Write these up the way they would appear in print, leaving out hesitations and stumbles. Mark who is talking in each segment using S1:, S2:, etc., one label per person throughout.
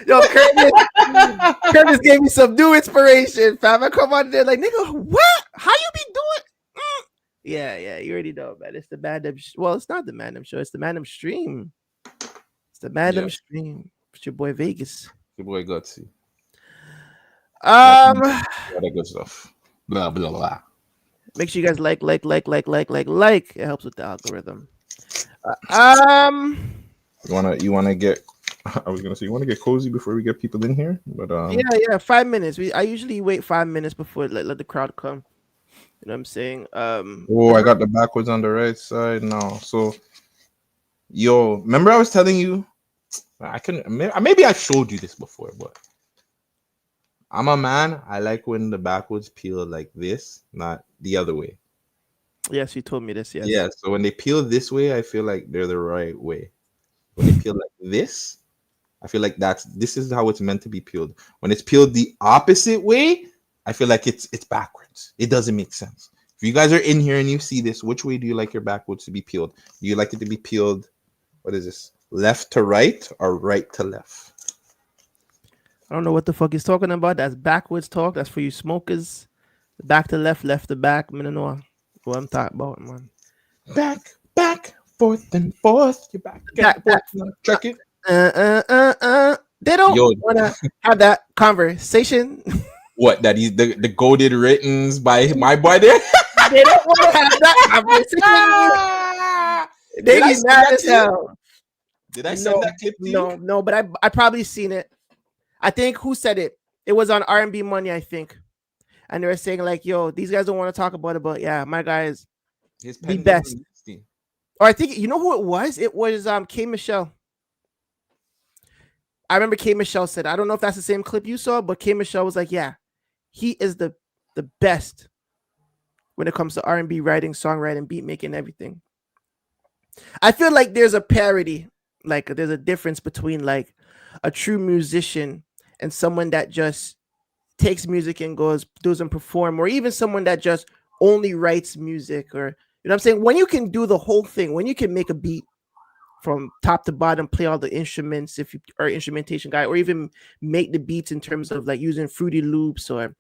S1: Yo, Curtis gave me some new inspiration, fam. I come on there like, nigga, what? How you be doing? Yeah, you already know, man. It's the Mandem. Well, it's not the Mandem show. It's the Mandem stream. It's the Mandem stream. It's your boy Vegas.
S2: Your boy Gutsy.
S1: All
S2: that good stuff. Blah blah blah.
S1: Make sure you guys like. It helps with the algorithm.
S2: You wanna get? I was gonna say you want to get cozy before we get people in here, but
S1: yeah, 5 minutes. I usually wait 5 minutes before let the crowd come. You know what I'm saying?
S2: I got the backwards on the right side now. So, yo, remember I was telling you, maybe I showed you this before, but I'm a man. I like when the backwards peel like this, not the other way.
S1: Yes, you told me this. Yes.
S2: Yeah. So when they peel this way, I feel like they're the right way. When they peel like this, I feel like this is how it's meant to be peeled. When it's peeled the opposite way, I feel like it's backwards. It doesn't make sense. If you guys are in here and you see this, which way do you like your backwards to be peeled? Do you like it to be peeled? What is this? Left to right or right to left?
S1: I don't know what the fuck he's talking about. That's backwards talk. That's for you smokers. Back to left, left to back. I don't know what I'm talking about, man.
S2: Back, forth and forth. You're back. Check it.
S1: They don't want to have that conversation.
S2: What, that he's the goated writtens by my boy there?
S1: They don't want to have that conversation. They be mad as hell.
S2: Did I send that clip to you?
S1: No, but I probably seen it. I think who said it? It was on R&B Money, I think. And they were saying like, yo, these guys don't want to talk about it, but yeah, my guy is the best. Or I think, you know who it was? It was K Michelle. I remember K Michelle said, I don't know if that's the same clip you saw, but K Michelle was like, yeah, he is the best when it comes to R&B writing, songwriting, beat making, everything. I feel like there's a parity, like there's a difference between like a true musician and someone that just takes music and does and perform, or even someone that just only writes music, or you know what I'm saying? When you can do the whole thing, when you can make a beat from top to bottom, play all the instruments if you are an instrumentation guy, or even make the beats in terms of like using Fruity Loops or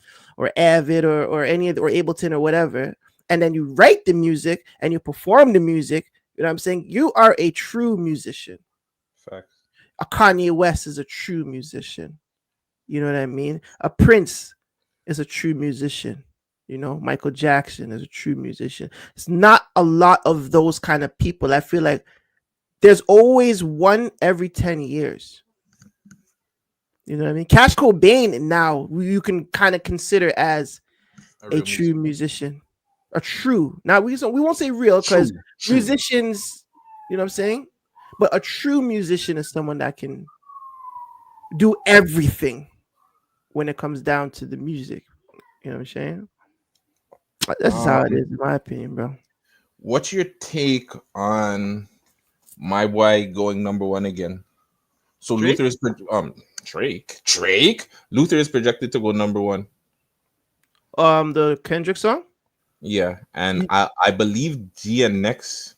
S1: Avid or any of or Ableton or whatever, and then you write the music and you perform the music, you know what I'm saying? You are a true musician.
S2: Facts.
S1: A Kanye West is a true musician. You know what I mean? A Prince is a true musician. You know, Michael Jackson is a true musician. It's not a lot of those kind of people. I feel like there's always one every 10 years. You know what I mean? Cash Cobain now you can kind of consider as a true musician. A true. Now we won't say real because musicians, you know what I'm saying? But a true musician is someone that can do everything when it comes down to the music. You know what I'm saying? That's how it is, in my opinion, bro.
S2: What's your take on my boy going number one again? So Drake? Luther is Drake. Luther is projected to go number one.
S1: The Kendrick song?
S2: Yeah, and I believe GNX.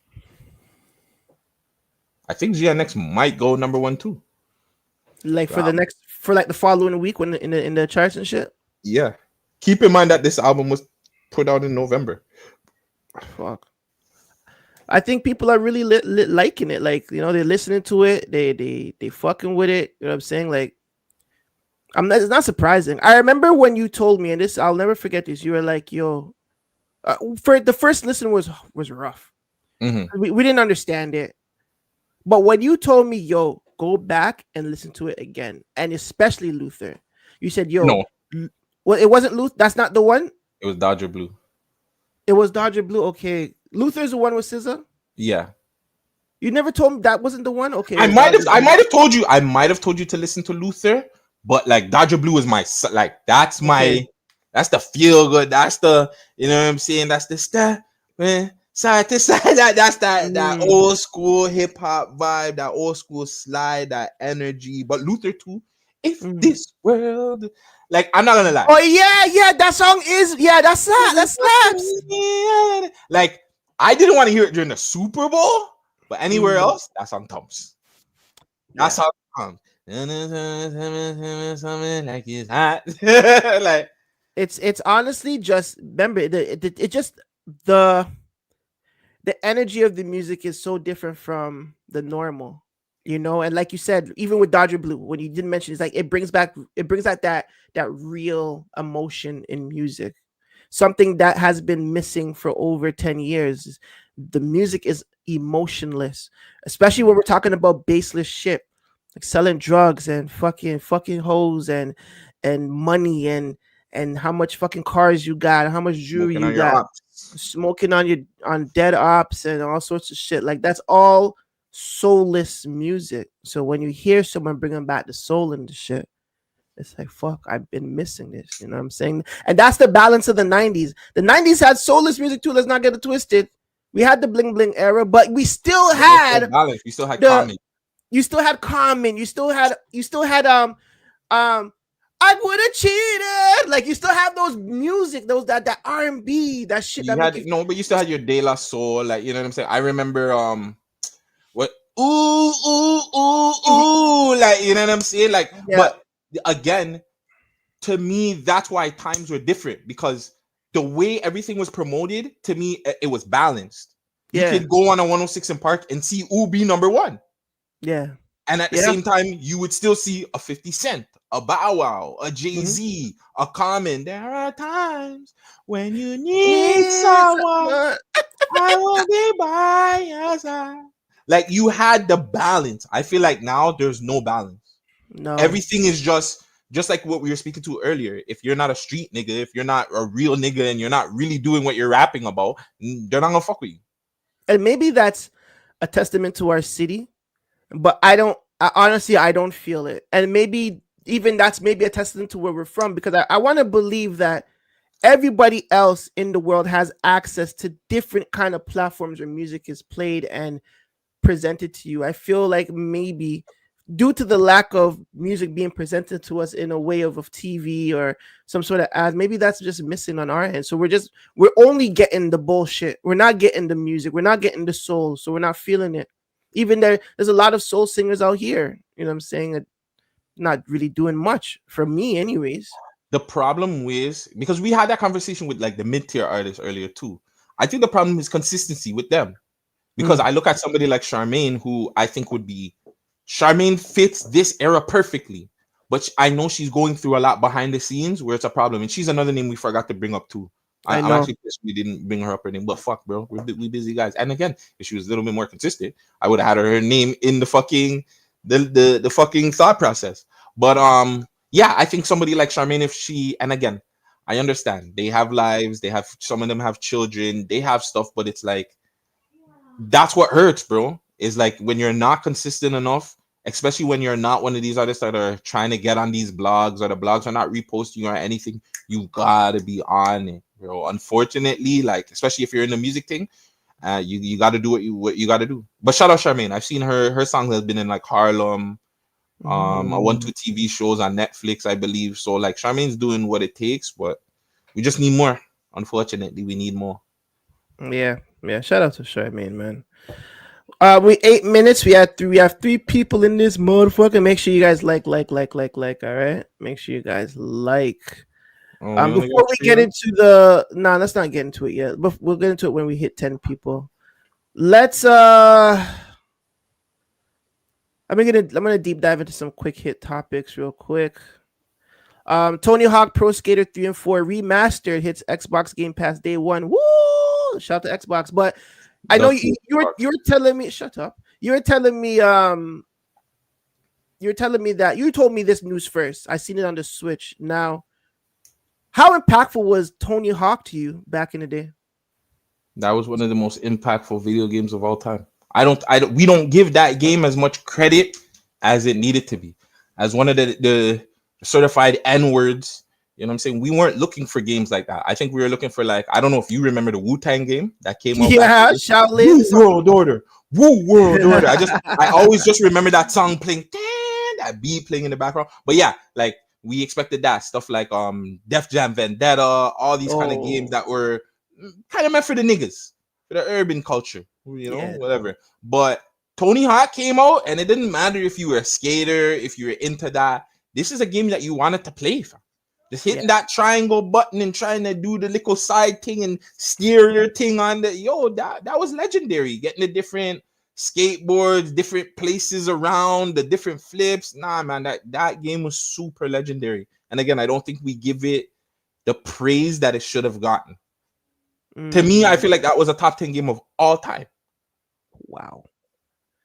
S2: I think GNX might go number one too.
S1: Like for the following week when in the charts and shit.
S2: Yeah, keep in mind that this album was put out in November.
S1: Fuck. I think people are really liking it. Like, you know, they're listening to it. They fucking with it. You know what I'm saying? Like, it's not surprising. I remember when you told me, and this I'll never forget this. You were like, "Yo," for the first listen was rough.
S2: Mm-hmm.
S1: We didn't understand it, but when you told me, "Yo, go back and listen to it again," and especially Luther, you said, "Yo,
S2: no,
S1: well, it wasn't Luther. That's not the one.
S2: It was Dodger Blue.
S1: It was Dodger Blue. Okay, Luther's the one with SZA.
S2: Yeah."
S1: You never told me that wasn't the one. Okay,
S2: I might have told you. I might have told you to listen to Luther, but like Dodger Blue is my that's my that's the feel good. That's the, you know what I'm saying. That's the stuff, man. Side to side. That's that old school hip hop vibe. That old school slide. That energy. But Luther too. If this world, like, I'm not gonna lie.
S1: Oh yeah, that song is that slaps.
S2: Like, I didn't want to hear it during the Super Bowl. But anywhere else, that song thumps. That song thumps. something like it's hot. Like
S1: It's honestly just remember it just the the energy of the music is so different from the normal, you know. And like you said, even with Dodger Blue, when you didn't mention, it's like it brings back that real emotion in music, something that has been missing for over 10 years. The music is emotionless, especially when we're talking about baseless shit like selling drugs and fucking hoes and money and how much fucking cars you got, how much jewelry
S2: smoking
S1: you
S2: on your
S1: got,
S2: ops.
S1: smoking on your on dead ops and all sorts of shit. Like that's all soulless music. So when you hear someone bringing back the soul in the shit, it's like fuck, I've been missing this. You know what I'm saying? And that's the balance of the '90s. The '90s had soulless music too. Let's not get it twisted. We had the bling bling era, but we still
S2: But there's still
S1: had
S2: balance. We still had
S1: the.
S2: comment.
S1: You still had Common. You still had I would have cheated. Like you still have those music, those that R&B, that shit
S2: You
S1: that make
S2: had
S1: you.
S2: no, but you still had your De La Soul, like you know what I'm saying. I remember what ooh, like you know what I'm saying, like.
S1: Yeah,
S2: But again, to me, that's why times were different because the way everything was promoted to me, it was balanced. You
S1: yeah,
S2: can go on a 106 in Park and see Ooh be number one,
S1: yeah,
S2: and at the
S1: yeah.
S2: same time, you would still see a 50 Cent, a Bow Wow, a Jay
S1: Mm-hmm.
S2: Z, a Common. There are times when you need
S1: Yes,
S2: someone. I will be by your side. Like you had the balance. I feel like now there's no balance.
S1: no.
S2: Everything is just like what we were speaking to earlier. If you're not a street nigga, if you're not a real nigga and you're not really doing what you're rapping about, they're not gonna fuck with you.
S1: And maybe that's a testament to our city, but I don't. I don't feel it. And maybe even that's maybe a testament to where we're from because I want to believe that everybody else in the world has access to different kind of platforms where music is played and presented to you. I feel like maybe due to the lack of music being presented to us in a way of TV or some sort of ads, maybe that's just missing on our end. So we're only getting the bullshit. We're not getting the music. We're not getting the soul. So we're not feeling it. Even there's a lot of soul singers out here. You know what I'm saying? Not really doing much for me, anyways.
S2: The problem with because we had that conversation with like the mid-tier artists earlier too. I think the problem is consistency with them. Because
S1: Mm,
S2: I look at somebody like Charmaine, who I think would be Charmaine fits this era perfectly, but I know she's going through a lot behind the scenes where it's a problem, and she's another name we forgot to bring up too.
S1: I
S2: I'm
S1: know.
S2: actually pissed we didn't bring her up her name, but fuck, bro, we busy guys. And again, if she was a little bit more consistent, I would have had her name in the fucking the fucking thought process. But yeah, I think somebody like Charmaine, if she and again, I understand they have lives, they have some of them have children, they have stuff, but it's like that's what hurts, bro. Is like when you're not consistent enough, especially when you're not one of these artists that are trying to get on these blogs or the blogs are not reposting or anything. You gotta be on it, bro. Unfortunately, like especially if you're in the music thing, you got to do what you got to do. But shout out Charmaine. I've seen her songs has been in like Harlem, a one
S1: Mm,
S2: two TV shows on Netflix, I believe. So like Charmaine's doing what it takes, but we just need more. Unfortunately, we need more.
S1: yeah, yeah. Shout out to Charmaine, man. We 8 minutes. We have three people in this motherfucker. Make sure you guys like. All right. Make sure you guys like.
S2: Oh, we only got
S1: Before we
S2: three
S1: get
S2: left.
S1: into the no, let's not get into it yet. But we'll get into it when we hit 10 people. Let's I'm gonna deep dive into some quick hit topics real quick. Tony Hawk Pro Skater 3 and 4 remastered hits Xbox Game Pass day one. Woo! Shout out to Xbox. But I know
S2: The
S1: you,
S2: full
S1: you were
S2: box.
S1: you were telling me shut up. You were telling me that you told me this news first. I seen it on the Switch. Now, how impactful was Tony Hawk to you back in the day?
S2: That was one of the most impactful video games of all time. We don't give that game as much credit as it needed to be. As one of the certified N words, you know what I'm saying? We weren't looking for games like that. I think we were looking for like, I don't know if you remember the Wu-Tang game that came out back
S1: Yeah,
S2: in the day.
S1: Shaolin.
S2: Wu World Order. Wu World Order. I always just remember that song playing, that beat playing in the background. But yeah, like we expected that stuff like Def Jam Vendetta, all these kind of games
S1: Oh,
S2: that were kind of meant for the niggas, for the urban culture, you know,
S1: yeah.
S2: whatever. But Tony Hawk came out, and it didn't matter if you were a skater, if you were into that. This is a game that you wanted to play. Fam. Just hitting
S1: Yeah.
S2: that triangle button and trying to do the little side thing and steer your thing on the that was legendary. Getting the different skateboards, different places around, the different flips. Nah, man, that game was super legendary. And again, I don't think we give it the praise that it should have gotten. To me, I feel like that was a top 10 game of all time.
S1: Wow.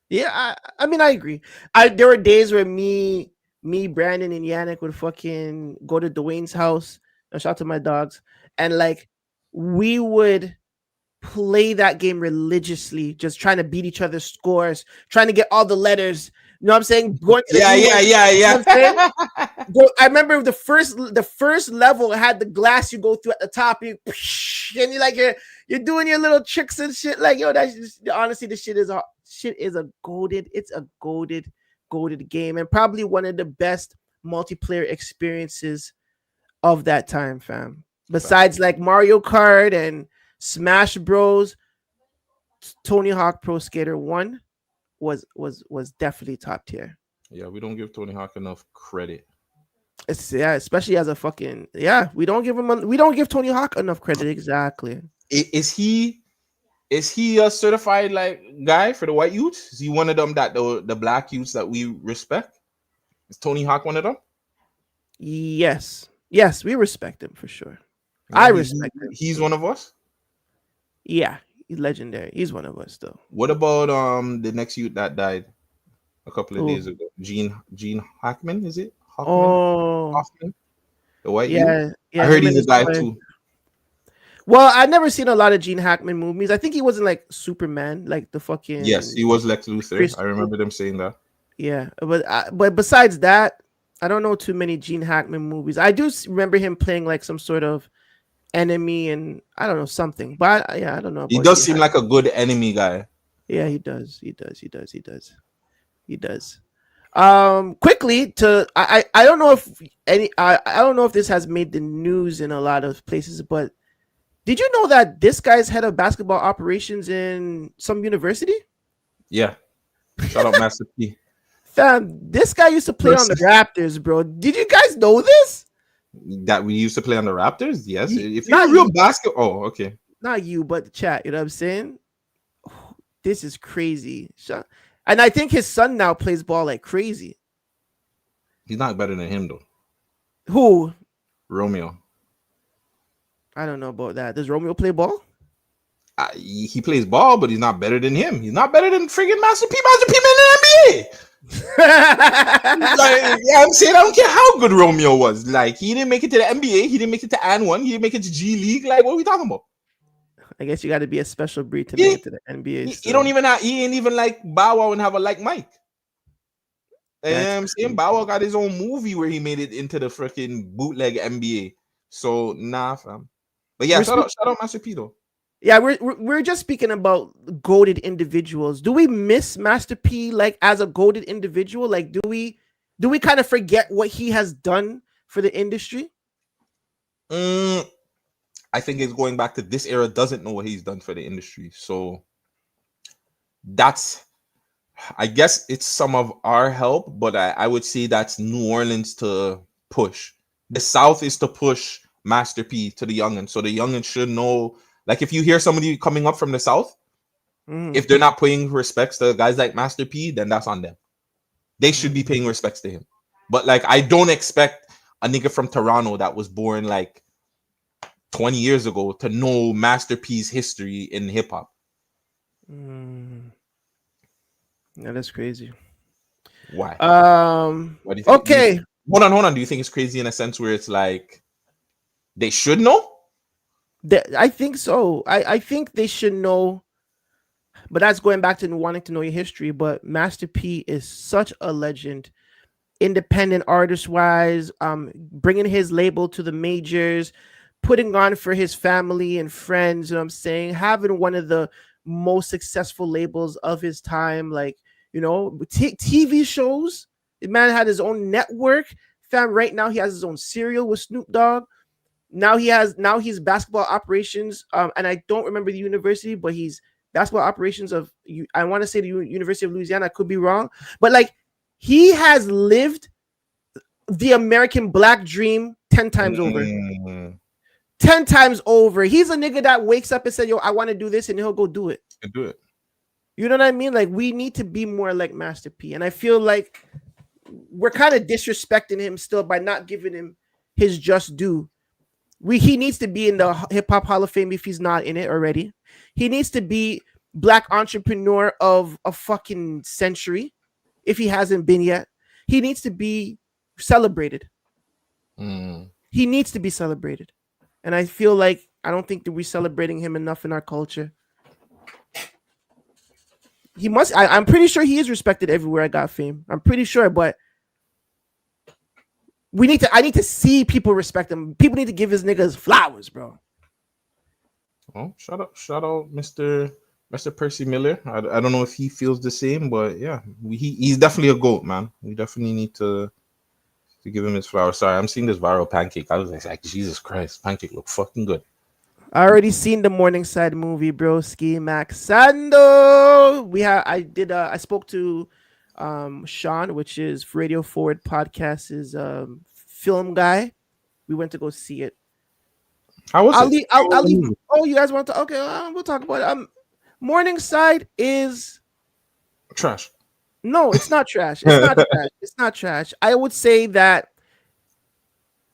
S1: Yeah, I mean, I agree. There were days where me, Brandon, and Yannick would fucking go to Dwayne's house. Shout out to my dogs, and like we would play that game religiously, just trying to beat each other's scores, trying to get all the letters. You know what I'm saying? Going to the
S2: Yeah.
S1: You know what I'm saying? I remember the first level had the glass you go through at the top, and you like you're doing your little tricks and shit. Like, yo, that's just, honestly, this shit is a goated. It's a goated game, and probably one of the best multiplayer experiences of that time, fam. Besides like Mario Kart and Smash Bros, Tony Hawk Pro Skater 1 was definitely top tier.
S2: Yeah, we don't give Tony Hawk enough credit.
S1: It's especially as a fucking we don't give Tony Hawk enough credit. Exactly.
S2: Is he a certified like guy for the white youth? Is he one of them that the black youths that we respect? Is Tony Hawk one of them?
S1: Yes, we respect him for sure.
S2: Yeah,
S1: I respect him.
S2: He's one of us.
S1: Yeah, he's legendary. He's one of us though.
S2: What about the next youth that died a couple of days ago? Gene Hackman, is it? Hoffman? The white youth? I heard he's a guy too.
S1: Well, I've never seen a lot of Gene Hackman movies. I think he wasn't like Superman, like the fucking.
S2: Yes, he was Lex Luthor. I remember them saying that.
S1: Yeah, but besides that, I don't know too many Gene Hackman movies. I do remember him playing like some sort of enemy, and I don't know something. But I don't know.
S2: He does seem like a good enemy guy.
S1: Yeah, he does. Quickly to I don't know if I don't know if this has made the news in a lot of places, but did you know that this guy's head of basketball operations in some university?
S2: Yeah. Shout out Master P.
S1: Fam, this guy used to play on the Raptors, bro. Did you guys know this?
S2: That we used to play on the Raptors? Yes. If you're a real basketball, oh, okay.
S1: Not you, but the chat. You know what I'm saying? Oh, this is crazy. And I think his son now plays ball like crazy.
S2: He's not better than him, though.
S1: Who?
S2: Romeo.
S1: I don't know about that. Does Romeo play ball?
S2: He plays ball, but he's not better than him. He's not better than friggin' Master P. Master P in the NBA. Like, yeah, I'm saying I don't care how good Romeo was. Like, he didn't make it to the NBA. He didn't make it to N1. He didn't make it to G League. Like, what are we talking about?
S1: I guess you got to be a special breed to make it to the NBA.
S2: He ain't even like Bow Wow and have a like Mike. I'm saying Bow Wow got his own movie where he made it into the freaking bootleg NBA. So nah, fam. But yeah, shout out Master P though.
S1: Yeah, we're just speaking about goated individuals. Do we miss Master P like as a goated individual? Like, do we kind of forget what he has done for the industry?
S2: I think it's going back to this era doesn't know what he's done for the industry. So that's, I guess it's some of our help, but I would say that's New Orleans to push. The South is to push Master P to the youngins. So the youngins should know. Like, if you hear somebody coming up from the South, if they're not paying respects to guys like Master P, then that's on them. They should be paying respects to him. But, like, I don't expect a nigga from Toronto that was born, like, 20 years ago to know Master P's history in hip-hop.
S1: Yeah, that's crazy.
S2: Why?
S1: What do you think? Okay.
S2: Hold on. Do you think it's crazy in a sense where it's like they should know?
S1: I think so. I think they should know, but that's going back to wanting to know your history. But Master P is such a legend, independent artist wise, bringing his label to the majors, putting on for his family and friends. You know what I'm saying? Having one of the most successful labels of his time, like, you know, TV shows. The man had his own network. Fam, right now he has his own cereal with Snoop Dogg. Now he's basketball operations, and I don't remember the university, but he's basketball operations of I want to say the University of Louisiana. I could be wrong, but like he has lived the American black dream 10 times over.
S2: Mm,
S1: 10 times over. He's a nigga that wakes up and said, yo, I want to do this, and he'll go do it.
S2: do it.
S1: You know what I mean? Like, we need to be more like Master P. And I feel like we're kind of disrespecting him still by not giving him his just due. He needs to be in the Hip Hop Hall of Fame if he's not in it already. He needs to be Black Entrepreneur of a fucking century if he hasn't been yet. He needs to be celebrated. He needs to be celebrated. And I feel like I don't think that we're celebrating him enough in our culture. He must. I'm pretty sure he is respected everywhere I got fame. I'm pretty sure, but we need to. I need to see people respect him. People need to give his niggas flowers, bro.
S2: Oh, shout out, Mr. Percy Miller. I don't know if he feels the same, but yeah, he's definitely a GOAT, man. We definitely need to give him his flowers. Sorry, I'm seeing this viral pancake. I was like, Jesus Christ, pancake look fucking good.
S1: I already seen the Morningside movie, broski. Maxando. I spoke to Sean, which is Radio Forward Podcast's film guy. We went to go see it.
S2: How was it?
S1: I'll leave. Oh, you guys want to? Okay, we'll talk about it. Morningside is
S2: trash.
S1: No, it's not trash. It's not trash. It's not trash. I would say that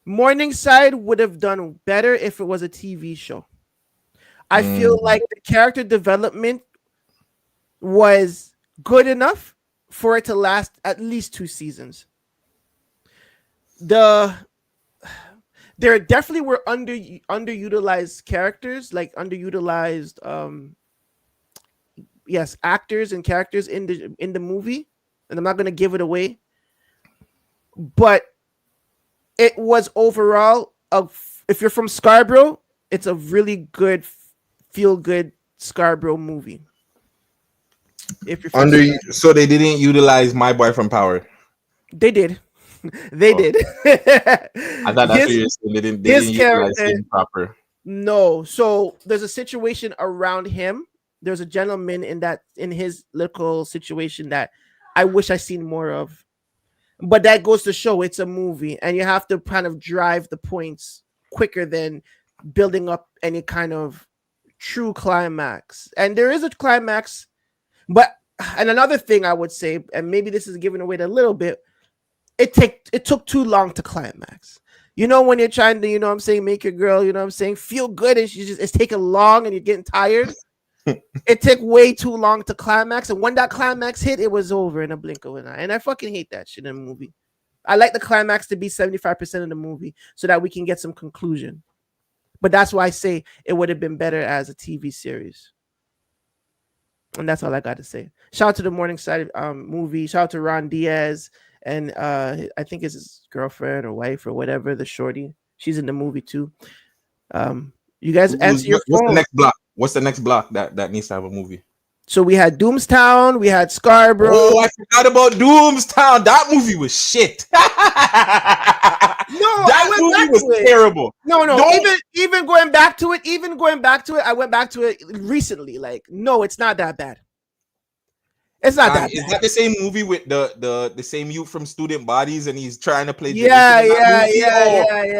S1: Morningside would have done better if it was a TV show. I feel like the character development was good enough for it to last at least 2 seasons. There definitely were underutilized characters, like underutilized actors and characters in the movie, and I'm not going to give it away, but it was overall if you're from Scarborough, it's a really good feel good Scarborough movie. If you're
S2: so they didn't utilize My Boy from Power.
S1: They did. They did.
S2: I thought that's what you're saying. They didn't utilize him proper.
S1: No. So there's a situation around him. There's a gentleman in his little situation that I wish I seen more of. But that goes to show it's a movie, and you have to kind of drive the points quicker than building up any kind of true climax. And there is a climax, and another thing I would say, and maybe this is giving away a little bit, it took too long to climax. You know, when you're trying to, make your girl, feel good, and it's taking long and you're getting tired. It took way too long to climax, and when that climax hit, it was over in a blink of an eye. And I fucking hate that shit in a movie. I like the climax to be 75% of the movie so that we can get some conclusion. But that's why I say it would have been better as a TV series. And that's all I got to say. Shout out to the Morningside movie. Shout out to Ron Diaz and I think it's his girlfriend or wife or whatever, the shorty. She's in the movie too. You guys answer your phone.
S2: What's the next block? What's the next block that needs to have a movie?
S1: So we had Doomstown, we had Scarborough.
S2: Oh, I forgot about Doomstown. That movie was shit. That movie was terrible.
S1: No. Even going back to it, I went back to it recently. Like, no, it's not that bad. It's not that bad.
S2: Is that the same movie with the same youth from Student Bodies and he's trying to play?
S1: Yeah.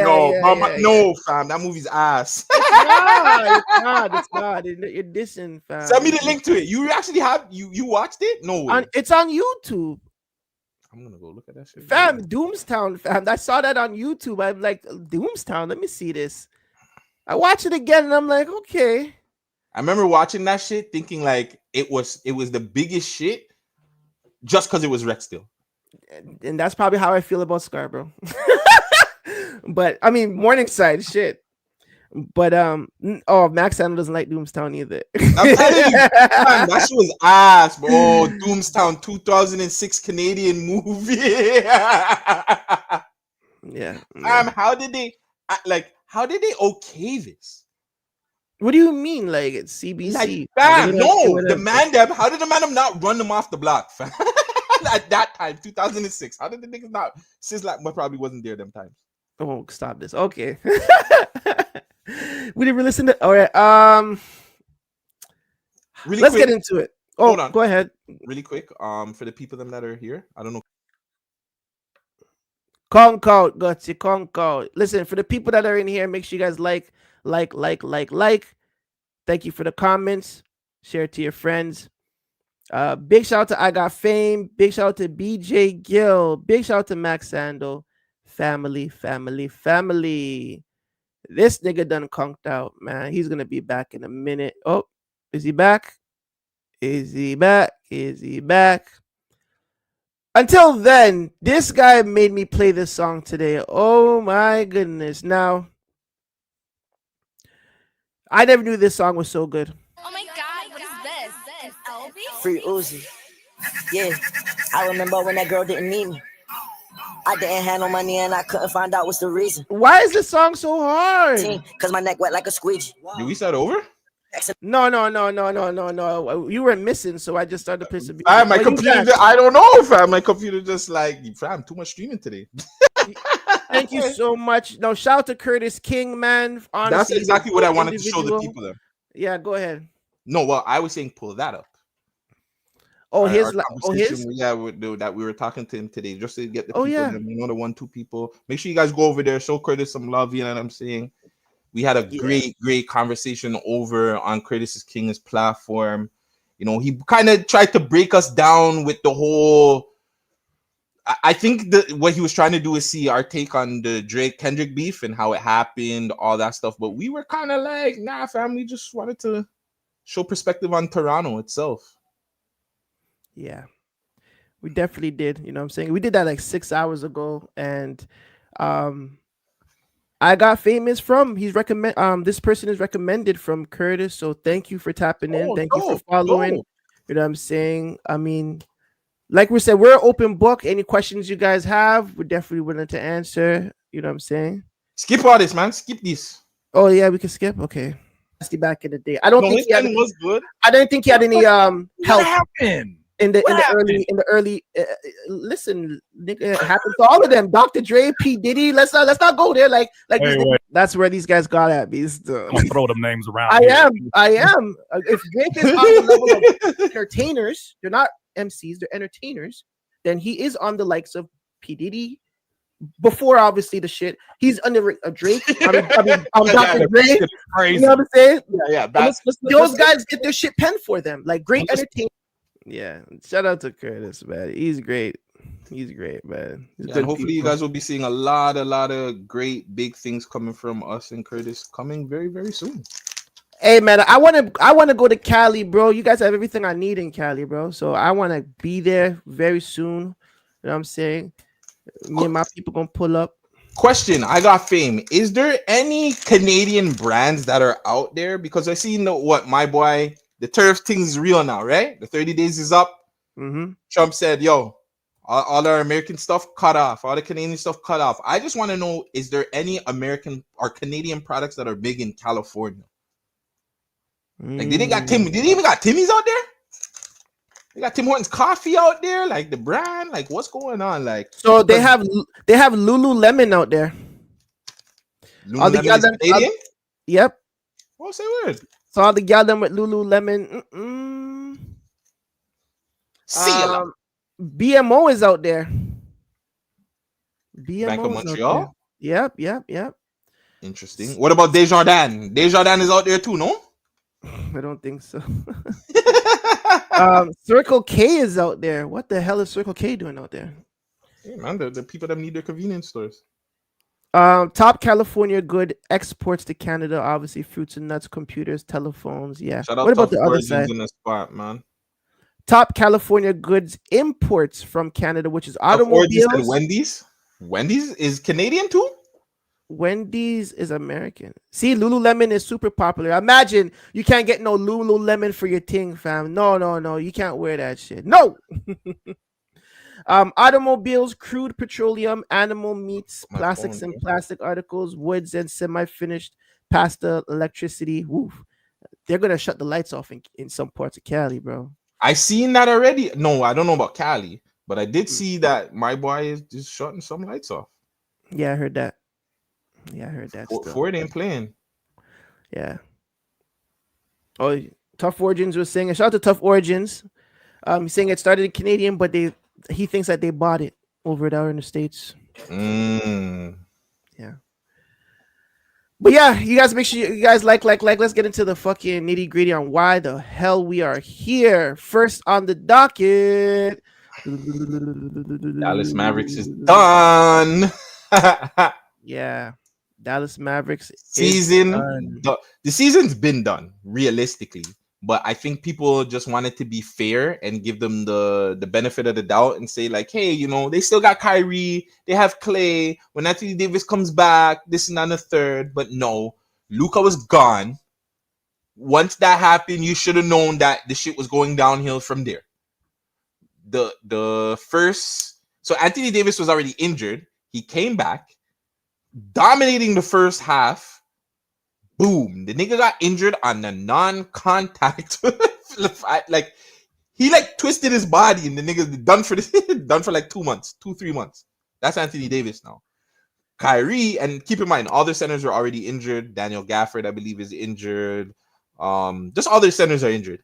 S2: No, fam, that movie's ass.
S1: It's not. You're dissing, fam.
S2: Send me the link to it. You actually have you watched it? No way.
S1: It's on YouTube.
S2: I'm gonna go look at that shit.
S1: Fam, Doomstown, fam. I saw that on YouTube. I'm like, Doomstown. Let me see this. I watch it again and I'm like, okay.
S2: I remember watching that shit thinking like it was the biggest shit just because it was Rex still.
S1: And that's probably how I feel about Scarborough. But I mean Morningside shit. But Max Sandler doesn't like Doomstown either.
S2: I'm telling you, man, that shit was ass, bro. Doomstown 2006 Canadian movie.
S1: Yeah.
S2: How did they okay this?
S1: What do you mean? Like it's CBC?
S2: Like, fam, no, the man them. How did the man them not run them off the block, fam? At that time, 2006. How did the niggas not? Since like, probably wasn't there them times.
S1: Oh, stop this. Okay. We didn't listen to. All right.
S2: Really
S1: Let's get
S2: quick,
S1: into it.
S2: hold
S1: Oh,
S2: on,
S1: go ahead.
S2: really quick. For the people them that are here, I don't know.
S1: Concord, gutsy Concord. Listen, for the people that are in here, make sure you guys like. Thank you for the comments. Share it to your friends. Big shout out to I Got Fame. Big shout out to BJ Gill. Big shout out to Max Sando. Family. This nigga done conked out, man. He's gonna be back in a minute. Oh, is he back? Is he back? Is he back? Until then, this guy made me play this song today. Oh my goodness. Now, I never knew this song was so good.
S3: Oh my god, what is this? An LV?
S4: Free Uzi. Yeah, I remember when that girl didn't need me. I didn't have no money and I couldn't find out what's the reason.
S1: Why is this song so hard?
S4: Cause my neck wet like a squeegee.
S2: Did we start over?
S1: No. You were missing, so I just started pissing.
S2: My computer. I don't know, fam. My computer just like, fam, too much streaming today.
S1: Thank you so much. No, shout out to Curtis King, man. Honestly,
S2: that's exactly what I wanted to show the people. There.
S1: Yeah, go ahead.
S2: No, well, I was saying pull that up.
S1: Oh, his.
S2: Yeah, that we were talking to him today, just to get the people. Yeah. The 1-2 people. Make sure you guys go over there, show Curtis some love. You know what I'm saying? We had a great conversation over on Curtis King's platform. You know, he kind of tried to break us down with the whole. I think what he was trying to do is see our take on the Drake Kendrick beef and how it happened, all that stuff. But we were kind of like, nah, fam. We just wanted to show perspective on Toronto itself.
S1: Yeah, we definitely did. You know what I'm saying? We did that like 6 hours ago, and I Got Famous from this person is recommended from Curtis. So thank you for tapping in. Thank you for following. You know what I'm saying? I mean, like we said, we're an open book. Any questions you guys have, we're definitely willing to answer. You know what I'm saying?
S2: Skip all this, man. Skip this.
S1: Oh yeah, we can skip. Okay. Back in the day, I don't think he had
S2: was good.
S1: I don't think he had any help.
S5: What happened?
S1: In the early listen, nigga, it happened to all of them. Dr. Dre, P. Diddy. Let's not go there. Like wait. That's where these guys got at me.
S5: I'm gonna throw them names around.
S1: I am. If Drake is on the level of entertainers, they're not MCs, they're entertainers. Then he is on the likes of P. Diddy. Before obviously the shit, he's under a Drake. Dr. Dre.
S5: Crazy.
S1: You know what I'm saying?
S2: Yeah.
S1: Those guys get their shit penned for them. Like great entertainment. Yeah, shout out to Curtis, man. He's great. He's great, man.
S2: And hopefully you guys will be seeing a lot of great big things coming from us and Curtis coming very, very soon.
S1: Hey man, I wanna go to Cali, bro. You guys have everything I need in Cali, bro. So I wanna be there very soon. You know what I'm saying? Me and my people gonna pull up.
S2: Question, I Got Fame. Is there any Canadian brands that are out there? Because I see what my boy. The turf thing is real now, right? The 30 days is up.
S1: Mm-hmm.
S2: Trump said, yo, all our American stuff cut off. All the Canadian stuff cut off. I just want to know, is there any American or Canadian products that are big in California? Like, did they even got Timmy's out there? They got Tim Hortons coffee out there? Like, the brand? Like, what's going on? Like,
S1: so they have Lululemon out there.
S2: Lululemon is Canadian?
S1: Yep.
S2: Well, say word.
S1: So all the gal them with Lululemon. BMO is out there. BMO
S2: Bank of Montreal?
S1: Yep.
S2: Interesting. What about Desjardins? Desjardins is out there too, no?
S1: I don't think so. Circle K is out there. What the hell is Circle K doing out there?
S2: Hey man, the people that need their convenience stores.
S1: Top California good exports to Canada, obviously fruits and nuts, computers, telephones. Yeah.
S2: What about the other side? In the spot, man.
S1: Top California goods imports from Canada, which is automobiles.
S2: And Wendy's is Canadian too.
S1: Wendy's is American. See, Lululemon is super popular. Imagine you can't get no Lululemon for your thing, fam. No, you can't wear that shit. No. Automobiles, crude petroleum, animal meats, plastics and plastic articles, woods and semi-finished pasta, electricity. Woof. They're gonna shut the lights off in some parts of Cali, bro.
S2: I seen that already. No, I don't know about Cali, but I did see that my boy is just shutting some lights off.
S1: Yeah, I heard that. Ford
S2: ain't playing.
S1: Yeah. Oh, Tough Origins was saying, shout out to Tough Origins. He's saying it started in Canadian, but he thinks that they bought it over there in the States. Yeah. But yeah, you guys make sure you guys like. Let's get into the fucking nitty gritty on why the hell we are here. First on the docket,
S2: Dallas Mavericks is done.
S1: Yeah, Dallas Mavericks
S2: season.
S1: done.
S2: The season's been done realistically, but I think people just wanted to be fair and give them the benefit of the doubt and say like, hey, you know, they still got Kyrie, they have Clay. When Anthony Davis comes back, this is not a third. But no, Luka was gone. Once that happened, you should have known that the shit was going downhill from there. The first, so Anthony Davis was already injured. He came back, dominating the first half. Boom! The nigga got injured on the non-contact. Like he like twisted his body, and the nigga done for this, done for like 2 months, 2-3 months. That's Anthony Davis now. Kyrie, and keep in mind, all their centers are already injured. Daniel Gafford, I believe, is injured. Just all their centers are injured.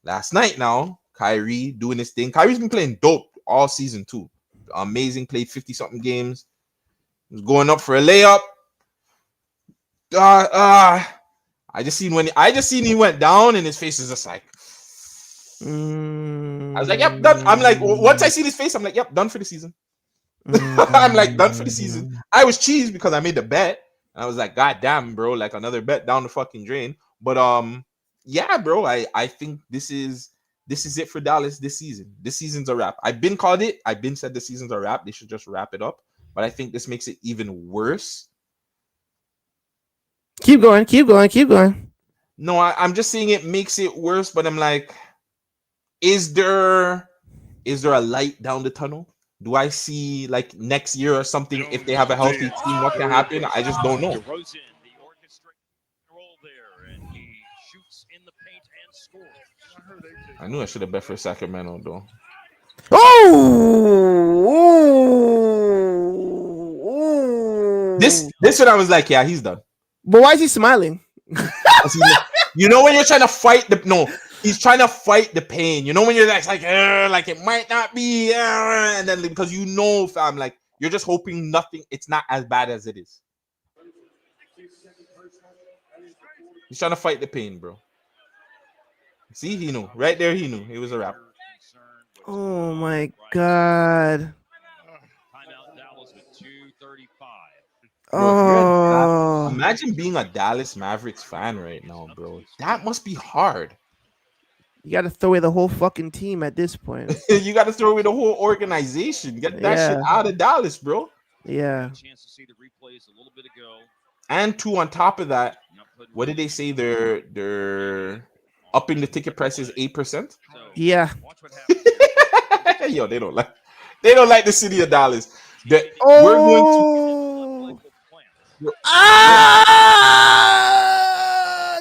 S2: Last night now, Kyrie doing his thing. Kyrie's been playing dope all season too. Amazing, played 50-something games. Was going up for a layup. I just seen he went down and his face is just like I was like, yep, done. I'm like, once I see his face, I'm like, yep, done for the season. I'm like, done for the season. I was cheesed because I made the bet. And I was like, God damn, bro, like another bet down the fucking drain. But yeah, bro, I think this is it for Dallas this season. This season's a wrap. I've been called it. I've been said the season's a wrap. They should just wrap it up. But I think this makes it even worse.
S1: Keep going.
S2: No, I'm just saying it makes it worse, but I'm like, is there a light down the tunnel? Do I see like next year or something if they have a healthy team, what can happen? I just don't know. I knew I should have bet for Sacramento though.
S1: Oh!
S2: This one I was like, yeah, he's done.
S1: But why is he smiling?
S2: You know when you're trying to fight he's trying to fight the pain. You know when you're like it might not be, and then because you know, fam, like you're just hoping it's not as bad as it is. He's trying to fight the pain, bro. See, he knew right there. He knew it was a wrap.
S1: Oh my god. Oh,
S2: imagine being a Dallas Mavericks fan right now, bro. That must be hard.
S1: You got to throw away the whole fucking team at this point.
S2: You got to throw away the whole organization. Get that shit out of Dallas, bro.
S1: Yeah.
S6: Chance to see the replays a little bit ago.
S2: And two, on top of that, what did they say? They're upping the ticket prices 8%.
S1: Yeah.
S2: Yo, they don't like the city of Dallas. We're going to.
S1: Do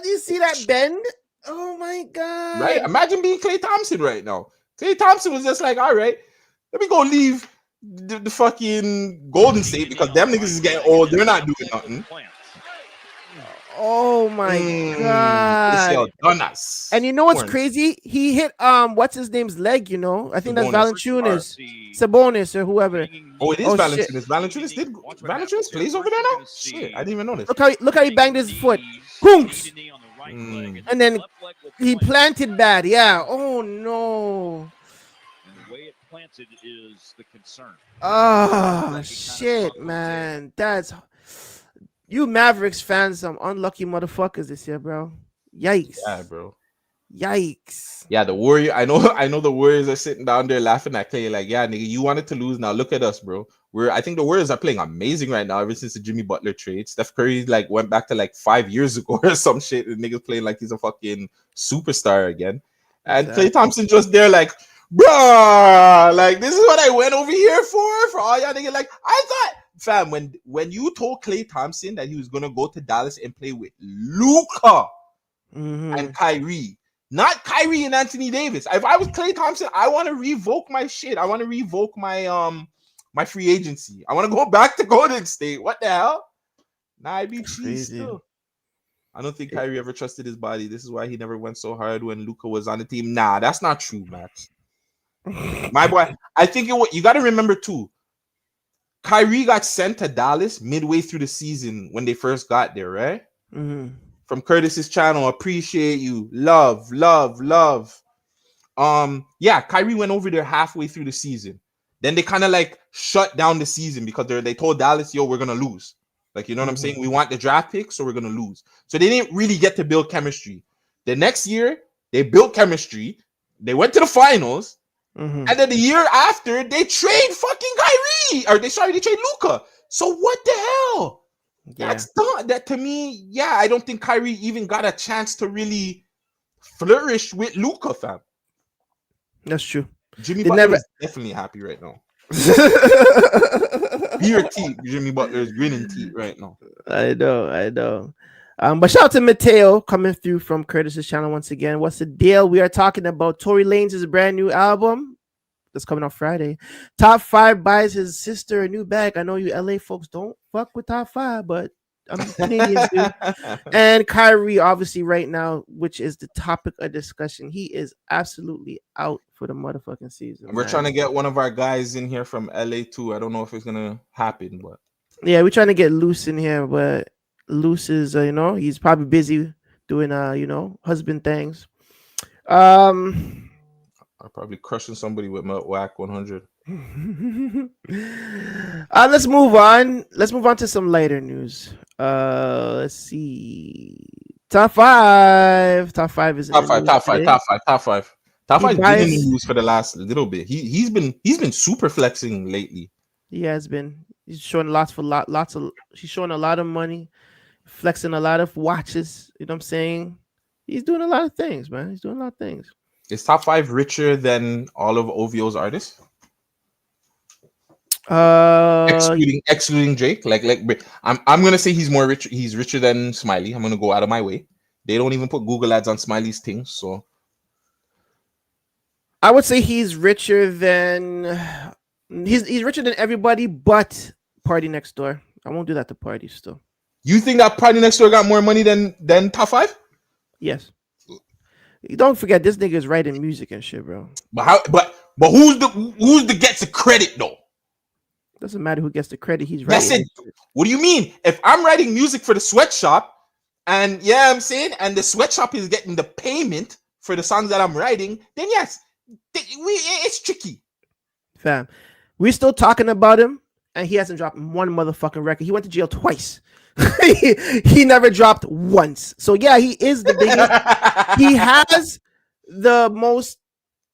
S1: you see that bend? Oh my god!
S2: Right? Imagine being Klay Thompson right now. Klay Thompson was just like, all right, let me go leave the fucking Golden State because them niggas is getting old. They're not doing nothing.
S1: Oh my god! And you know what's crazy? He hit what's his name's leg, you know? I think that's Valanciunas, Sabonis, or whoever.
S2: Oh, it is Valanciunas. Valanciunas plays over there now? Shit, I didn't even notice.
S1: Look how he banged his foot. Hoonks! And then he planted bad. Yeah. Oh no.
S6: The way it planted is the concern.
S1: Oh shit, man. That's you Mavericks fans, some unlucky motherfuckers this year, bro. Yikes.
S2: Yeah, bro.
S1: Yikes.
S2: Yeah, the Warriors. I know the Warriors are sitting down there laughing at Clay, like, yeah, nigga, you wanted to lose. Now look at us, bro. I think the Warriors are playing amazing right now ever since the Jimmy Butler trade. Steph Curry like went back to like 5 years ago or some shit. And niggas playing like he's a fucking superstar again. And Klay Thompson just there like, bruh, like this is what I went over here for all y'all niggas. Like I thought, fam, when you told Klay Thompson that he was gonna go to Dallas and play with Luka and Kyrie, not Kyrie and Anthony Davis. If I was Klay Thompson, I want to revoke my shit. I want to revoke my my free agency. I want to go back to Golden State. What the hell? Nah, I'd be cheesed too. I don't think Kyrie ever trusted his body. This is why he never went so hard when Luca was on the team. Nah, that's not true, Max. My boy, I think you got to remember too. Kyrie got sent to Dallas midway through the season when they first got there, right?
S1: Mm-hmm.
S2: From Curtis's channel, appreciate you, love, love, love. Yeah, Kyrie went over there halfway through the season. Then they kind of like shut down the season because they told Dallas, yo, we're gonna lose. Like, you know what I'm saying? We want the draft pick, so we're gonna lose. So they didn't really get to build chemistry. The next year, they built chemistry. They went to the finals.
S1: Mm-hmm.
S2: And then the year after, they trade fucking Kyrie. Or they trade Luca. So what the hell?
S1: Yeah.
S2: That's done. That to me, yeah, I don't think Kyrie even got a chance to really flourish with Luca, fam.
S1: That's true.
S2: Jimmy
S1: They
S2: Butler
S1: never-
S2: is definitely happy right now. Beer teeth. Jimmy Butler is grinning teeth right now.
S1: I know. But shout out to Mateo coming through from Curtis's channel once again. What's the deal? We are talking about Tory Lanez' brand new album that's coming out Friday. Top 5 buys his sister a new bag. I know you LA folks don't fuck with Top 5, but Canadians do. And Kyrie, obviously, right now, which is the topic of discussion, he is absolutely out for the motherfucking season.
S2: We're trying to get one of our guys in here from LA too. I don't know if it's gonna happen, but
S1: yeah, we're trying to get Luce in here, but Luce is, he's probably busy doing, husband things.
S2: I'm probably crushing somebody with my whack 100.
S1: Let's move on. Let's move on to some lighter news. Let's see. Top 5. Top 5 is in the news today.
S2: Top five been in
S1: buys-
S2: the news for the last little bit. He's been super flexing lately.
S1: He has been. He's showing he's showing a lot of money, flexing a lot of watches. You know what I'm saying? He's doing a lot of things, man. He's doing a lot of things.
S2: Is Top 5 richer than all of OVO's artists? Excluding Drake. Like I'm gonna say he's more rich. He's richer than Smiley. I'm gonna go out of my way. They don't even put Google ads on Smiley's things, so
S1: I would say he's richer than he's richer than everybody but Party Next Door. I won't do that to Party still.
S2: You think that Party Next Door got more money than Top 5?
S1: Yes. Don't forget this nigga is writing music and shit, bro.
S2: But who's the gets the credit though?
S1: Doesn't matter who gets the credit. He's writing.
S2: That's it. What do you mean? If I'm writing music for the sweatshop, and yeah, I'm saying, and the sweatshop is getting the payment for the songs that I'm writing, then yes, it's tricky.
S1: Fam, we're still talking about him, and he hasn't dropped one motherfucking record. He went to jail twice. He never dropped once. So yeah, he is the biggest. He has the most.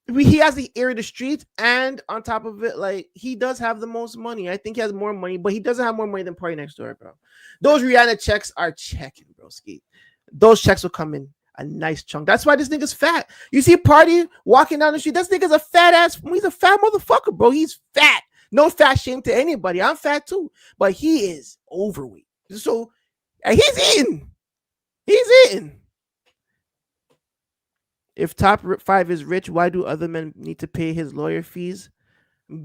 S1: He has the ear of the street, and on top of it, like he does have the most money. I think he has more money, but he doesn't have more money than Party Next Door, bro. Those Rihanna checks are checking, bro. Ski. Those checks will come in a nice chunk. That's why this nigga's fat. You see Party walking down the street. This nigga's a fat ass. He's a fat motherfucker, bro. He's fat. No fat shame to anybody. I'm fat too, but he is overweight. So he's in. He's in. If Top 5 is rich, why do other men need to pay his lawyer fees?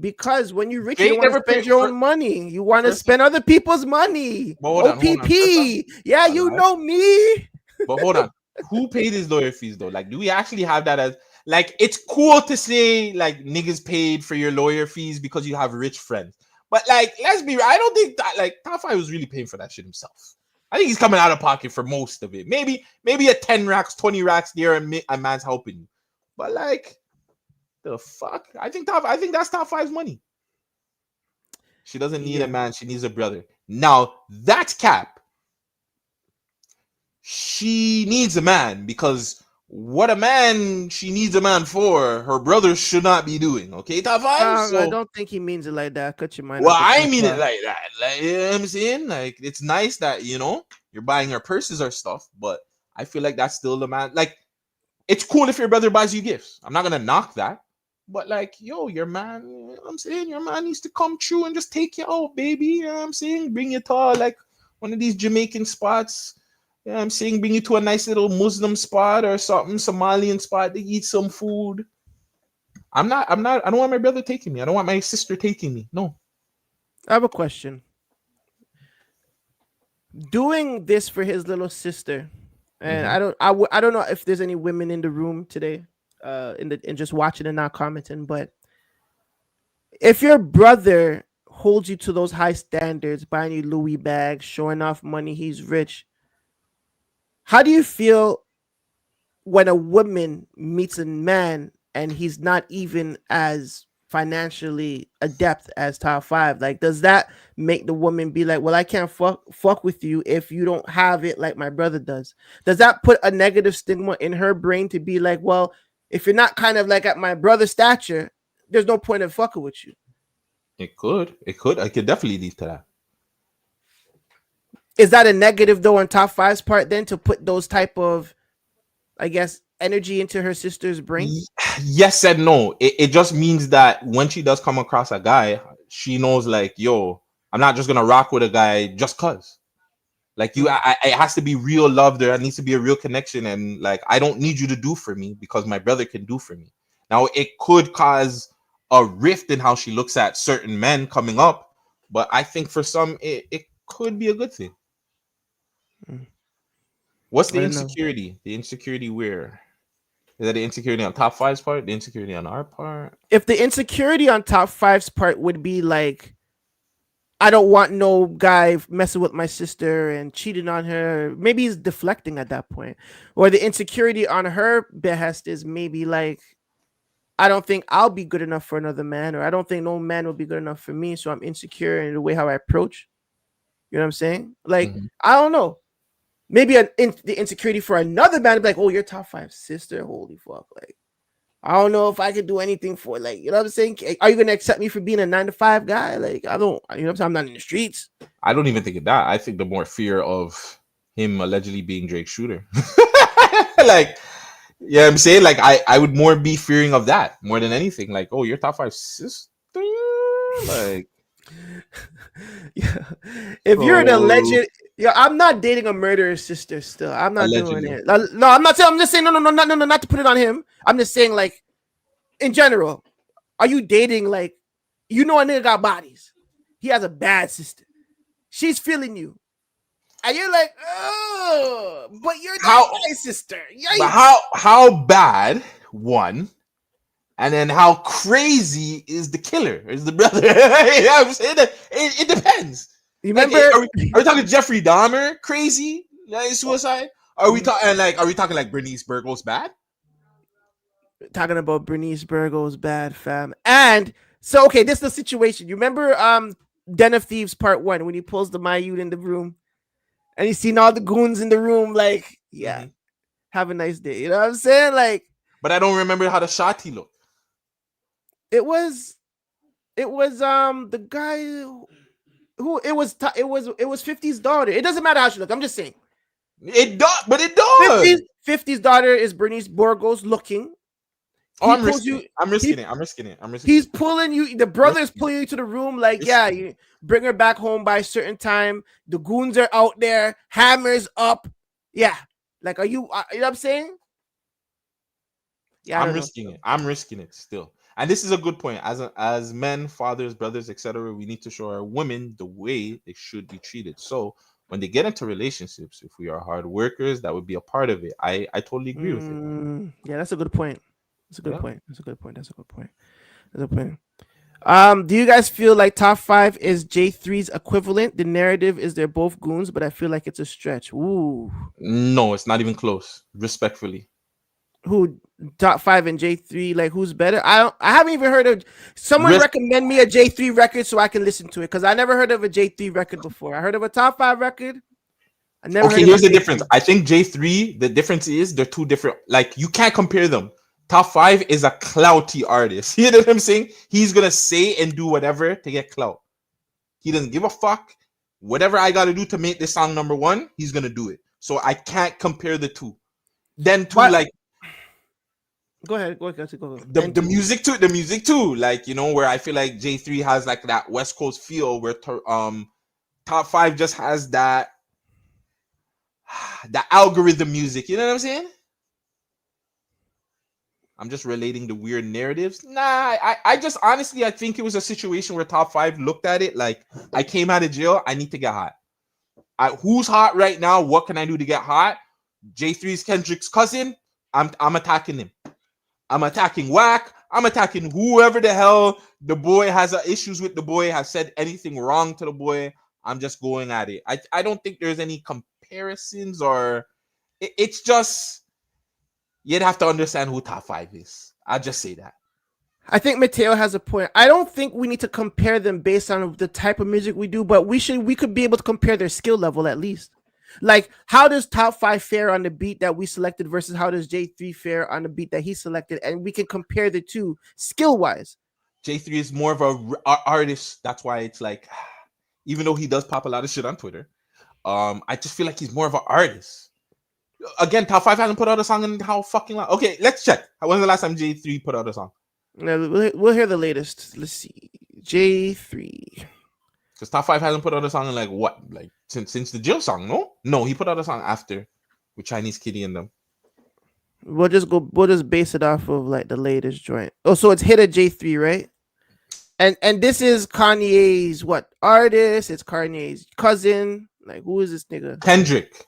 S1: Because when you're rich, you don't want to spend your own money. You want to spend other people's money. OPP. Yeah, you know me.
S2: But hold on. Who paid his lawyer fees though? Like, do we actually have that as like it's cool to say like niggas paid for your lawyer fees because you have rich friends. But like, let's be real. I don't think that like Top 5 was really paying for that shit himself. I think he's coming out of pocket for most of it. Maybe a 10 racks, 20 racks there, and a man's helping you. But like, the fuck? I think that's Top 5's money. She doesn't need a man. She needs a brother. Now that's cap. She needs a man because what a man she needs a man for, her brother should not be doing. Okay, Top 5.
S1: I don't think he means it like that. Cut your mind.
S2: Well, I mean it like that. Like, you know what I'm saying? Like, it's nice that you're buying her purses or stuff, but I feel like that's still the man. Like, it's cool if your brother buys you gifts. I'm not gonna knock that, but like, yo, your man. You know what I'm saying, your man needs to come true and just take you out, baby. You know what I'm saying? Bring you to like one of these Jamaican spots. You know what I'm saying? Bring you to a nice little Muslim spot or something, Somalian spot to eat some food. I don't want my brother taking me. I don't want my sister taking me. No.
S1: I have a question. Doing this for his little sister, And I don't know if there's any women in the room today, in just watching and not commenting. But if your brother holds you to those high standards, buying you Louis bags, showing off money, he's rich. How do you feel when a woman meets a man and he's not even as financially adept as top five? Like, does that make the woman be like, well, I can't fuck with you if you don't have it like my brother does? Does that put a negative stigma in her brain to be like, well, if you're not kind of like at my brother's stature, there's no point in fucking with you?
S2: It could. I could definitely lead to that.
S1: Is that a negative though on top five's part then to put those type of, I guess, energy into her sister's brain?
S2: Yes and no. It just means that when she does come across a guy, she knows like, yo, I'm not just gonna rock with a guy just cause. Like it has to be real love. There needs to be a real connection, and like I don't need you to do for me because my brother can do for me. Now it could cause a rift in how she looks at certain men coming up, but I think for some it could be a good thing. What's the insecurity? The insecurity where? Is that the insecurity on top five's part? The insecurity on our part?
S1: If the insecurity on top five's part would be like, I don't want no guy messing with my sister and cheating on her, maybe he's deflecting at that point. Or the insecurity on her behest is maybe like, I don't think I'll be good enough for another man, or I don't think no man will be good enough for me, so I'm insecure in the way how I approach. You know what I'm saying? Like, I don't know. Maybe the insecurity for another man to be like, oh, you're top five sister. Holy fuck. Like, I don't know if I could do anything for it. Like, you know what I'm saying? Are you going to accept me for being a 9-to-5 guy? Like, I don't, you know what I'm saying? I'm not in the streets.
S2: I don't even think of that. I think the more fear of him allegedly being Drake's shooter. Like, yeah, I'm saying like, I would more be fearing of that more than anything. Like, oh, you're top five sister. Like,
S1: yeah. If you're an alleged, yeah, I'm not dating a murderer's sister still. I'm not doing it. No, I'm not saying, I'm just saying, no, not to put it on him. I'm just saying, like, in general, are you dating, like, you know, a nigga got bodies. He has a bad sister. She's feeling you. And you're like, oh, but you're not my sister.
S2: But how bad, one, and then how crazy is the killer? Is the brother? You know what I'm saying? It depends.
S1: You remember?
S2: Like, are we talking Jeffrey Dahmer crazy? Like suicide? Are we talking like Bernice Burgos bad?
S1: Talking about Bernice Burgos bad, fam. And so, okay, this is the situation. You remember Den of Thieves Part 1 when he pulls the Mayute in the room and he's seen all the goons in the room, like, yeah, have a nice day. You know what I'm saying? Like,
S2: but I don't remember how the shotty looked.
S1: It was the guy who it was 50's daughter. It doesn't matter how she looked. I'm just saying.
S2: It does.
S1: 50's daughter is Bernice Burgos looking.
S2: Oh, I'm risking it.
S1: He's pulling you. The brother is pulling you to the room. Like, yeah, you bring her back home by a certain time. The goons are out there. Hammers up. Yeah. Like, are you know what I'm saying? Yeah,
S2: I'm risking it still. And this is a good point. As men, fathers, brothers, etc., we need to show our women the way they should be treated. So when they get into relationships, if we are hard workers, that would be a part of it. I totally agree with it.
S1: Yeah, that's a good point. That's a good point. Do you guys feel like top 5 is J3's equivalent? The narrative is they're both goons, but I feel like it's a stretch. Ooh.
S2: No, it's not even close. Respectfully.
S1: Who, top 5 and J3, like, who's better? I haven't even heard of someone recommend me a J3 record so I can listen to it, because I never heard of a J3 record before. I heard of a top 5 record. I never heard
S2: here's the difference. I think J3, the difference is they're two different, like, you can't compare them. Top 5 is a clouty artist. You know what I'm saying? He's gonna say and do whatever to get clout. He doesn't give a fuck. Whatever I gotta do to make this song number 1, he's gonna do it. So I can't compare the two. Then like,
S1: go ahead.
S2: The music too. Like, you know, where I feel like J3 has like that West Coast feel, where top 5 just has that algorithm music. You know what I'm saying? I'm just relating the weird narratives. Nah, I just honestly, I think it was a situation where top 5 looked at it like, I came out of jail, I need to get hot. Who's hot right now? What can I do to get hot? J3's Kendrick's cousin, I'm attacking him. I'm attacking Whack. I'm attacking whoever the hell the boy has issues with. The boy has said anything wrong to the boy. I'm just going at it. I don't think there's any comparisons or it's just you'd have to understand who Top 5 is. I'll just say that.
S1: I think Mateo has a point. I don't think we need to compare them based on the type of music we do, but we could be able to compare their skill level at least. Like, how does Top 5 fare on the beat that we selected versus how does J3 fare on the beat that he selected? And we can compare the two skill-wise.
S2: J3 is more of a artist. That's why it's like, even though he does pop a lot of shit on Twitter, I just feel like he's more of an artist. Again, Top 5 hasn't put out a song in how fucking long. Okay, let's check. When's the last time J3 put out a song?
S1: No, we'll hear the latest. Let's see. J3.
S2: Because Top 5 hasn't put out a song in like what? Like since the Jill song, no? No, he put out a song after with Chinese Kitty and them.
S1: We'll just base it off of like the latest joint. Oh, so it's hit at J3, right? And this is Kanye's what artist? It's Kanye's cousin. Like, who is this nigga?
S2: Kendrick.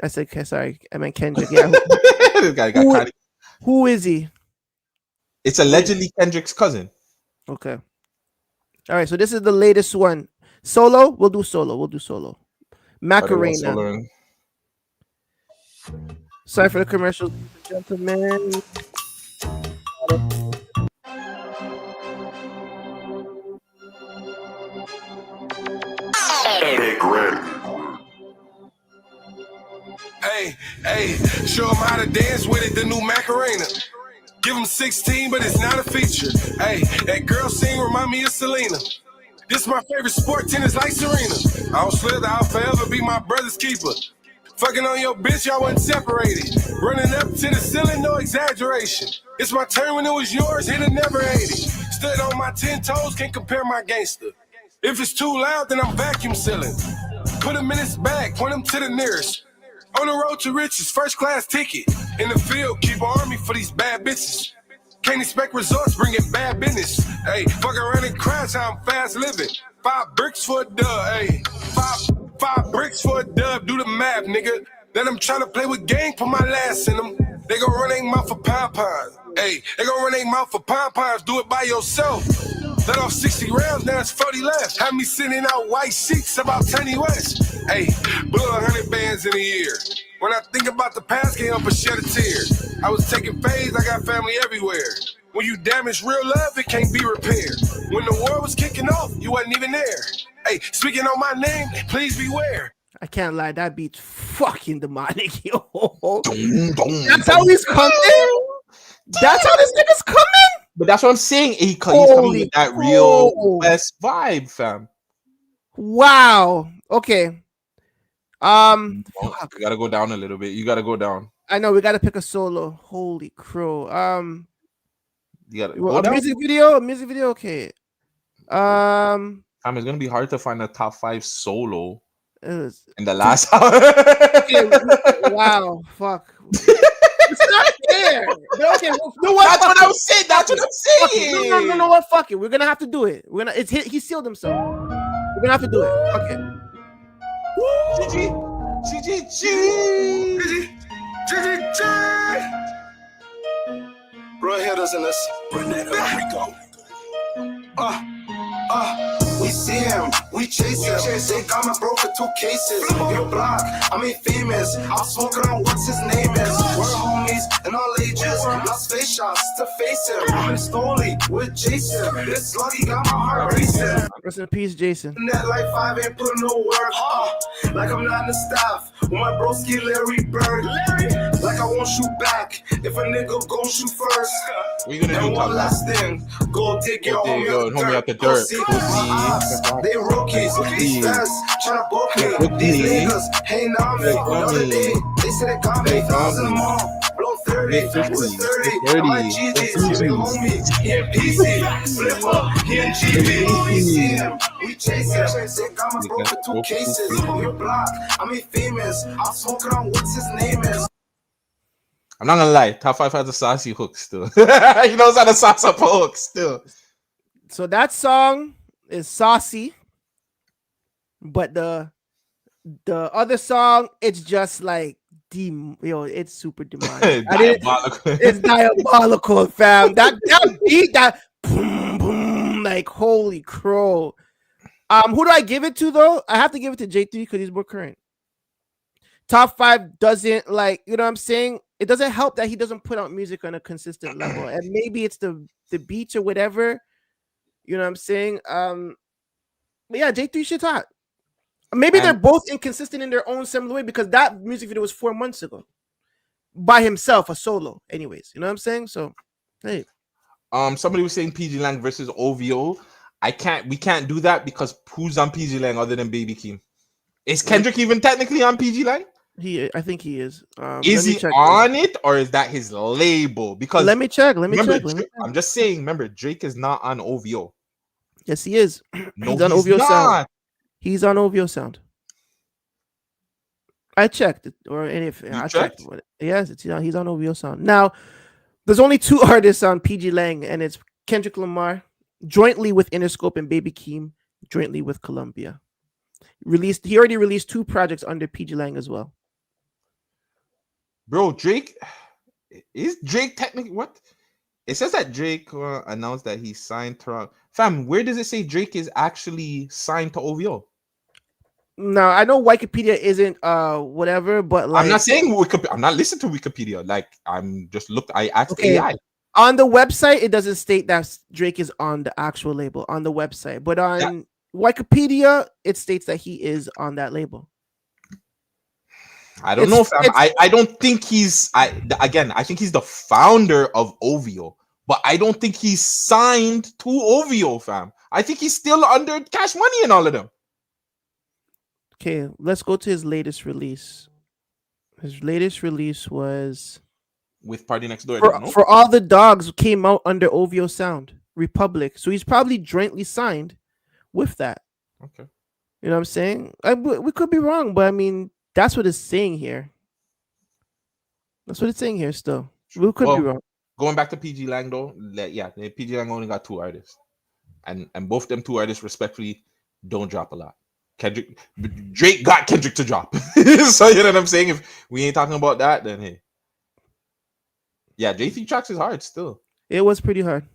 S1: I said, sorry, I meant Kendrick. Yeah.
S2: This guy got
S1: who is he?
S2: It's allegedly Kendrick's cousin.
S1: Okay. All right, so this is the latest one. Solo? We'll do solo. Macarena. Sorry for the commercials, gentlemen.
S7: Hey, show them how to dance with it, the new Macarena. Give them 16, but it's not a feature. Hey, that girl sing remind me of Selena. This my favorite sport, tennis like Serena. I don't slither, I'll forever be my brother's keeper. Fucking on your bitch, y'all wasn't separated. Running up to the ceiling, no exaggeration. It's my turn when it was yours, hit it never 80. Stood on my 10 toes, can't compare my gangster. If it's too loud, then I'm vacuum sealing. Put him in his bag, point him to the nearest. On the road to riches, first class ticket. In the field, keep an army for these bad bitches. Can't expect results, bringing bad business. Hey, fuck around and crash, how I'm fast living. 5 bricks for a dub, hey. Five bricks for a dub, do the math, nigga. Then I'm trying to play with gang, put my last in them. They gon' run their mouth for pom-poms. Hey, they gon' run their mouth for pom-poms, do it by yourself. Let off 60 rounds, now it's 40 left. Have me sitting out white sheets about Tiny West. Hey, blew 100 bands in a year. When I think about the past, can't help but shed a tear. I was taking fades, I got family everywhere. When you damage real love, it can't be repaired. When the war was kicking off, you wasn't even there. Hey, speaking on my name, please beware.
S1: I can't lie, that beat's fucking demonic, yo. That's how he's coming? That's how this nigga's coming?
S2: But that's what I'm saying. He's coming with that real West vibe, fam.
S1: Wow. Okay.
S2: You gotta go down a little bit. You gotta go down.
S1: I know we gotta pick a solo. Holy crow.
S2: You gotta
S1: go down? Music video. Okay.
S2: It's gonna be hard to find a top 5 solo in the last hour.
S1: Okay. Wow. Fuck. It's not there. Okay,
S2: that's what I'm saying. That's what I'm saying.
S1: No. What? Fuck it. We're gonna have to do it. It's hit. He sealed himself. We're gonna have to do it. Okay.
S7: GG. Bro, hitters in this. Rico.
S8: We see him, we chase him. They got my bro for 2 cases. Your block, I mean famous. I'll smoke around what's his name is. We're homies in all ages. Lost face shots to face him. I'm in Stoli with Jason. This sluggy got my heart racing.
S1: Rest in peace, Jason.
S8: That like 5 ain't putting no work. Like I'm not in the staff. When my broski Larry Bird. Like I won't shoot back. If a nigga gon' shoot first.
S2: What you gonna do?
S8: And one last thing. Go dig your
S2: homie out the dirt.
S8: They rookies, these fans tryna book me. These niggas hating on me. The other day, they said they got me 1,000 more. Blow 30, with 30. I'm like GG's, big homie. He in PC, flip up, he in GB. We see him, we chase him. They got my bro for 2 cases. Your block, I mean famous. I'm smoking on what's his name is.
S2: I'm not gonna lie, Top 5 has a saucy hook still. He knows how to sauce up a hook still.
S1: So that song is saucy, but the other song, it's just like it's super demonic.
S2: Diabolical.
S1: It's diabolical, fam. That beat, that boom, boom, like holy crow. Who do I give it to though? I have to give it to J3 because he's more current. Top 5 doesn't you know what I'm saying? It doesn't help that he doesn't put out music on a consistent level. And maybe it's the beats or whatever. You know what I'm saying? But yeah, J3 shit's hot. Maybe they're both inconsistent in their own similar way because that music video was 4 months ago. By himself, a solo, anyways. You know what I'm saying? So hey.
S2: Somebody was saying PG Lang versus OVO. We can't do that because who's on PG Lang other than Baby Keem? Is Kendrick even technically on PG Lang?
S1: I think he is.
S2: Is he on it or is that his label? Because
S1: let me check.
S2: I'm just saying, remember, Drake is not on OVO.
S1: Yes, he is.
S2: No,
S1: he's on OVO Sound. He's on OVO Sound. I checked it, I checked. Yes, he's on OVO Sound. Now, there's only 2 artists on PG Lang, and it's Kendrick Lamar, jointly with Interscope and Baby Keem, jointly with Columbia. He already released 2 projects under PG Lang as well.
S2: Bro, Drake is Drake technically what? It says that Drake announced that he signed Toronto. Fam, where does it say Drake is actually signed to OVO?
S1: No, I know Wikipedia isn't whatever, but like
S2: I'm not saying Wikipedia. I'm not listening to Wikipedia. Like I'm just I asked AI.
S1: On the website, it doesn't state that Drake is on the actual label on the website, but on Wikipedia, it states that he is on that label.
S2: I don't know, fam. I don't think he's. I think he's the founder of OVO, but I don't think he's signed to OVO, fam. I think he's still under Cash Money and all of them.
S1: Okay, let's go to his latest release. His latest release was
S2: with Party Next Door.
S1: For All the Dogs came out under OVO Sound Republic, so he's probably jointly signed with that.
S2: Okay,
S1: you know what I'm saying? We could be wrong, but I mean. That's what it's saying here. Still. We could be wrong.
S2: Going back to PG Lang though, PG Lang only got 2 artists. And both them 2 artists respectfully don't drop a lot. Drake got Kendrick to drop. So you know what I'm saying? If we ain't talking about that, then hey. Yeah, J3 tracks is hard still.
S1: It was pretty hard.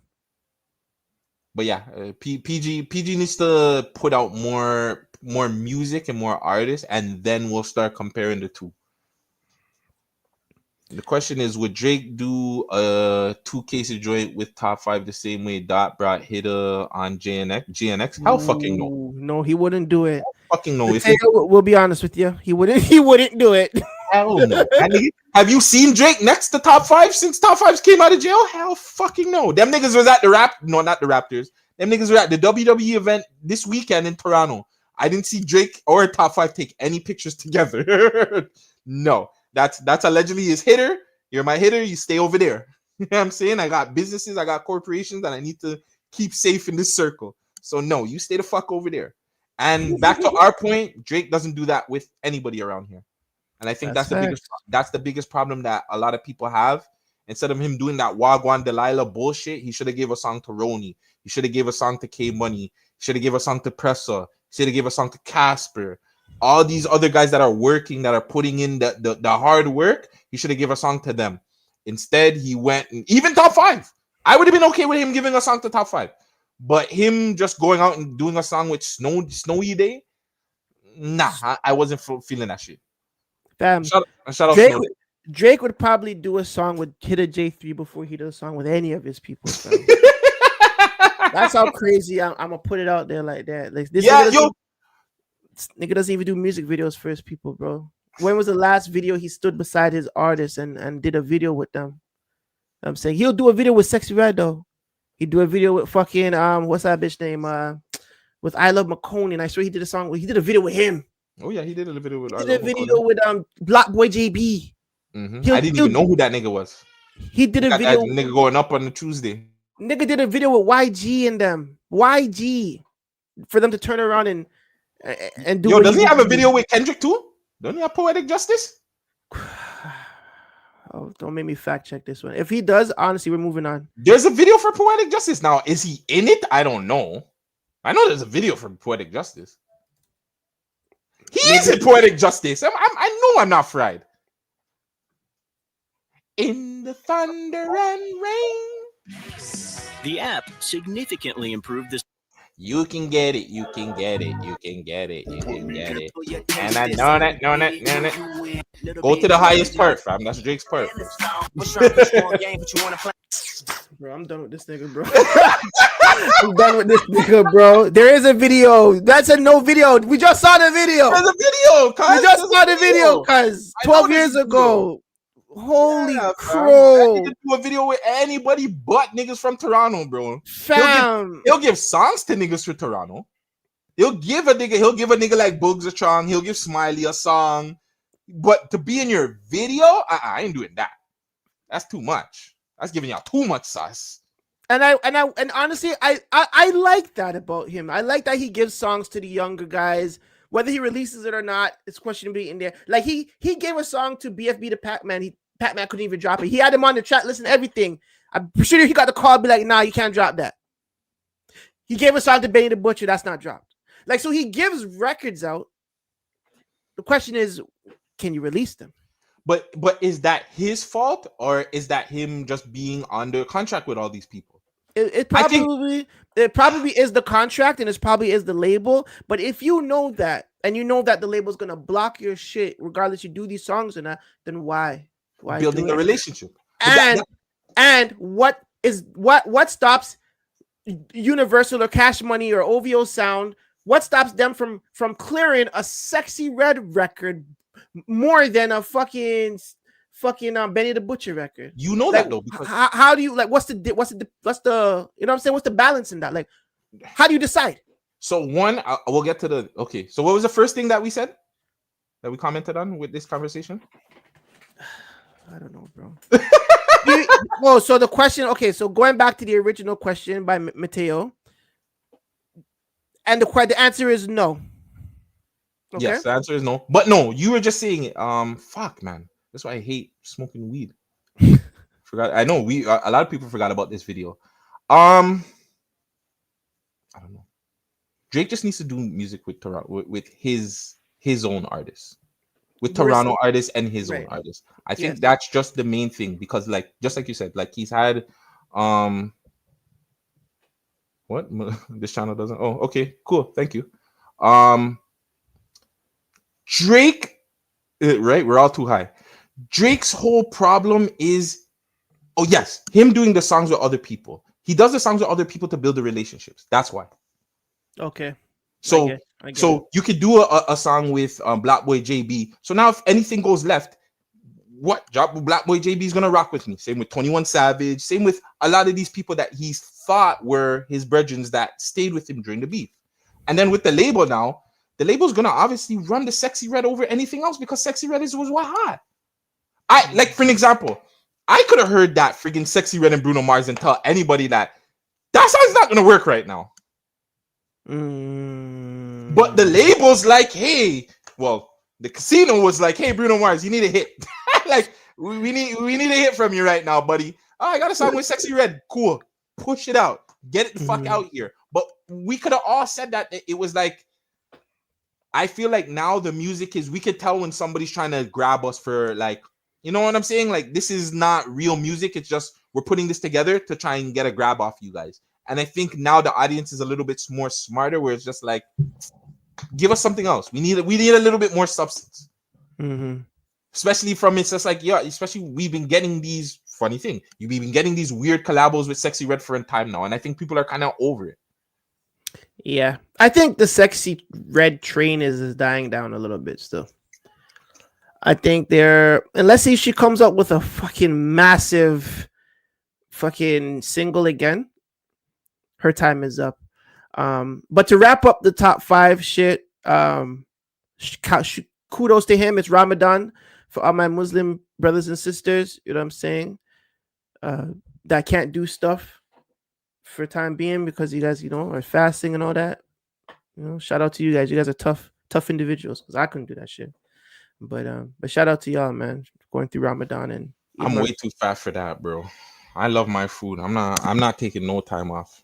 S2: But yeah, PG needs to put out more music and more artists, and then we'll start comparing the 2. The question is, would Drake do a 2 cases joint with Top 5 the same way Dot brought Hitta on GNX? Hell fucking no.
S1: No, he wouldn't do it.
S2: Fucking no.
S1: We'll be honest with you. He wouldn't do it.
S2: Hell no. Have you seen Drake next to Top 5 since Top 5 came out of jail? Hell fucking no. Them niggas was at not the Raptors. Them niggas were at the WWE event this weekend in Toronto. I didn't see Drake or Top 5 take any pictures together. No. That's allegedly his hitter. You're my hitter. You stay over there. You know what I'm saying? I got businesses, I got corporations, and I need to keep safe in this circle. So no, you stay the fuck over there. And back to our point, Drake doesn't do that with anybody around here. And I think that's the biggest problem that a lot of people have. Instead of him doing that Wagwan Delilah bullshit, he should have gave a song to Roni. He should have gave a song to K Money. He should have gave a song to Pressa. He should have gave a song to Casper. All these other guys that are working, that are putting in the hard work, he should have given a song to them. Instead, he went and even Top 5. I would have been okay with him giving a song to Top 5. But him just going out and doing a song with Snowy Day, nah, I wasn't feeling that shit.
S1: Damn.
S2: Shout out
S1: Drake would probably do a song with Hitta J3 before he does a song with any of his people. That's how crazy I'm gonna put it out there like that. Like this nigga doesn't even do music videos for his people, bro. When was the last video he stood beside his artists and did a video with them? I'm saying he'll do a video with Sexy Red though. He'd do a video with fucking what's that bitch name? With I Love Macone, and I swear he did a video with him.
S2: Oh yeah, he did a video with
S1: Block Boy JB.
S2: Mm-hmm. I didn't even know who that nigga was.
S1: He did a video.
S2: That nigga going up on the Tuesday.
S1: Nigga did a video with YG and them. YG for them to turn around and do.
S2: Yo, doesn't he have a video with Kendrick too? Don't he have Poetic Justice?
S1: Oh, don't make me fact check this one. If he does, honestly, we're moving on.
S2: There's a video for Poetic Justice. Now, is he in it? I don't know. I know there's a video for Poetic Justice. He is in Poetic Justice. I know I'm not fried. in the thunder and rain.
S9: The app significantly improved this.
S2: You can get it. You can get it. You can get it. You can get it. And I know that. Go to the highest part, fam. That's Drake's part.
S1: Bro, I'm done with this nigga, bro. I'm done with this nigga, bro. There is a video. That's a no video. We just saw the video.
S2: There's a video, cuz.
S1: We just saw the video, cuz. 12 years ago. Holy crow.
S2: He didn't do a video with anybody but niggas from Toronto, bro.
S1: Fam.
S2: He'll give songs to niggas from Toronto. He'll give a nigga like Bugs a song. He'll give Smiley a song. But to be in your video, I ain't doing that. That's too much. That's giving y'all too much sauce.
S1: And honestly, I like that about him. I like that he gives songs to the younger guys. Whether he releases it or not, it's questionable in there. Like he gave a song to BFB to Pac-Man. Pac-Man couldn't even drop it. He had him on the chat, listen to everything. I'm sure he got the call, be like, nah, you can't drop that. He gave a song to Benny the Butcher, that's not dropped. Like, so he gives records out. The question is, can you release them?
S2: But is that his fault, or is that him just being under contract with all these people?
S1: It probably is the contract, and it probably is the label. But if you know that, and you know that the label's gonna block your shit, regardless you do these songs or not, then why? Why
S2: building a relationship?
S1: And what stops Universal or Cash Money or OVO Sound? What stops them from clearing a Sexy Red record more than a fucking Benny the Butcher record?
S2: You know, like, that though, because
S1: how do you, like, what's the you know what I'm saying, what's the balance in that? Like, how do you decide?
S2: So one, we'll get to the okay. So what was the first thing that we said that we commented on with this conversation?
S1: I don't know, bro. Well, so the question, okay, so going back to the original question by Mateo, and the answer is no. Okay?
S2: Yes, the answer is no. But no, you were just saying it. Fuck, man. That's why I hate smoking weed. Forgot. I know a lot of people forgot about this video. I don't know. Drake just needs to do music with Toronto, with his own artists, with Toronto artists and his own artists. I think that's just the main thing, because just like you said, like he's had what this channel doesn't. Oh, okay, cool, thank you. Drake, right? We're all too high. Drake's whole problem is, oh yes, him doing the songs with other people. He does the songs with other people to build the relationships. That's why.
S1: Okay.
S2: So
S1: I get
S2: so
S1: it.
S2: you could do a song with Black Boy JB. So now if anything goes left, Black Boy JB is gonna rock with me. Same with 21 Savage. Same with a lot of these people that he thought were his brethren that stayed with him during the beef. And then with the label now, the label's gonna obviously run the Sexy Red over anything else, because Sexy Red was what hot. I like, for an example, I could have heard that freaking Sexy Red and Bruno Mars and tell anybody that song's not gonna work right now. But the label's like, hey, well, the casino was like, hey, Bruno Mars, you need a hit. Like, we need a hit from you right now, buddy. Oh, I got a song with Sexy Red. Cool. Push it out. Get it the fuck out here. But we could have all said that it was like, I feel like now the music is, we could tell when somebody's trying to grab us for, like, you know what I'm saying? Like, this is not real music. It's just, we're putting this together to try and get a grab off you guys. And I think now the audience is a little bit more smarter, where it's just like, give us something else. We need a little bit more substance. Especially from, it's just like, yeah, especially we've been getting these, funny thing, we've been getting these weird collabos with Sexy Red for a time now. And I think people are kind of over it.
S1: Yeah. I think the Sexy Red train is dying down a little bit still. I think unless she comes up with a fucking massive fucking single again, her time is up. But to wrap up the top 5 shit, kudos to him. It's Ramadan for all my Muslim brothers and sisters, you know what I'm saying, that can't do stuff for time being because you guys, you know, are fasting and all that. You know, shout out to you guys. You guys are tough individuals, because I couldn't do that shit. But shout out to y'all, man, going through Ramadan. And
S2: I'm way too fat for that, bro. I love my food. I'm not taking no time off.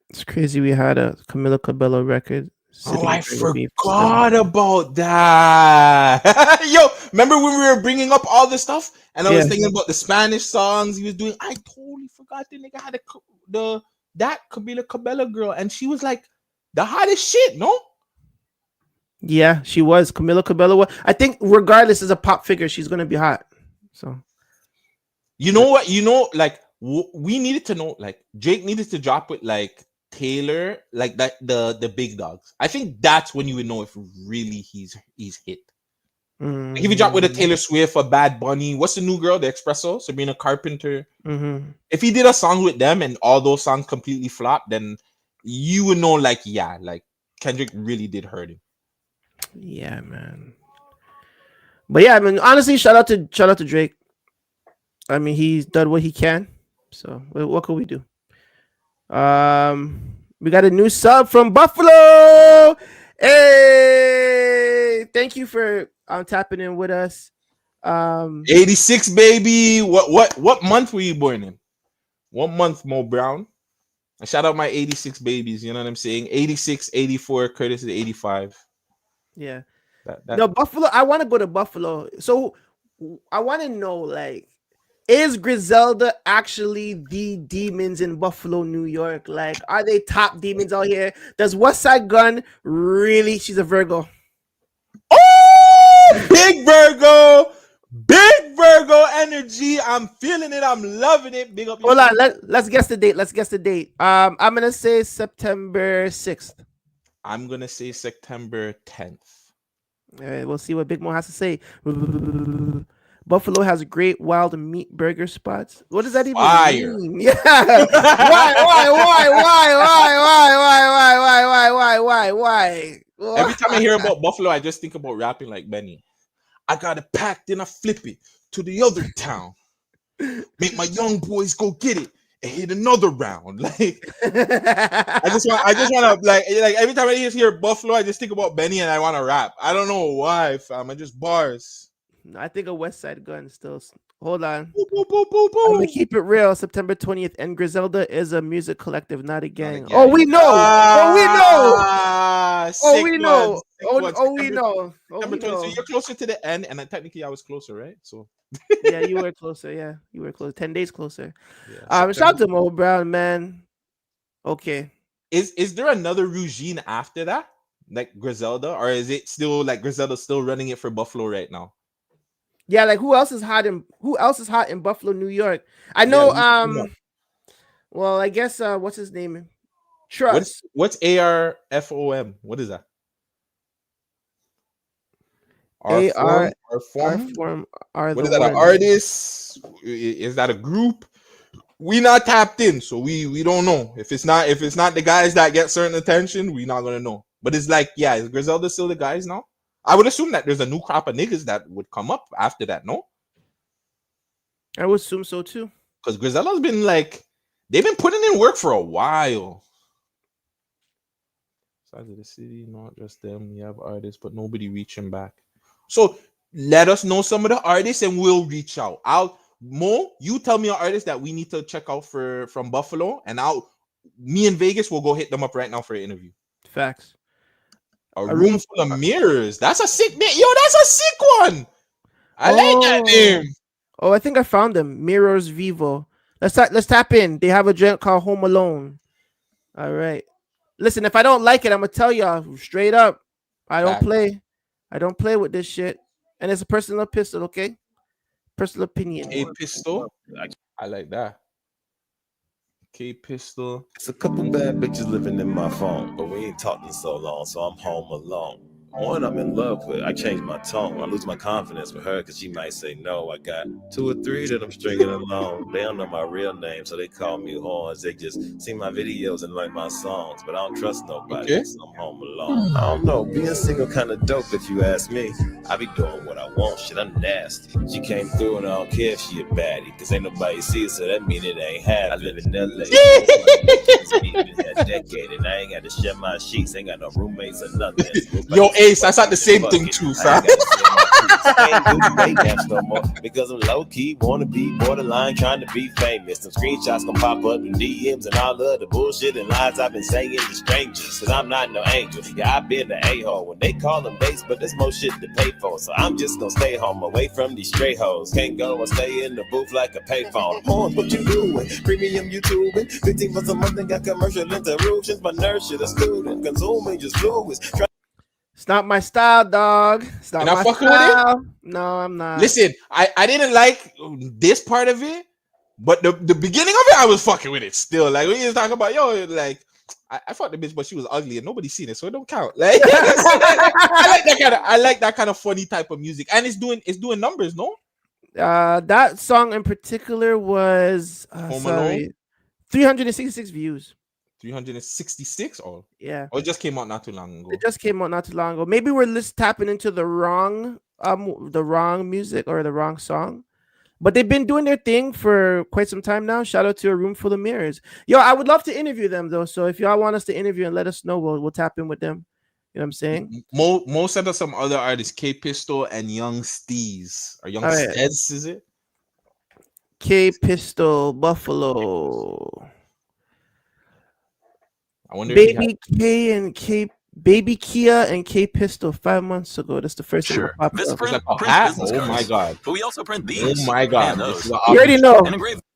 S1: It's crazy. We had a Camila Cabello record
S2: Oh, I
S1: Beef.
S2: forgot about that. Yo, remember when we were bringing up all this stuff and I was
S1: Yeah.
S2: thinking about the Spanish songs he was doing? I totally forgot the nigga had that Camila Cabello girl, and she was like the hottest shit. No,
S1: Yeah, she was. Camila Cabello was. I think regardless as a pop figure, she's gonna be hot. So
S2: you know what? You know, like we needed to know. Like Drake needed to drop with like Taylor, like that the big dogs. I think that's when you would know if really he's hit. Like if you drop with a Taylor Swift, a Bad Bunny, what's the new girl, the Espresso, Sabrina Carpenter? If he did a song with them and all those songs completely flopped, then you would know, like, yeah, like Kendrick really did hurt him.
S1: yeah, man. But yeah, I mean, honestly, shout out to Drake. I mean, he's done what he can. So what could we do? We got a new sub from Buffalo. Hey, thank you for tapping in with us.
S2: 86, baby. What month were you born in? What month, Mo Brown? I shout out my 86 babies. You know what I'm saying? 86, 84. Curtis is 85.
S1: Yeah.
S2: That.
S1: No, Buffalo. I want to go to Buffalo. So I want to know, like, is Griselda actually the demons in Buffalo, New York? Like, are they top demons out here? Does West Side Gun really? She's a Virgo.
S2: Oh, big Virgo energy. I'm feeling it. I'm loving it. Big up.
S1: Hold on. Let's guess the date. I'm gonna say September 6th.
S2: I'm gonna say September 10th.
S1: All right, we'll see what Big Mo has to say. Buffalo has great wild meat burger spots. What does that even mean? Yeah. Why?
S2: Every time I hear about Buffalo, I just think about rapping like Benny. I got it packed, then I flip it to the other town. Make my young boys go get it and hit another round. Like I just want to like every time I hear Buffalo, I just think about Benny and I want to rap. I don't know why, fam. I just bars.
S1: I think a West Side Gun still. Hold on.
S2: Boop, boop, boop, boop, boop.
S1: I'm gonna keep it real. September 20th, and Griselda is a music collective, not a gang.
S2: Not a gang.
S1: Oh, we know.
S2: So you're closer to the end, and technically I was closer, right? So
S1: yeah, you were closer. Yeah, you were closer. 10 days closer. Yeah, shout out to Mo Brown, man. Okay.
S2: Is there another Eugene after that, like Griselda, or is it still like Griselda still running it for Buffalo right now?
S1: Yeah, like who else is hot in Buffalo, New York? I know. Well, I guess what's his name? Trust.
S2: What's ARFOM? What is that?
S1: Form.
S2: What is that? An artist? Is that a group? We not tapped in, so we don't know. If it's not the guys that get certain attention, we not gonna know. But it's like, yeah, is Griselda still the guys now? I would assume that there's a new crop of niggas that would come up after that, no?
S1: I would assume so too.
S2: Because Griselda's been like, they've been putting in work for a while. Size of the city, not just them. We have artists, but nobody reaching back. So let us know some of the artists and we'll reach out. Mo, you tell me an artist that we need to check out from Buffalo, and me and Vegas will go hit them up right now for an interview.
S1: Facts.
S2: A room full of mirrors. That's a sick name. Yo, that's a sick one. I like that name.
S1: Oh, I think I found them. Mirrors Vivo. Let's tap in. They have a joint called Home Alone. All right. Listen, if I don't like it, I'm gonna tell y'all straight up. I don't play with this shit. And it's a personal pistol, okay? Personal opinion.
S2: A pistol. I like that. K pistol.
S10: It's a couple bad bitches living in my phone, but we ain't talking so long, so I'm home alone. One I'm in love with, I change my tone. I lose my confidence with her because she might say no. I got 2 or 3 that I'm stringing along. They don't know my real name, so they call me horns. They just see my videos and like my songs, but I don't trust nobody, so I'm home alone. I don't know, being single kind of dope if you ask me. I be doing what I want, shit, I'm nasty. She came through and I don't care if she a baddie, because ain't nobody see it, so that mean it ain't happening. I live in LA. Been here a decade, and I ain't got to share my sheets, ain't got no roommates or nothing.
S2: Yo, Ace, I thought the same thing too, fam.
S10: Can't do the bait dance no more because I'm low key, wanna be borderline, trying to be famous. Some screenshots gonna pop up in DMs and all of the bullshit and lies I've been saying to strangers. Cause I'm not no angel. Yeah, I've been the a-hole when they call them dates, but there's more shit to pay for. So I'm just gonna stay home away from these stray hoes. Can't go and stay in the booth like a payphone. On what you doing? Premium YouTubing, 15 for some month and got commercial interruptions. My nurse shit a student, consuming just fluids.
S1: It's not my style, dog. It's not
S2: You're
S1: my
S2: not fucking with
S1: style. No, I'm not.
S2: Listen, I didn't like this part of it, but the beginning of it, I was fucking with it still. Like, we was talking about, yo, like, I fucked the bitch, but she was ugly and nobody's seen it, so it don't count. Like, I like that kind of funny type of music, and it's doing numbers, no?
S1: That song in particular was 366 views.
S2: 366 or
S1: yeah,
S2: it just came out not too long ago.
S1: It just came out not too long ago. Maybe we're just tapping into the wrong music or the wrong song. But they've been doing their thing for quite some time now. Shout out to A Room Full of Mirrors. Yo, I would love to interview them though. So if y'all want us to interview and let us know, we'll tap in with them. You know what I'm saying?
S2: Mo sent us some other artists, K Pistol and Young Steez. Or Young Steez, is it?
S1: K Pistol, Buffalo.
S2: I wonder
S1: Baby Kia and K Pistol 5 months ago. That's the first thing that popped up.
S2: Oh my god!
S9: But we also print these.
S2: Oh my god!
S1: You already know.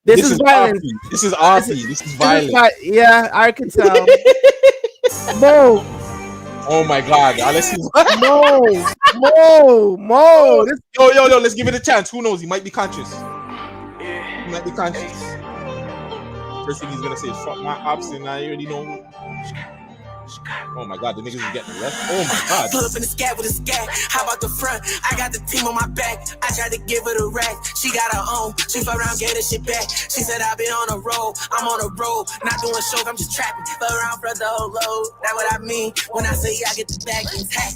S1: This is violence.
S2: This is Aussie. This is violence.
S1: Yeah, I can tell. Mo.
S2: Oh my god! Let's see.
S1: Mo.
S2: Yo! Let's give it a chance. Who knows? He might be conscious. He might be conscious. First thing he's gonna say is "fuck my ops," and I already know. Oh my god, the niggas is getting arrested. Oh my god.
S11: Pull up in the scat with a scat. How about the front? I got the team on my back. I tried to give her the rack. She got her own. She fuck around, gave her shit back. She said I've been on a roll. I'm on a roll. Not doing shows, I'm just trapping. Fuck around for the whole load. That's what I mean when I say I get the baggings. Hat.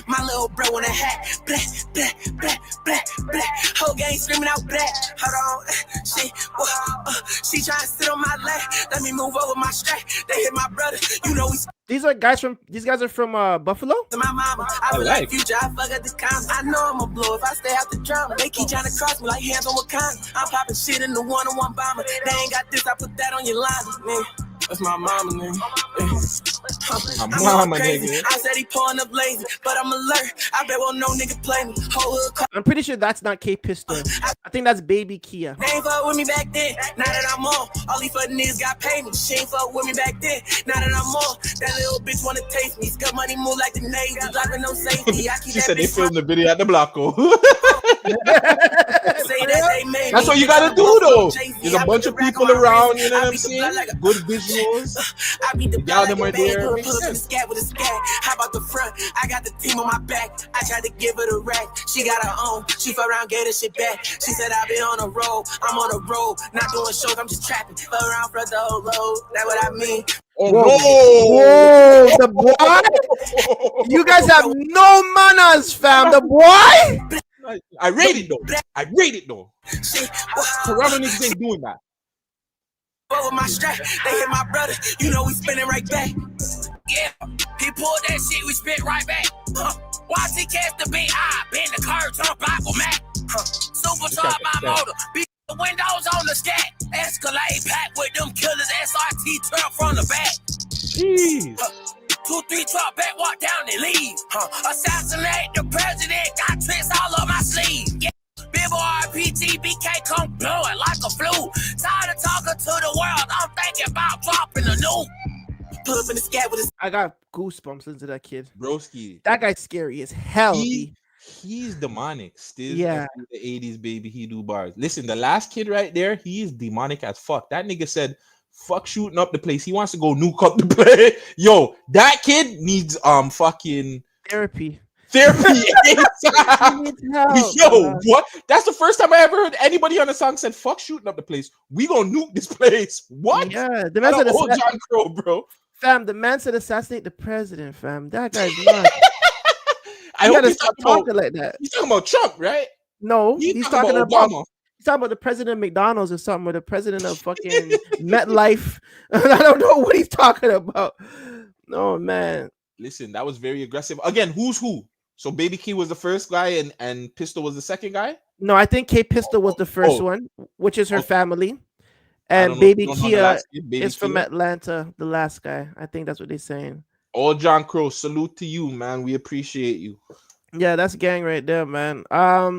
S11: My little bro in a hat. Black. Whole gang screaming out black. Hold on. She trying to sit on my lap. Let me move over my strap. They hit my brother, you know
S1: these guys are from Buffalo.
S11: My mama, I like future, I fuck at the comments. I know I'm a blow if I stay out the drama. They keep trying to cross me like hands on Wakanda. I'm popping shit in the one-on-one bomber. They ain't got this, I put that on your line, man. That's my mama, man.
S2: My mama, nigga.
S11: I said he pulling up lazy, but I'm alert. I bet won't no nigga play me.
S1: I'm pretty sure that's not K Pistol. I think that's Baby Kia.
S11: They ain't fuck with me back then. Now that I'm on, all these fucking niggas got paid me. She ain't fuck with me back then. Now that I'm on, that little bitch wanna taste me. Got money move like the Navy, dropping no safety. I keep
S2: she
S11: that
S2: said they
S11: bitch
S2: filmed the video at the Blocko.
S11: That's
S2: what you gotta do though. There's a bunch of people around, you know what I'm saying? Good visuals. Y'all them right there.
S11: Pull up in the scat with a scat. How about the front? I got the team on my back. I tried to give her the rack. She got her own. She fuck around, gave her shit back. She said I've been on a roll. I'm on a roll. Not doing shows, I'm just trapping. Fuck around for the whole load. That's what I mean.
S1: Whoa, the boy. You guys have no manners, fam. The boy.
S2: I rate it though. Toronto niggas ain't doing that.
S11: Over my strap, they hit my brother. You know we spinning right back. Yeah, he pulled that shit, we spin right back. Watch he catch the beat. I bend the curves on Bible Mac. Superstar my motor. Beat the windows on the scat. Escalade packed with them killers. SRT turn from the back.
S2: Jeez.
S11: 2-3 truck back, walk down and leave. Assassinate the president. Got tricks all up my sleeve. Yeah. Big boy RPG, BK come blowing like a flu. Tired of talking to the world, I'm thinking about dropping a nuke. Pull up in the scat with his.
S1: I got goosebumps listening to that kid.
S2: Broski.
S1: That guy's scary as hell.
S2: He's demonic. Still,
S1: yeah.
S2: The 80s, baby. He do bars. Listen, the last kid right there, he's demonic as fuck. That nigga said, fuck shooting up the place. He wants to go nuke up the place. Yo, that kid needs fucking
S1: therapy.
S2: Yo, what? That's the first time I ever heard anybody on the song said, fuck shooting up the place. We gonna nuke this place. What?
S1: Yeah, the man said
S2: John Crow, bro.
S1: Fam, the man said assassinate the president, fam. That guy's nuts.
S2: I hope he's
S1: talking like that.
S2: He's talking about Trump, right?
S1: No, he's talking about
S2: Obama.
S1: He's talking about the president of McDonald's or something, or the president of fucking MetLife. I don't know what he's talking about. No, man.
S2: Listen, that was very aggressive. Again, who's who? So Baby Key was the first guy and Pistol was the second guy?
S1: No, I think K Pistol was the first
S2: Oh,
S1: one, which is her
S2: okay.
S1: family.
S2: I
S1: And
S2: don't know. You
S1: Baby
S2: don't know the
S1: Kia
S2: last kid, Baby
S1: is from
S2: Kia?
S1: Atlanta, the last guy. I think that's what they're saying.
S2: All John Crow, salute to you, man. We appreciate you.
S1: Yeah, that's gang right there, man.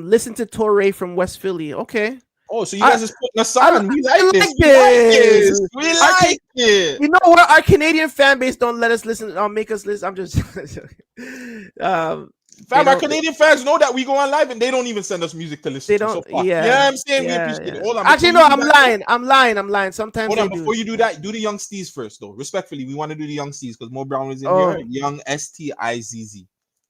S1: Listen to Tory from West Philly. Okay.
S2: Oh, so you guys is putting us on. We
S1: I
S2: like this. We like this. We
S1: Our
S2: like it.
S1: You know what? Our Canadian fan base don't let us listen. Make us listen. I'm just.
S2: Fam, our Canadian fans know that we go on live and they don't even send us music to listen
S1: They
S2: to.
S1: don't.
S2: So fuck.
S1: Yeah.
S2: Yeah, I'm saying we
S1: yeah,
S2: appreciate
S1: yeah.
S2: it. Hold on.
S1: Actually,
S2: before
S1: no.
S2: you do that,
S1: I'm lying. Sometimes
S2: Hold
S1: they
S2: on.
S1: do.
S2: Before you do that, do the Young Steez first, though. Respectfully, we want to do the Young Steez because Mo Brown is in
S1: Oh.
S2: here. Young STIZZ.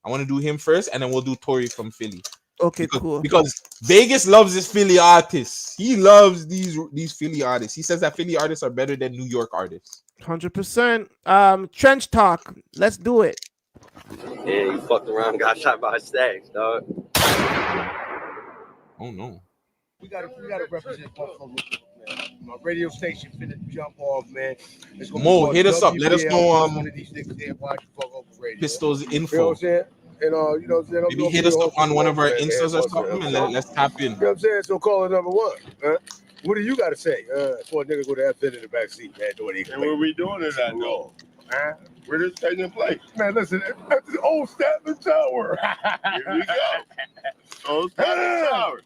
S2: I want to do him first, and then we'll do Tory from Philly.
S1: Okay, cool.
S2: Because Vegas loves his Philly artists. He loves these Philly artists. He says that Philly artists are better than New York artists.
S1: 100%. Trench talk. Let's do it.
S12: Yeah, you fucked around, got shot by a stag, dog.
S2: Oh no.
S13: We gotta represent Buffalo, man. My radio station finna jump off, man.
S2: Mo, hit us up. Let us know
S13: one of these niggas there watch fuck over radio.
S2: Pistols info.
S13: You know what I'm saying? And you know what I'm saying?
S2: Maybe hit us up on one of our Instas or something and let's tap in.
S13: You know what I'm saying? So call it number one. What do you gotta say? For a nigga with an F in the back seat, man, doing it.
S14: And what we doing is that though? Where this taking place?
S13: Man, listen, that's the old Statler Tower.
S14: Here we go. Old Statler Tower.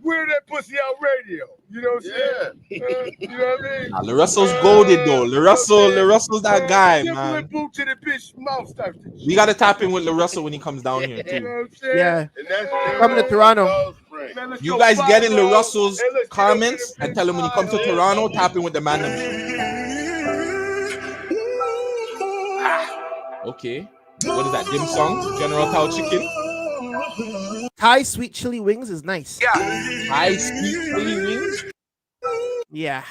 S13: Where that pussy out radio? You know what I'm saying? You know what I mean?
S2: Nah, LaRussell's golded though. LaRussell's that guy, man.
S13: Boot to the bitch mouth type shit.
S2: We gotta tap in with LaRussell when he comes down here too.
S13: You know what I'm saying?
S1: Yeah.
S14: And that's
S1: Coming to Toronto.
S13: Man,
S2: You guys get in LaRussell's comments and tell him when he comes to Toronto, tap in with the man. Okay. What is that? Dim song? General Tao chicken?
S1: Thai sweet chili wings is nice.
S2: Thai sweet chili wings?
S1: Yeah.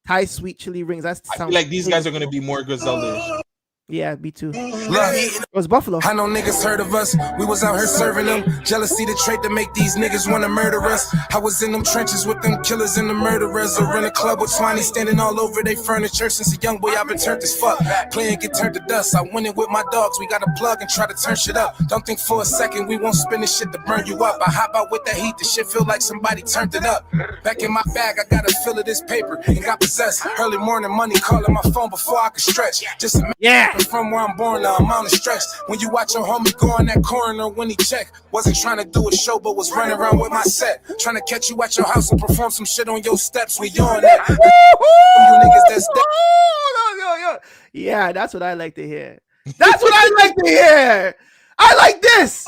S1: Thai sweet chili rings. That's
S2: I feel like these guys are gonna be more Griselda.
S1: Yeah, me too.
S11: It
S1: was Buffalo.
S11: I know niggas heard of us. We was out here serving them. Jealousy the trait to make these niggas wanna murder us. I was in them trenches with them killers and the murderers. Or in a club with Twiney standing all over they furniture. Since a young boy, I've been turned as fuck. Playing get turned to dust. I went in with my dogs. We got a plug and try to turn shit up. Don't think for a second we won't spin this shit to burn you up. I hop out with that heat. The shit feel like somebody turned it up. Back in my bag, I got a fill of this paper and got possessed. Early morning money calling my phone before I could stretch. Just from where I'm born, now I'm on the stretch. When you watch your homie go on that coroner when he check, wasn't trying to do a show, but was running around with my set. Trying to catch you at your house and perform some shit on your steps. We doing that. You niggas that's
S1: Yeah, that's what I like to hear. That's what I like to hear. I like this.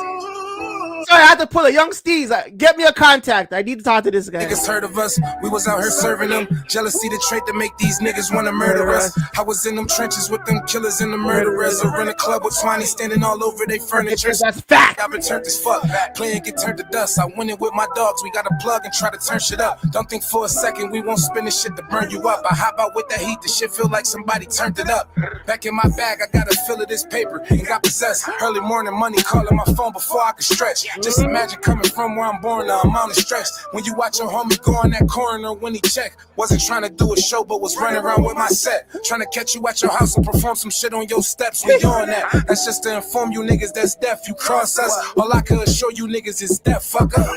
S1: Sorry, I had to pull a Young Steez. Get me a contact. I need to talk to this guy.
S11: Niggas heard of us. We was out here serving them. Jealousy the trait to make these niggas wanna murder us. I was in them trenches with them killers and the murderers. Or in a club with Twiney standing all over they furniture.
S1: That's fact.
S11: I've been turned as fuck. Playing get turned to dust. I went in with my dogs. We got a plug and try to turn shit up. Don't think for a second we won't spin this shit to burn you up. I hop out with that heat. The shit feel like somebody turned it up. Back in my bag, I got a fill of this paper and got possessed. Early morning money calling my phone before I could stretch. Just imagine coming from where I'm born, now I'm on the stretch. When you watch your homie go on that coroner when he check, wasn't trying to do a show, but was running around with my set. Trying to catch you at your house and perform some shit on your steps. We doing that. That's just to inform you niggas that's deaf. You cross us, all I could show you niggas is death. Fucker.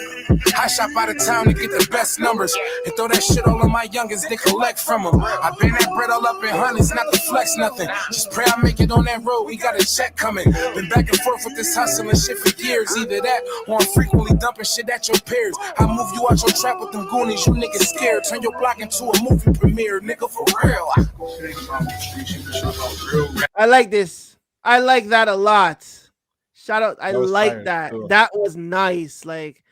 S11: I shop out of town to get the best numbers and throw that shit all on my youngins, they collect from them. I been that bread all up in hundreds, not to flex nothing. Just pray I make it on that road, we got a check coming. Been back and forth with this hustling shit for years. Either that or I'm frequently dumping shit at your peers. I move you out your trap with them goonies, you niggas scared. Turn your block into a movie premiere, nigga, for real.
S1: I like this. I like that a lot. Shout out. I like that.
S2: Cool.
S1: That was nice. Like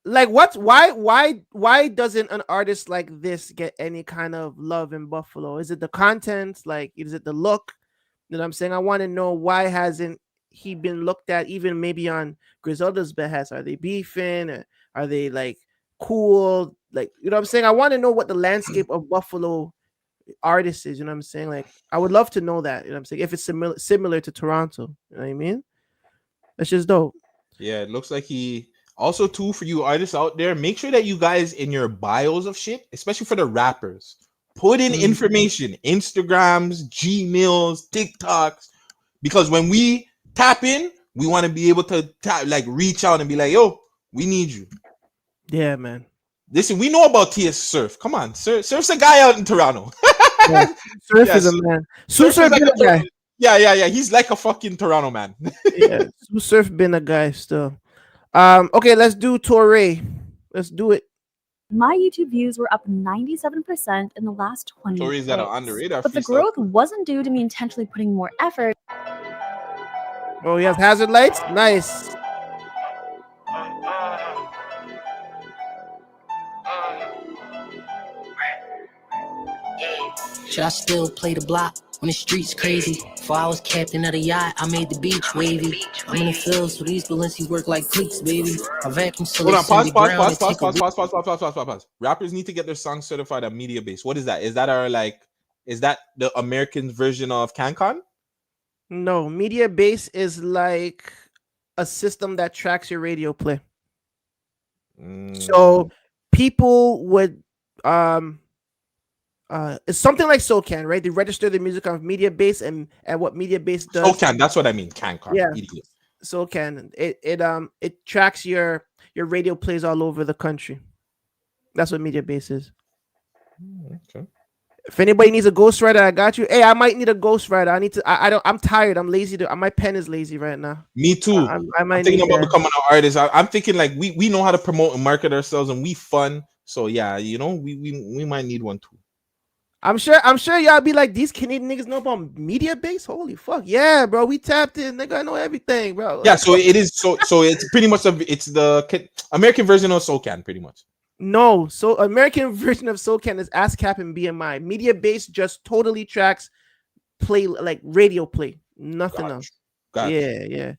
S1: what's why doesn't an artist like this get any kind of love in Buffalo? Is it the content? Like, is it the look? You know what I'm saying? I want to know why hasn't he been looked at even maybe on Griselda's behest? Are they beefing? Or are they like cool? Like, you know what I'm saying? I want to know what the landscape of Buffalo artists is. You know what I'm saying? Like, I would love to know that. You know what I'm saying? If it's similar to Toronto, you know what I mean? That's just dope.
S2: Yeah, it looks like he also too for you artists out there. Make sure that you guys in your bios of shit, especially for the rappers, put in information, Instagrams, Gmails, TikToks, because when we tap in, We want to be able to like reach out and be like, yo, we need you.
S1: Yeah, man.
S2: Listen, we know about TS Surf. Come on, Surf's a guy out in Toronto.
S1: Yeah. Surf is a man. Surf
S2: is like
S1: been a guy.
S2: Yeah. He's like a fucking Toronto man.
S1: Yeah, Surf been a guy still. Okay, let's do Tory. Let's do it.
S15: My YouTube views were up 97% in the last 20
S2: Tory's
S15: days.
S2: got an underrated
S15: But the growth wasn't due to me intentionally putting more effort.
S1: Oh, he has hazard lights? Nice.
S16: Should I still play the block when the streets crazy? Before I was captain of the yacht, I made the beach wavy. I'm in the fields, so these Balenci work like cleats, baby. I vacuum so
S2: Hold
S16: they
S2: on,
S16: send
S2: pause. Rappers need to get their songs certified at Media Base. What is that? Is that the American version of CanCon?
S1: No, Media Base is like a system that tracks your radio play. So people would it's something like SoCan, right? They register the music on Media Base, and what Media Base does.
S2: SoCan, that's what I mean. CanCon.
S1: Yeah.
S2: Idiot.
S1: SoCan. It tracks your radio plays all over the country. That's what Media Base is.
S2: Okay.
S1: If anybody needs a ghostwriter, I got you. Hey, I might need a ghostwriter. I'm tired. I'm lazy. My pen is lazy right now.
S2: Me too.
S1: I might
S2: I'm thinking
S1: need
S2: about becoming an artist. I'm thinking like we know how to promote and market ourselves, and we fun. So yeah, we might need one too.
S1: I'm sure y'all be like, these Canadian niggas know about Media Base. Holy fuck, yeah, bro. We tapped in. Nigga, I know everything, bro.
S2: Yeah, so it is. So it's pretty much it's the American version of SoCan, pretty much.
S1: No, so American version of SoCan is ASCAP and BMI. Media Base just totally tracks play, like radio play, nothing else. Yeah.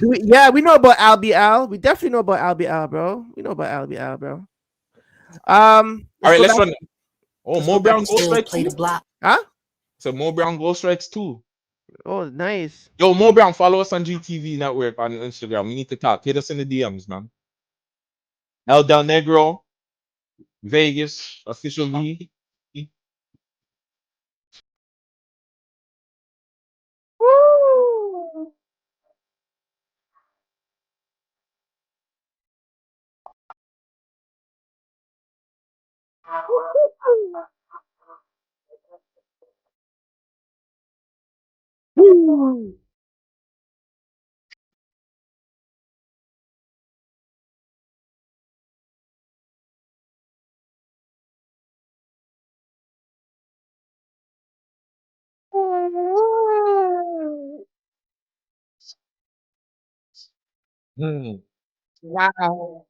S1: We know about Albie Al. We definitely know about Albie Al, bro. We know about Albie Al, bro.
S2: All right, let's run. Oh, Mo Brown Ghost Strikes
S16: play the block.
S1: Huh?
S2: So Mo Brown Ghost Strikes too.
S1: Oh, nice.
S2: Yo, Mo Brown, follow us on GTV Network on Instagram. We need to talk. Hit us in the DMs, man. El Del Negro, Vegas, official V.
S1: Woo! Woo! Wow.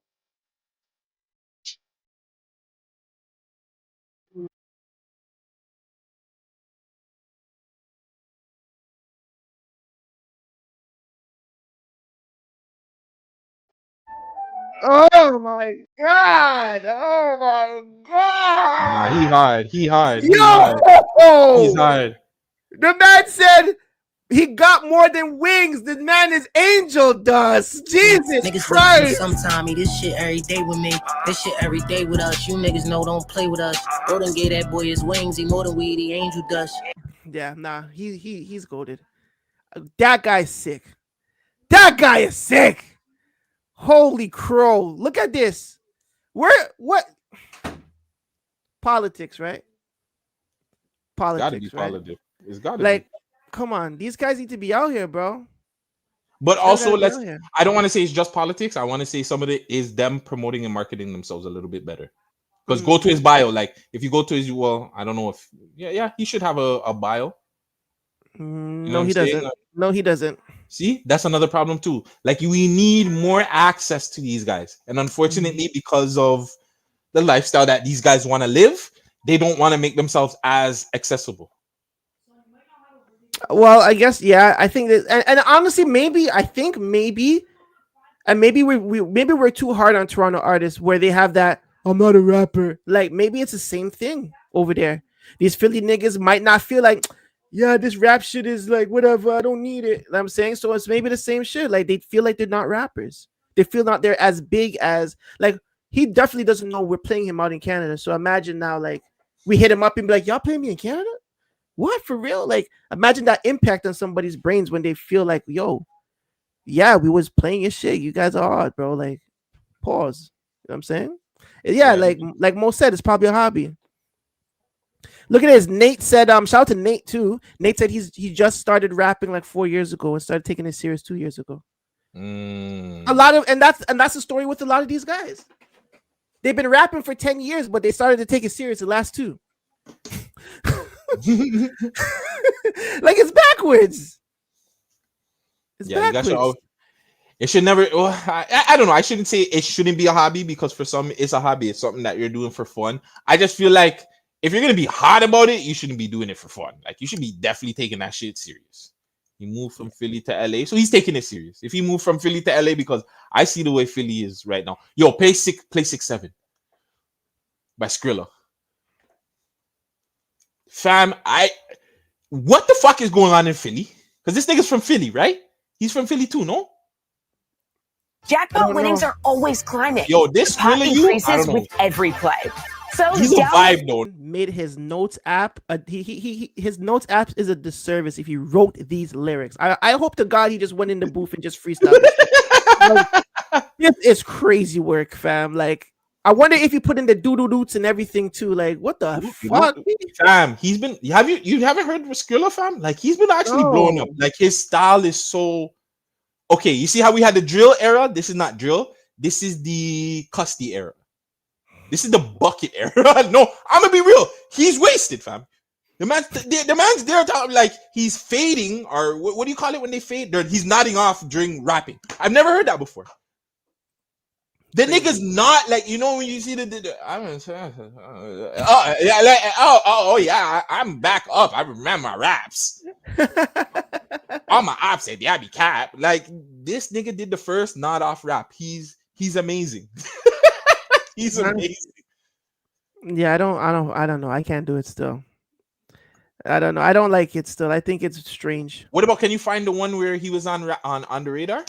S1: Oh my god! Oh my god!
S2: Nah, he hard. He hard.
S1: Yo!
S2: He's hard.
S1: The man said he got more than wings. The man is angel dust. Jesus
S16: Niggas
S1: Christ!
S16: Sometime this shit every day with me. This shit every day with us. You niggas know don't play with us. Bro done gave that boy his wings. He more than weed. He angel dust.
S1: Yeah, nah, he's goated. That guy's sick. That guy is sick. Holy crow! Look at this. What? Politics, right?
S2: Gotta be
S1: right?
S2: politics. It's gotta
S1: Like,
S2: be.
S1: come on, these guys need to be out here, bro.
S2: But also,
S1: gotta be out here.
S2: I don't want to say it's just politics. I want to say some of it is them promoting and marketing themselves a little bit better. Because go to his bio. Like, if you go to his, I don't know if, he should have a bio.
S1: No, he doesn't. No, he doesn't.
S2: See, that's another problem too. Like, we need more access to these guys. And unfortunately, because of the lifestyle that these guys want to live, they don't want to make themselves as accessible.
S1: Well, I guess, yeah, I think that, and honestly, maybe we're too hard on Toronto artists where they have that, I'm not a rapper. Like, maybe it's the same thing over there. These Philly niggas might not feel like, yeah, this rap shit is like, whatever, I don't need it. I'm saying, so it's maybe the same shit. Like, they feel like they're not rappers. They feel not they're as big as, like, he definitely doesn't know we're playing him out in Canada. So imagine now, like, we hit him up and be like, y'all playing me in Canada? What, for real? Like, imagine that impact on somebody's brains when they feel like, yo, yeah, we was playing your shit. You guys are odd, bro. Like, pause. You know what I'm saying? Yeah, like Mo said, it's probably a hobby. Look at this. Nate said, shout out to Nate too. Nate said he just started rapping like 4 years ago and started taking it serious 2 years ago. A lot of and that's the story with a lot of these guys. They've been rapping for 10 years, but they started to take it serious the last 2. Like it's backwards. It's backwards.
S2: It should never. Well, I don't know. I shouldn't say it shouldn't be a hobby because for some it's a hobby. It's something that you're doing for fun. I just feel like if you're gonna be hot about it, you shouldn't be doing it for fun. Like you should be definitely taking that shit serious. He moved from Philly to LA, so he's taking it serious. If he moved from Philly to LA, because I see the way Philly is right now. Yo, play 6-7 by Skrilla. Fam, what the fuck is going on in Philly? Because this nigga's from Philly, right? He's from Philly too, no?
S17: Jackpot winnings are always climbing.
S2: Yo, this
S17: pot
S2: Skrilla
S17: increases with every play. So
S2: he's a vibe though.
S1: Made his notes app. His notes app is a disservice if he wrote these lyrics. I hope to God he just went in the booth and just freestyled. It's crazy work, fam. Like I wonder if you put in the doodle doots and everything too. Like what the fuck,
S2: fam? He's been. You haven't heard of Skrilla, fam? Like he's been actually blowing up. Like his style is so. Okay, you see how we had the drill era? This is not drill. This is the Custy era. This is the bucket era. No, I'm gonna be real. He's wasted, fam. The man's there talking like he's fading, or what do you call it when they fade? He's nodding off during rapping. I've never heard that before. The nigga's not like, you know, when you see I'm back up. I remember my raps. All my ops said, yeah, I be cap. Like this nigga did the first nod off rap. He's amazing. He's amazing.
S1: Yeah, I don't know. I can't do it still. I don't know. I don't like it still. I think it's strange.
S2: What about, can you find the one where he was on the radar?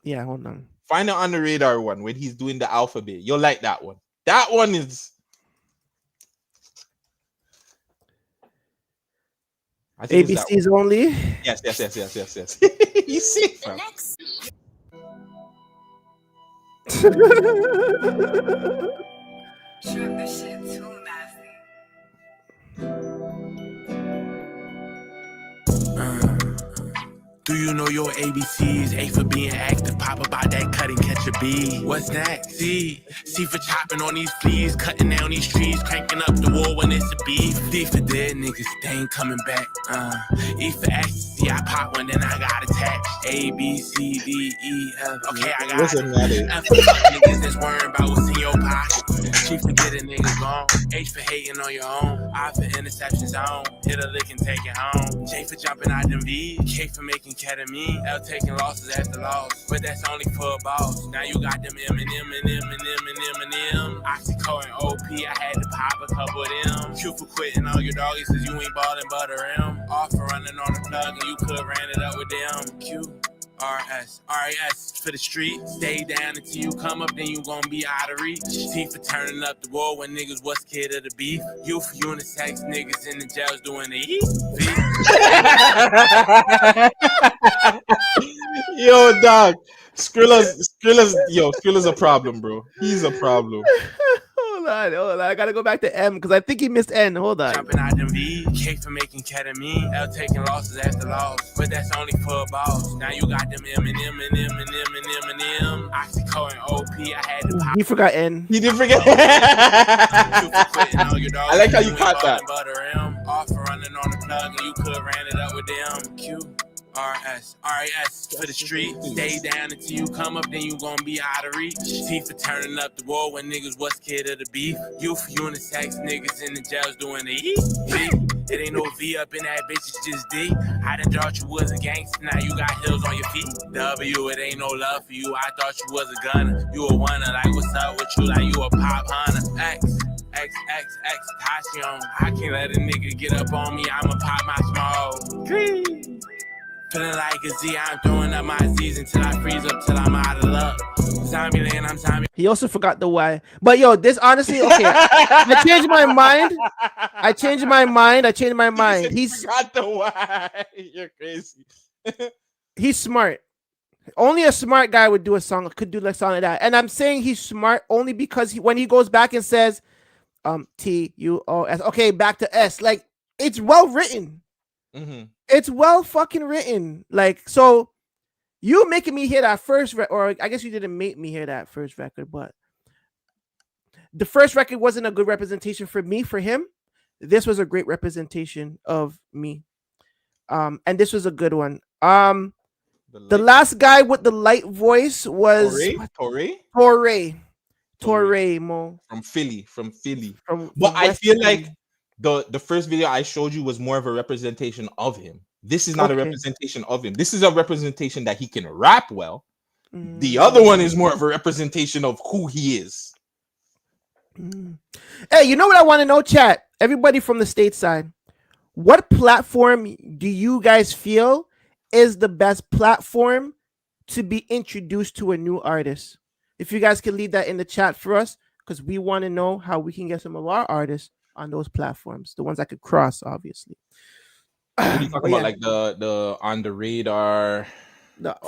S1: Yeah, hold on.
S2: Find the on the radar one when he's doing the alphabet. You'll like that one. That one is.
S1: I think ABC's only.
S2: Yes. You see, fam.
S11: This shit too nasty. Do you know your ABCs? A for being active, pop about that cut and catch a B. What's next? C for chopping on these fleas, cutting down these trees, cranking up the wall when it's a beef. D for dead niggas, they ain't coming back. E for ecstasy, I pop one, then I got attached. A, B, C, D, E, F. Okay, I got it. F for niggas that's worrying about what's in your pocket. G for getting niggas gone. H for hating on your own. I for interception zone. Hit a lick and take it home. J for jumping out them V's. K for making ketamine. L taking losses after loss. But that's only for a boss. Now you got them M and M and M and M and M and M. Oxyco and OP, I had to pop a couple of them. Q for quitting all your doggies cause you ain't ballin' but a rim. R for running on the plug and you could ran it up with them. Q. R-S for the street. Stay down until you come up, then you gon' be out of reach. T for turning up the war when niggas was scared of the beef. U for unisex niggas in the jails doing the E.
S2: Yo, dog. Skrilla's a problem, bro. He's a problem.
S1: Hold on. I gotta go back to M because I think he missed N. Hold on.
S11: Jumping out them V. K for making ketamine. L taking losses after loss. But that's only for a boss. Now you got them M and M and M and M and M and M. Oxyco and OP, I had to pop.
S1: He forgot N.
S2: He did forget. I like how you caught that.
S11: R for running on the plug and you could ran it up with them. Q. R-S for the street. Stay down until you come up, then you gon' be out of reach. T for turning up the war when niggas was scared of the beef. U for unisex niggas in the jails doing the E. V. It ain't no V up in that bitch, it's just D. I done thought you was a gangster, now you got hills on your feet. W, it ain't no love for you, I thought you was a gunner. You a winner, like what's up with you, like you a pop hunter. X, Tashion. I can't let a nigga get up on me, I'ma pop my small. Green. Feeling like a Z, I'm throwing up my Z's until I freeze up till I'm out of luck. Zombie land, I'm zombie.
S1: He also forgot the Y. But yo, this honestly, okay. I changed my mind. He's
S2: forgot the Y. You're crazy.
S1: He's smart. Only a smart guy would do a song, could do a song like that. And I'm saying he's smart only because when he goes back and says, T-U-O-S, okay, back to S, like it's well written.
S2: Mm-hmm.
S1: It's well fucking written. Like, so you making me hear that first or I guess you didn't make me hear that first record, but the first record wasn't a good representation for me. For him, this was a great representation of me. And this was a good one. The last guy with the light voice was Tory Mo
S2: from Philly.
S1: From
S2: I
S1: West
S2: feel
S1: Philly.
S2: like the first video I showed you was more of a representation of him. This is not a representation of him. This is a representation that he can rap well. The other one is more of a representation of who he is.
S1: Hey, you know what I want to know, chat? Everybody from the stateside, what platform do you guys feel is the best platform to be introduced to a new artist? If you guys can leave that in the chat for us, because we want to know how we can get some of our artists on those platforms, the ones that could cross, obviously.
S2: What are you talking about? Like the on the radar,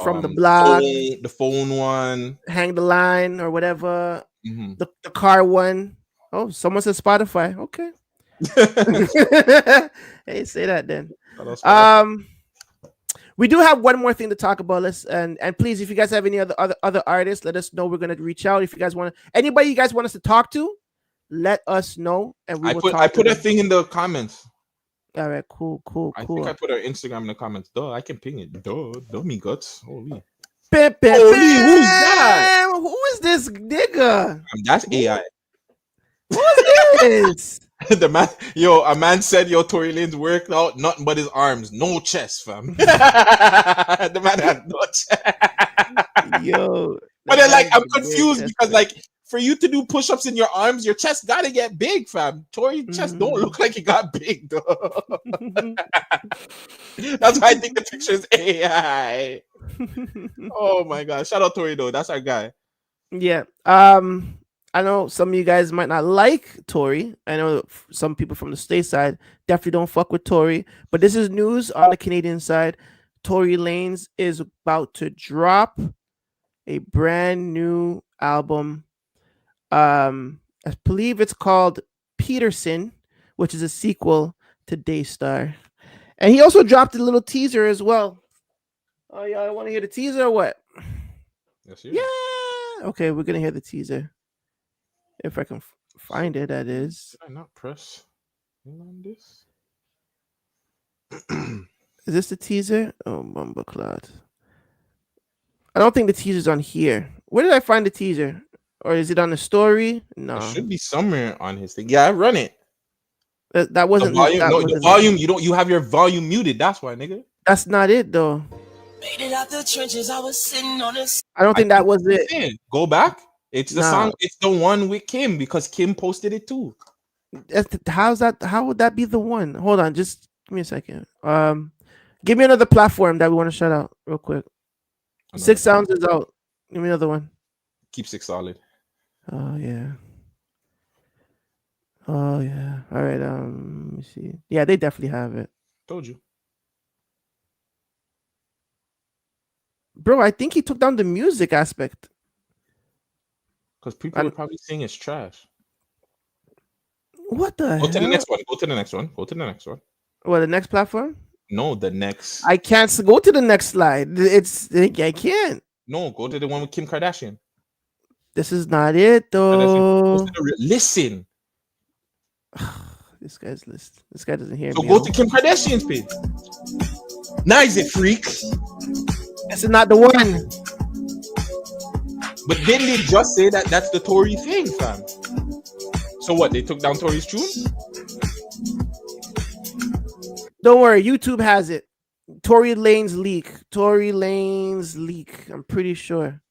S1: from the blog,
S2: the phone one,
S1: hang the line or whatever,
S2: mm-hmm.
S1: the car one. Oh, someone said Spotify. Okay. Hey, say that then. We do have one more thing to talk about. And please, if you guys have any other artists, let us know. We're gonna reach out. If you guys want anybody you guys want us to talk to, let us know. And we will talk.
S2: I put a thing in the comments.
S1: All right, cool.
S2: I think I put our Instagram in the comments. Duh, I can ping it. Duh, me guts. Holy.
S1: Holy, who's that? Who is this nigga?
S2: That's AI.
S1: Who's this?
S2: A man said, Tory Lanez worked out nothing but his arms, no chest, fam. The man had no chest. But then, like, I'm confused because, like, for you to do push-ups in your arms, your chest gotta get big, fam. Tory's chest don't look like it got big, though. That's why I think the picture is AI. Oh my god! Shout out Tory though. That's our guy.
S1: Yeah. I know some of you guys might not like Tory. I know some people from the stateside definitely don't fuck with Tory. But this is news on the Canadian side. Tory Lanez is about to drop a brand new album. I believe it's called Peterson, which is a sequel to Daystar. And he also dropped a little teaser as well. Oh, yeah, I want to hear the teaser or what?
S2: Yes,
S1: yeah. Okay, we're going to hear the teaser. If I can find it, that is.
S2: Did I not press on this?
S1: Is this the teaser? Oh, Bumbleclad. I don't think the teaser's on here. Where did I find the teaser? Or is it on the story? No.
S2: It should be somewhere on his thing. Yeah, I run it.
S1: That wasn't
S2: the volume.
S1: The
S2: volume. You have your volume muted. That's why, nigga.
S1: That's not it though.
S11: Made it out the trenches. I was sitting on this.
S1: I don't think that was it.
S2: Go back. It's the song. It's the one with Kim because Kim posted it too.
S1: How's that? How would that be the one? Hold on, just give me a second. Give me another platform that we want to shout out real quick. Six Sounds is out. Give me another one.
S2: Keep Six solid.
S1: Oh yeah. Oh yeah. All right. Let me see. Yeah, they definitely have it.
S2: Told you.
S1: Bro, I think he took down the music aspect.
S2: Because people are probably saying it's trash.
S1: What the hell?
S2: Go to the next one. Go to the next one. Go to the next one.
S1: What, the next platform?
S2: No, the next.
S1: I can't go to the next slide. I can't.
S2: No, go to the one with Kim Kardashian.
S1: This is not it though.
S2: Listen.
S1: This guy's list. This guy doesn't hear
S2: me.
S1: So
S2: go to Kim Kardashian's page. Nice, it freak.
S1: This is not the one.
S2: But then they just say that that's the Tory thing, fam. So what? They took down Tory's tune?
S1: Don't worry, YouTube has it. Tory Lanez leak. Tory Lanez leak. I'm pretty sure.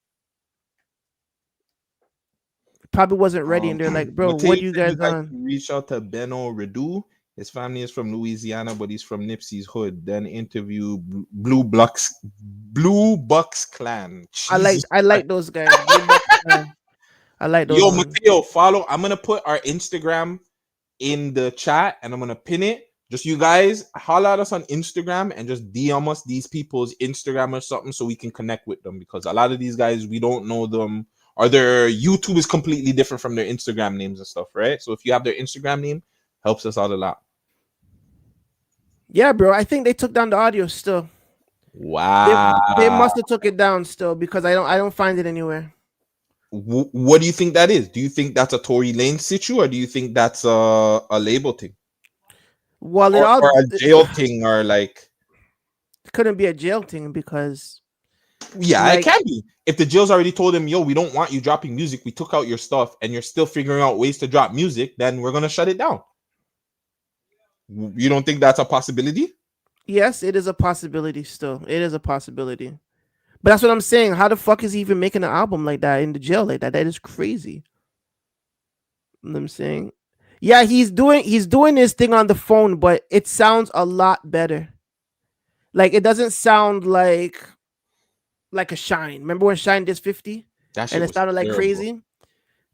S1: Probably wasn't ready, and they're like, "Bro, what are you guys on?"
S2: Reach out to Beno Redu. His family is from Louisiana, but he's from Nipsey's hood. Then interview Blue Bucks Clan. Jesus
S1: I like those guys. I like those.
S2: Yo, Mateo, follow. I'm gonna put our Instagram in the chat, and I'm gonna pin it. Just you guys holler at us on Instagram and just DM us these people's Instagram or something so we can connect with them, because a lot of these guys, we don't know them, or their YouTube is completely different from their Instagram names and stuff, right? So if you have their Instagram name, helps us out a lot.
S1: Yeah, bro. I think they took down the audio still.
S2: Wow.
S1: They must have took it down still, because I don't find it anywhere.
S2: What do you think that is? Do you think that's a Tory Lanez situ, or do you think that's a label thing?
S1: Well,
S2: or a jail thing, or like
S1: it couldn't be a jail thing, because
S2: it can be. If the jail's already told him, yo, we don't want you dropping music, we took out your stuff, and you're still figuring out ways to drop music, then we're gonna shut it down. You don't think that's a possibility?
S1: Yes, it is a possibility still. It is a possibility. But that's what I'm saying. How the fuck is he even making an album like that in the jail like that? That is crazy. You know what I'm saying? Yeah, he's doing this thing on the phone, but it sounds a lot better. Like, it doesn't sound like a Shine. Remember when Shine did 50? And it sounded like crazy?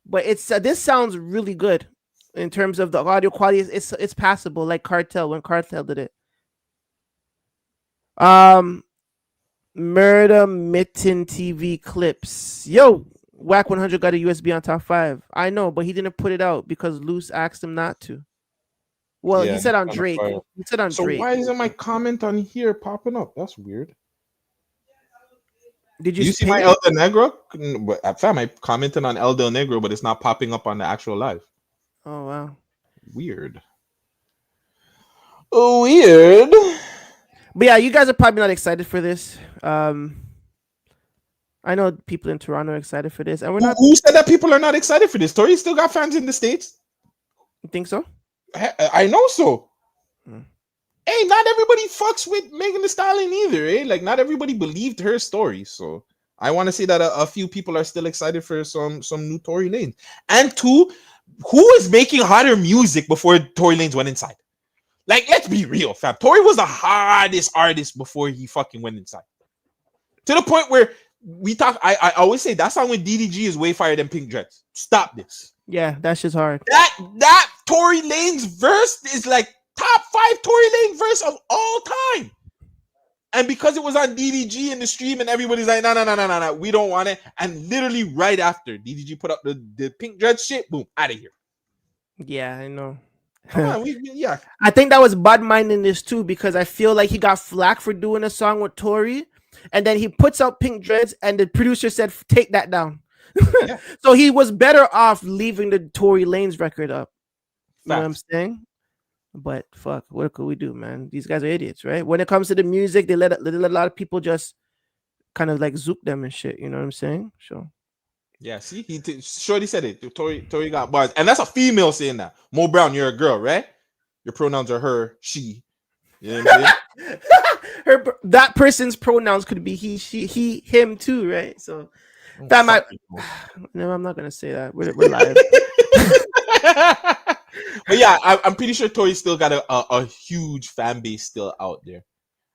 S1: But it's this sounds really good in terms of the audio quality. It's passable, like Cartel, when Cartel did it. Murder Mitten TV clips. Yo, Whack 100 got a USB on Top 5. I know, but he didn't put it out because Luce asked him not to. Well, he said on Drake. He said on Drake.
S2: So why isn't my comment on here popping up? That's weird.
S1: Did
S2: you see my El Del Negro? Fam, I commented on El Del Negro, but it's not popping up on the actual live.
S1: Oh, wow.
S2: Weird. Oh, weird.
S1: But yeah, you guys are probably not excited for this. I know people in Toronto are excited for this, and we're not.
S2: Who said that people are not excited for this? Tory still got fans in the States.
S1: You think so?
S2: I know so. Hey, not everybody fucks with Megan Thee Stallion either, eh? Like, not everybody believed her story. So I want to say that a few people are still excited for some new Tory Lanez. And two, who was making hotter music before Tory Lanez went inside? Like, let's be real, fam. Tory was the hottest artist before he fucking went inside. To the point where we talk, I always say that song with DDG is way fire than Pink Dreads. Stop this.
S1: Yeah, that's just hard.
S2: That Tory Lanez verse is like top 5 Tory Lanez verse of all time. And because it was on DDG in the stream and everybody's like, no, we don't want it. And literally right after DDG put up the Pink Dreads shit, boom, out of here.
S1: Yeah, I know.
S2: Come on, yeah.
S1: I think that was bad minding this too, because I feel like he got flack for doing a song with Tory, and then he puts out Pink Dreads, and the producer said, take that down. Yeah. So he was better off leaving the Tory Lanez record up. You know what I'm saying? But fuck, what could we do, man? These guys are idiots, right? When it comes to the music, they let a lot of people just kind of like zoop them and shit. You know what I'm saying? So.
S2: Yeah, see, Shorty said it. Tory got bars, and that's a female saying that. Mo Brown, you're a girl, right? Your pronouns are her, she. You know what I'm saying?
S1: That person's pronouns could be he, she, he, him too, right? So no, I'm not gonna say that. We're live.
S2: But yeah, I'm pretty sure Tory still got a huge fan base still out there.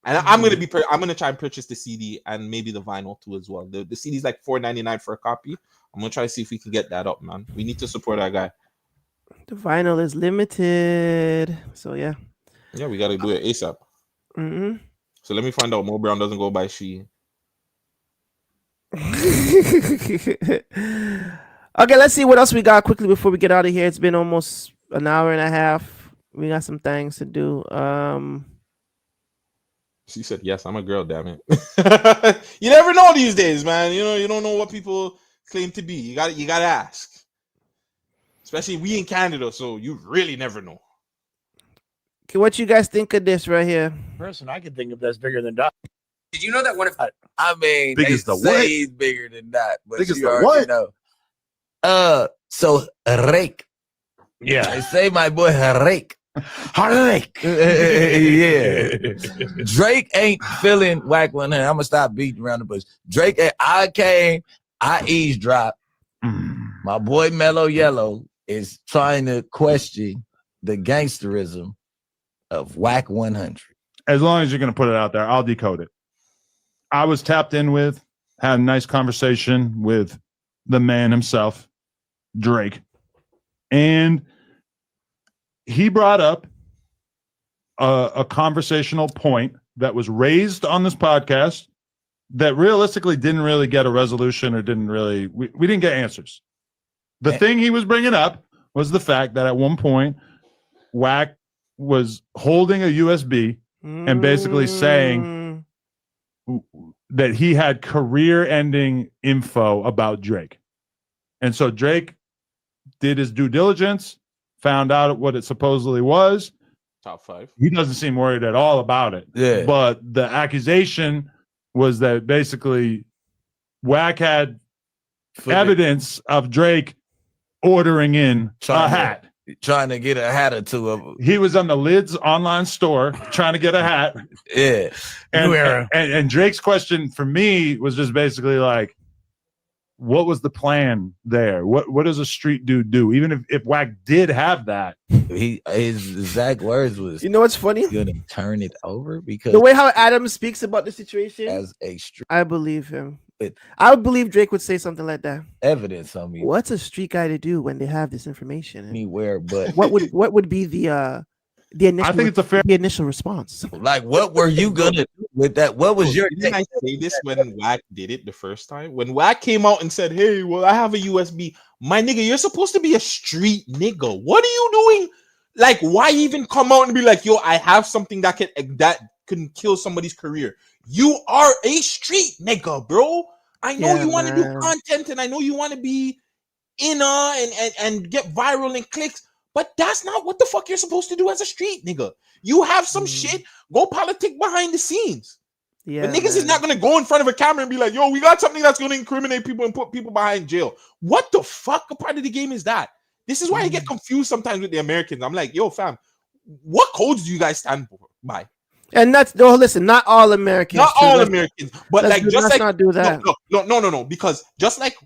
S2: And I'm gonna try and purchase the CD and maybe the vinyl too as well. The CD is like $4.99 for a copy. I'm gonna try to see if we can get that up, man. We need to support our guy.
S1: The vinyl is limited, so yeah.
S2: Yeah, we gotta do it ASAP.
S1: Mm-hmm.
S2: So let me find out Mo Brown doesn't go by she.
S1: Okay, let's see what else we got quickly before we get out of here. It's been almost an hour and a half. We got some things to do.
S2: She said, yes, I'm a girl, damn it. You never know these days, man. You know, you don't know what people claim to be. You gotta ask. Especially we in Canada, so you really never know.
S1: Okay, what you guys think of this right here?
S5: Person I can think of that's bigger than Doc.
S18: Did you know that one of I mean,
S5: Big
S18: they
S5: as the
S18: say
S5: what?
S18: he's bigger than that, but
S5: Big as
S18: you
S5: the
S18: already
S5: what?
S18: know. So Rake.
S5: Yeah.
S18: They say my boy Rake.
S5: Rake.
S18: Yeah. Drake ain't feeling Whack 100. I'm gonna stop beating around the bush. Drake, I eavesdropped. My boy Mellow Yellow is trying to question the gangsterism of Whack 100.
S19: As long as you're going to put it out there, I'll decode it. I was tapped in with, had a nice conversation with the man himself, Drake. And he brought up a conversational point that was raised on this podcast that realistically didn't really get a resolution, or didn't really, we didn't get answers. The thing he was bringing up was the fact that at one point, Wack was holding a USB and basically saying that he had career-ending info about Drake. And so Drake did his due diligence, found out what it supposedly was.
S2: Top 5.
S19: He doesn't seem worried at all about it.
S18: Yeah.
S19: But the accusation was that basically Wack had evidence of Drake ordering in a hat.
S18: Trying to get a hat or two of them.
S19: He was on the Lids online store trying to get a hat.
S18: Yeah.
S19: And Drake's question for me was just basically like, what was the plan there? What does a street dude do? Even if Wack did have that,
S18: his exact words was,
S1: you know what's funny?
S18: Gonna turn it over, because
S1: the way how Adam speaks about the situation,
S18: as a street,
S1: I believe him. I would believe Drake would say something like that.
S18: Evidence on me.
S1: What's a street guy to do when they have this information?
S18: Anywhere, but
S1: what would be the initial?
S19: I think it's a fair
S1: initial response.
S18: Like, what were you gonna do with that? What was your?
S2: Didn't I say this when Wack did it the first time? When Wack came out and said, "Hey, well, I have a USB." My nigga, you're supposed to be a street nigga. What are you doing? Like, why even come out and be like, "Yo, I have something that can kill somebody's career"? You are a street nigga, bro. I know you want to do content, and I know you want to be and get viral and clicks, but that's not what the fuck you're supposed to do as a street nigga. You have some shit, go politic behind the scenes.
S1: Yeah,
S2: but niggas is not gonna go in front of a camera and be like, "Yo, we got something that's gonna incriminate people and put people behind jail." What the fuck a part of the game is that? This is why I get confused sometimes with the Americans. I'm like, "Yo, fam, what codes do you guys stand by?"
S1: And that's listen, not all Americans.
S2: Not all Americans, but like just like
S1: not do that.
S2: No. Because just like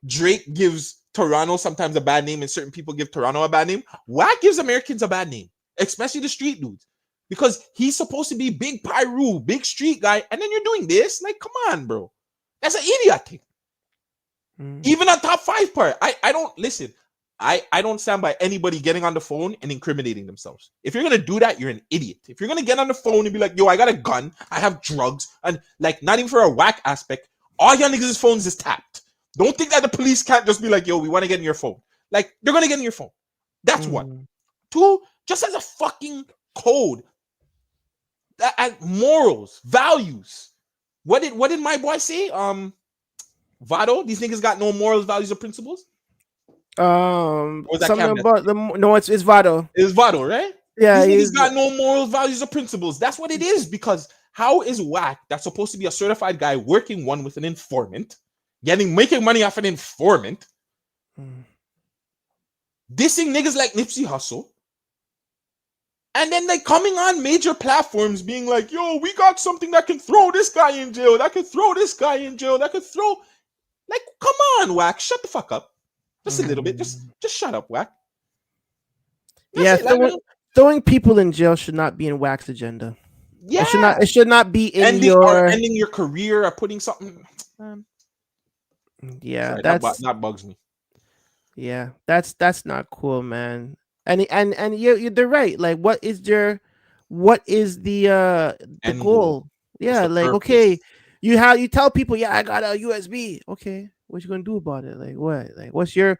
S2: Drake gives Toronto sometimes a bad name, and certain people give Toronto a bad name, Wack gives Americans a bad name, especially the street dudes, because he's supposed to be big Pyru, big street guy, and then you're doing this. Like, come on, bro, that's an idiot thing. Even on Top 5 part, I don't listen. I don't stand by anybody getting on the phone and incriminating themselves. If you're gonna do that, you're an idiot. If you're gonna get on the phone and be like, "Yo, I got a gun, I have drugs," and like not even for a Wack aspect, all your niggas' phones is tapped. Don't think that the police can't just be like, "Yo, we want to get in your phone." Like, they're gonna get in your phone. That's one. Two, just as a fucking code. That morals, values. What did my boy say? Vado, these niggas got no morals, values, or principles.
S1: Something about it's Vado.
S2: It's Vado, right?
S1: Yeah,
S2: he's got no morals, values, or principles. That's what it is. Because how is Wack, that's supposed to be a certified guy, working one with an informant, making money off an informant, dissing niggas like Nipsey Hussle, and then like coming on major platforms being like, "Yo, we got something that can throw this guy in jail, that can throw this guy in jail, that could throw." Like, come on, Wack, shut the fuck up. Just a little bit. Just shut up, Wack.
S1: Throwing people in jail should not be in Wack's agenda.
S2: Yeah,
S1: it should not be in
S2: ending your career or putting something.
S1: Yeah,
S2: sorry, that bugs me.
S1: Yeah, that's not cool, man. And you're right. Like, what is the goal? Yeah, like purpose? Okay, you tell people, "Yeah, I got a USB." Okay, what you gonna do about it? Like, what? Like, what's your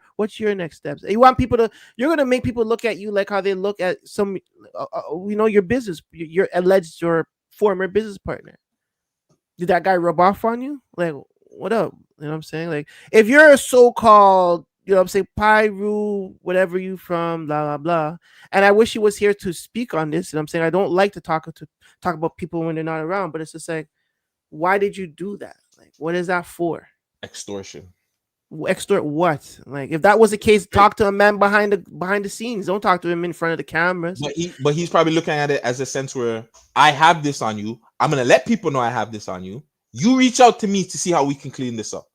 S1: next steps? You want people you're gonna make people look at you like how they look at some, your business, your alleged or former business partner. Did that guy rub off on you? Like, what up? You know what I'm saying? Like, if you're a so-called, I'm saying, Pyru, whatever you from, blah blah blah. And I wish he was here to speak on this. And I'm saying I don't like to talk about people when they're not around, but it's just like, why did you do that? Like, what is that for?
S2: Extortion.
S1: Extort what? Like, if that was the case, talk to a man behind the scenes. Don't talk to him in front of the cameras.
S2: But he's probably looking at it as a sense where I have this on you. I'm gonna let people know I have this on you. You reach out to me to see how we can clean this up.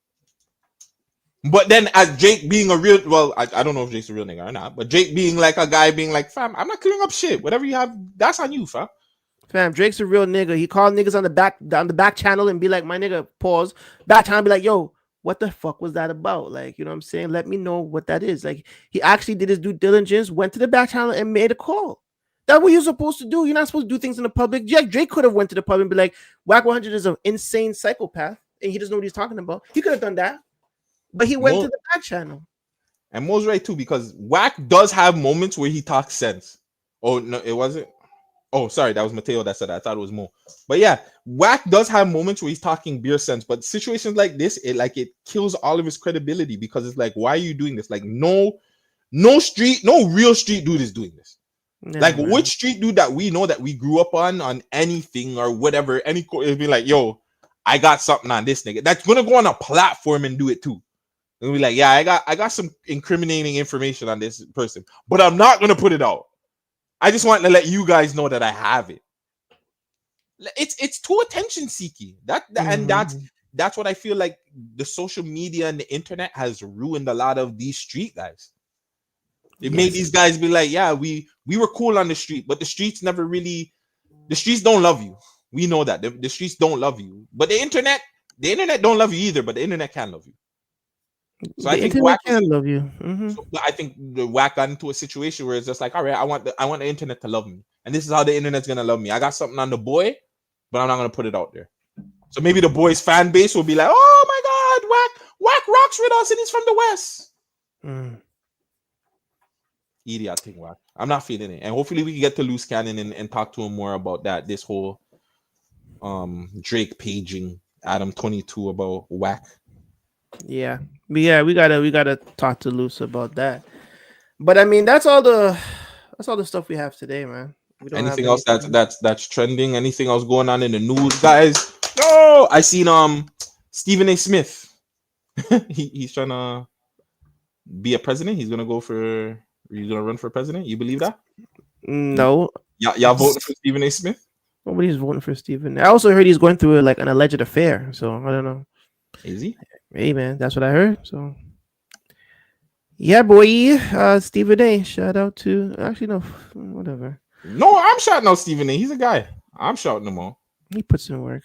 S2: But then, as Jake being I don't know if Jake's a real nigga or not, but Jake being like a guy being like, "Fam, I'm not clearing up shit. Whatever you have, that's on you, fam."
S1: Fam, Drake's a real nigga. He called niggas on the back channel and be like, "My nigga, pause." Back channel be like, "Yo, what the fuck was that about?" Like, you know what I'm saying? Let me know what that is. Like, he actually did his due diligence, went to the back channel and made a call. That's what you're supposed to do. You're not supposed to do things in the public. Jack Drake could have went to the public and be like, Whack 100 is an insane psychopath, and he doesn't know what he's talking about. He could have done that, but he went to the back channel.
S2: And Mo's right too, because Whack does have moments where he talks sense. Oh no, it wasn't. Oh, sorry, that was Mateo that said that. I thought it was Mo. But yeah, Whack does have moments where he's talking beer sense. But situations like this, it kills all of his credibility, because it's like, why are you doing this? Like, no real street dude is doing this.
S1: Yeah,
S2: like,
S1: man.
S2: which street dude that we know that we grew up on anything or whatever, it'd be like, yo, I got something on this nigga that's gonna go on a platform and do it too. And be like, yeah, I got some incriminating information on this person, but I'm not gonna put it out. I just want to let you guys know that I have it. It's too attention seeking. And that's what I feel like the social media and the internet has ruined a lot of these street guys. It made these guys be like, yeah, we were cool on the street, but the streets don't love you. We know that the streets don't love you, but the internet don't love you either. But the internet can love you. So I think Whack
S1: can love you.
S2: So I think the Whack got into a situation where it's just like, all right, I want the internet to love me, and this is how the internet's gonna love me. I got something on the boy, but I'm not gonna put it out there. So maybe the boy's fan base will be like, oh my God, Whack rocks with us, and he's from the West. Idiot thing, Whack. I'm not feeling it, and hopefully we can get to Luce Cannon and talk to him more about that. This whole Drake paging Adam 22 about Whack.
S1: Yeah, but yeah, we gotta talk to Luce about that. But I mean, that's all the stuff we have today, man. We don't
S2: Anything
S1: have
S2: else that's trending? Anything else going on in the news, guys? No, I seen Stephen A. Smith. he's trying to be a president. He's gonna run for president. You believe that?
S1: No.
S2: Y'all voting for Stephen A. Smith?
S1: Nobody's voting for Stephen. I also heard he's going through like an alleged affair. So I don't know.
S2: Is he?
S1: Hey man, that's what I heard. So yeah, boy. Stephen A. Shout out to no, whatever.
S2: No, I'm shouting out Stephen A. He's a guy. I'm shouting him out.
S1: He puts in work.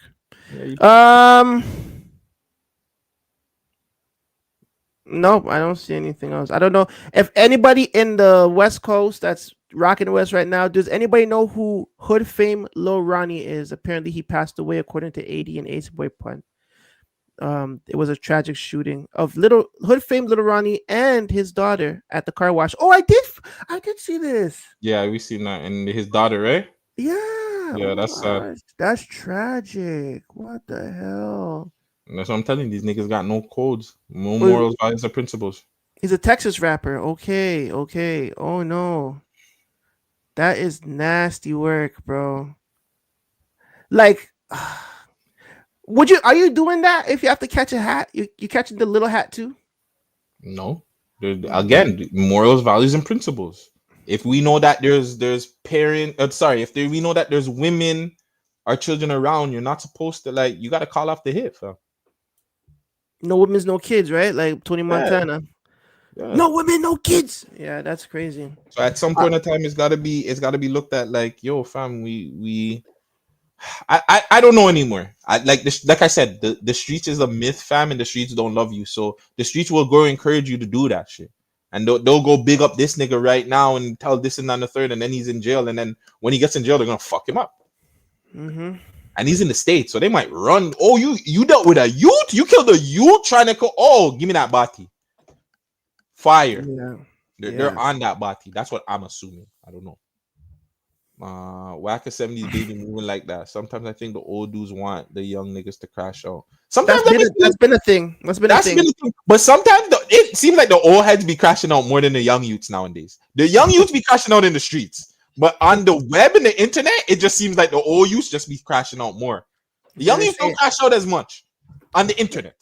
S2: Yeah,
S1: Nope, I don't see anything else. I don't know if anybody in the West Coast that's rocking the West right now. Does anybody know who Hood fame Lil Ronnie is? Apparently, he passed away according to AD and Ace Boy Pun. It was a tragic shooting of Hood fame Lil Ronnie and his daughter at the car wash. Oh, I did see this.
S2: Yeah, we seen that, and his daughter, right?
S1: Yeah,
S2: that's sad.
S1: That's tragic. What the hell?
S2: That's what I'm telling you. These niggas got no codes, no morals, values, and principles.
S1: He's a Texas rapper. Okay. Oh no, that is nasty work, bro. Like, are you doing that if you have to catch a hat? You catching the little hat too?
S2: No. Again, morals, values, and principles. If we know that there's we know that there's women or children around, you're not supposed to you got to call off the hit, fam.
S1: No women's, no kids, right? Like Tony Montana.
S2: Yeah.
S1: No women, no kids. Yeah, that's crazy.
S2: So at some point in time, it's gotta be looked at like, yo, fam, I don't know anymore. Like I said, the streets is a myth, fam, and the streets don't love you. So the streets will go encourage you to do that shit. And they'll go big up this nigga right now and tell this and that and the third, and then he's in jail. And then when he gets in jail, they're gonna fuck him up.
S1: Mm-hmm.
S2: And he's in the States, so they might run. Oh, you dealt with a youth? You killed a youth trying to give me that body. Fire.
S1: Yeah.
S2: They're on that body. That's what I'm assuming. I don't know. Whack 70s baby moving like that. Sometimes I think the old dudes want the young niggas to crash out. Sometimes
S1: that's been a thing. That's been a thing.
S2: But sometimes it seems like the old heads be crashing out more than the young youths nowadays. The young youths be crashing out in the streets. But on the web and the internet, it just seems like the old youths just be crashing out more. The young youths don't crash out as much on the internet.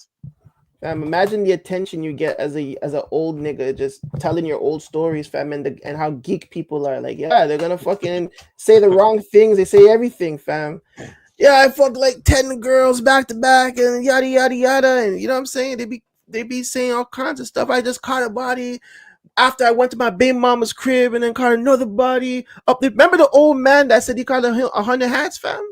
S1: Imagine the attention you get as an old nigga just telling your old stories, fam, and how geek people are. Like, yeah, they're gonna fucking say the wrong things. They say everything, fam. Yeah, I fucked like 10 girls back to back and yada yada yada. And you know what I'm saying? They be saying all kinds of stuff. I just caught a body after I went to my baby mama's crib and then caught another body up there. Remember the old man that said he caught 100 hats, fam?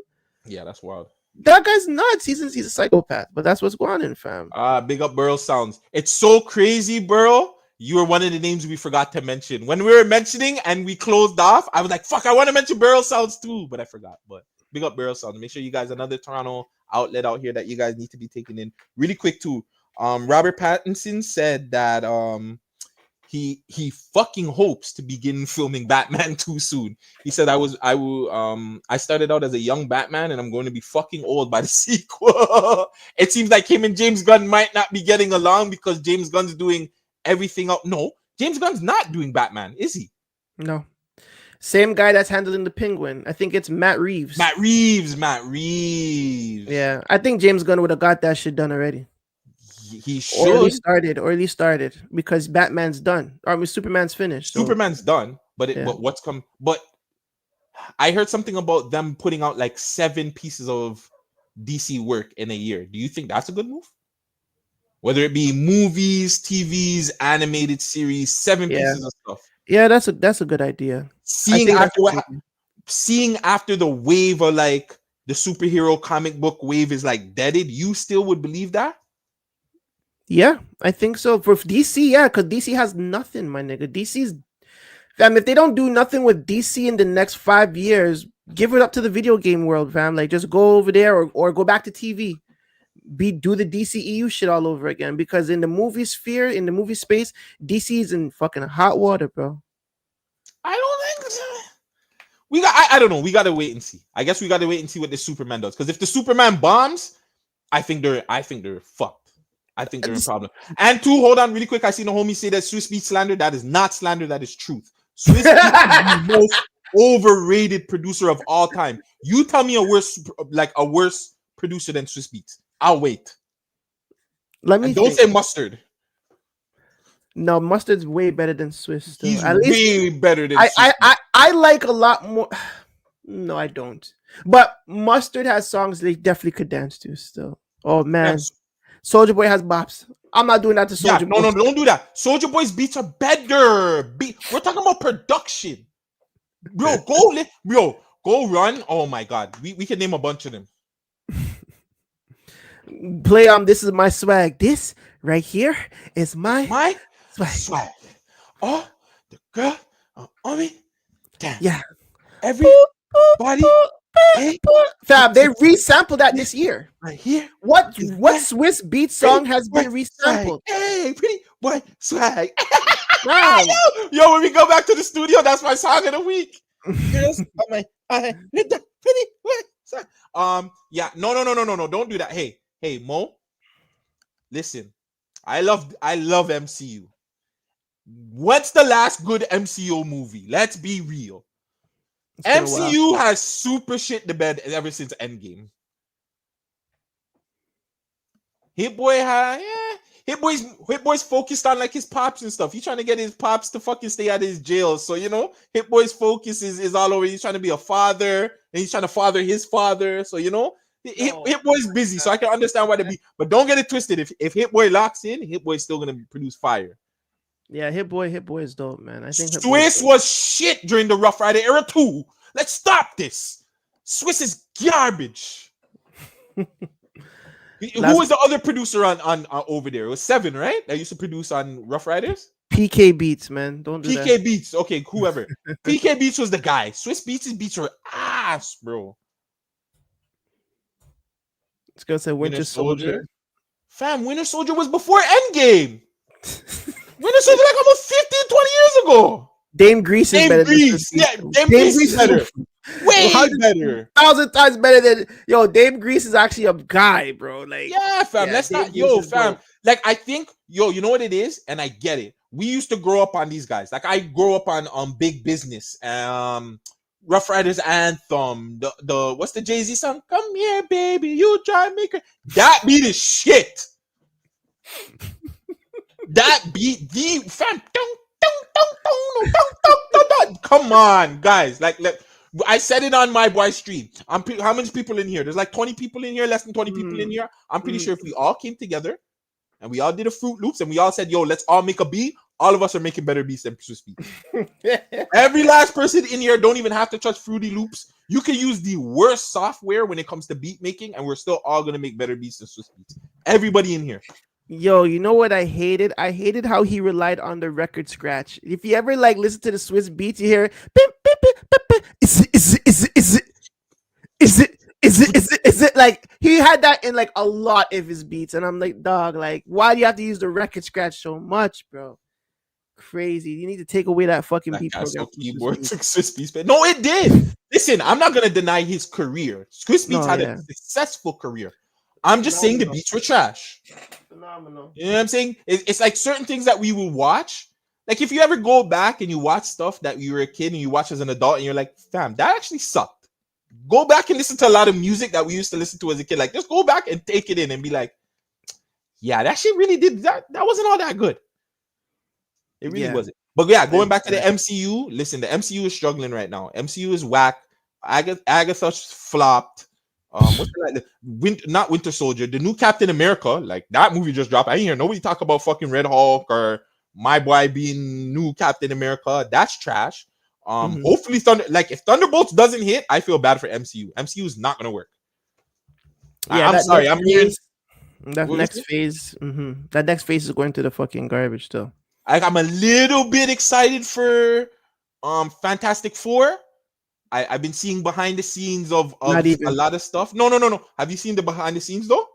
S2: Yeah, that's wild.
S1: That guy's nuts. He's a psychopath, but that's what's going on, fam.
S2: Big up Burrow Sounds. It's so crazy, bro, You were one of the names we forgot to mention. When we were mentioning and we closed off, I was like, fuck, I want to mention Barrel Sounds too, but I forgot. But big up Barrel Sounds. Make sure you guys, another Toronto outlet out here that you guys need to be taking in. Really quick too. Robert Pattinson said that he fucking hopes to begin filming Batman too soon. He said I started out as a young Batman and I'm going to be fucking old by the sequel. It seems like him and James Gunn might not be getting along because James Gunn's doing everything up. No, James Gunn's not doing Batman, is he?
S1: No. Same guy that's handling the Penguin. I think it's Matt Reeves.
S2: Matt Reeves.
S1: Yeah, I think James Gunn would have got that shit done already.
S2: He should.
S1: Or at least started because Batman's done. I mean, Superman's finished. So.
S2: Superman's done, but but what's come? But I heard something about them putting out like 7 pieces of DC work in a year. Do you think that's a good move? Whether it be movies, TVs, animated series, 7 pieces of stuff.
S1: Yeah, that's a good idea.
S2: Seeing after the wave of like the superhero comic book wave is like deaded, you still would believe that?
S1: Yeah, I think so. For DC, yeah, because DC has nothing, my nigga. DC's, fam, if they don't do nothing with DC in the next 5 years, give it up to the video game world, fam. Like, just go over there or go back to TV. Do the DCEU shit all over again, because in the movie sphere, in the movie space, DC's in fucking hot water, bro.
S2: I don't think so. I don't know. We gotta wait and see. I guess we gotta wait and see what the Superman does. Because if the Superman bombs, I think they're fucked. I think they're in problem. And 2, hold on really quick. I seen a homie say that Swiss Beats slander. That is not slander. That is truth. Swiss Beats is the most overrated producer of all time. You tell me a worse producer than Swiss Beats. I'll wait. Don't say Mustard.
S1: No, Mustard's way better than Swiss. Still.
S2: He's
S1: At least
S2: way better than Swiss.
S1: I like a lot more. No, I don't. But Mustard has songs they definitely could dance to still. Oh man. Yes. Soulja Boy has bops. I'm not doing that to Soulja Boy.
S2: No, don't do that. Soulja Boy's beats are better. We're talking about production. Bro, go run. Oh my god. We can name a bunch of them.
S1: Play This Is My Swag. This right here is my swag.
S2: Oh, the girl on me. Damn.
S1: Yeah.
S2: Everybody.
S1: Fab, they resampled that this year.
S2: Right here.
S1: What Swiss Beat song has been resampled?
S2: Hey, pretty boy swag. Yo, when we go back to the studio, that's my song of the week. Yes, pretty boy swag. Yeah, no, don't do that. Hey, Mo. Listen, I love MCU. What's the last good MCU movie? Let's be real. MCU has super shit the bed ever since Endgame. Hit Boy's focused on like his pops and stuff. He's trying to get his pops to fucking stay out of his jail. So Hit Boy's focus is all over. He's trying to be a father and he's trying to father his father. So Hit Boy's busy. So I can understand why they be. But don't get it twisted. If Hit Boy locks in, Hit Boy's still gonna produce fire.
S1: Yeah, Hit Boy is dope, man. I think
S2: Swiss was shit during the Rough Rider era too. Let's stop this. Swiss is garbage. Who was the other producer on over there? It was 7, right? That used to produce on Rough Riders.
S1: PK Beats, man. Don't do that.
S2: PK Beats. Okay, whoever. PK Beats was the guy. Swiss Beats' beats were ass, bro.
S1: It's gonna say Winter Soldier.
S2: Fam, Winter Soldier was before Endgame. Winter Soldier like almost 15, 20 years ago.
S1: Dame Grease is better.
S2: Dame Grease is better. Way better.
S1: 1,000 times better than Dame Grease is actually a guy, bro. Like,
S2: yeah, fam. Let's not, fam. Like, I think, you know what it is, and I get it. We used to grow up on these guys. Like, I grew up on Big Business, Rough Riders Anthem, the what's the Jay-Z song? Come here, baby, you try make her. That beat is shit. That beat, the fam. Come on, guys. Like, I said it on my boy stream. How many people in here? There's like 20 people in here, less than 20 people in here. I'm pretty sure if we all came together and we all did a Fruit Loops and we all said, yo, let's all make a beat, all of us are making better beats than Swiss Beats. Every last person in here don't even have to touch Fruity Loops. You can use the worst software when it comes to beat making, and we're still all gonna make better beats than Swiss Beats. Everybody in here.
S1: Yo, you know what I hated? I hated how he relied on the record scratch. If you ever like listen to the Swiss beats, you hear beep, beep, beep, beep, beep. Is it like he had that in like a lot of his beats, and I'm like, dog, like, why do you have to use the record scratch so much, bro? Crazy. You need to take away that fucking beat program.
S2: Keyboard took Swiss Beats. No, it did. Listen, I'm not gonna deny his career. Swiss Beats had a successful career. I'm just saying the beats were trash.
S1: Phenomenal.
S2: You know what I'm saying? It's like certain things that we will watch. Like if you ever go back and you watch stuff that you were a kid and you watch as an adult and you're like, fam, that actually sucked. Go back and listen to a lot of music that we used to listen to as a kid. Like just go back and take it in and be like, yeah, that shit really did that. That wasn't all that good. It really wasn't. But yeah, going back to the MCU, listen, the MCU is struggling right now. MCU is whack. Agatha's flopped. What's that? Not Winter Soldier, the new Captain America. Like that movie just dropped. I ain't hear nobody talk about fucking Red Hulk or my boy being new Captain America. That's trash. Hopefully if Thunderbolts doesn't hit, I feel bad for MCU. MCU is not gonna work.
S1: Yeah,
S2: I'm sorry. I'm hearing
S1: that next phase. That next phase is going to the fucking garbage still.
S2: I'm a little bit excited for Fantastic Four. I've been seeing behind the scenes of a lot of stuff. No. Have you seen the behind the scenes though?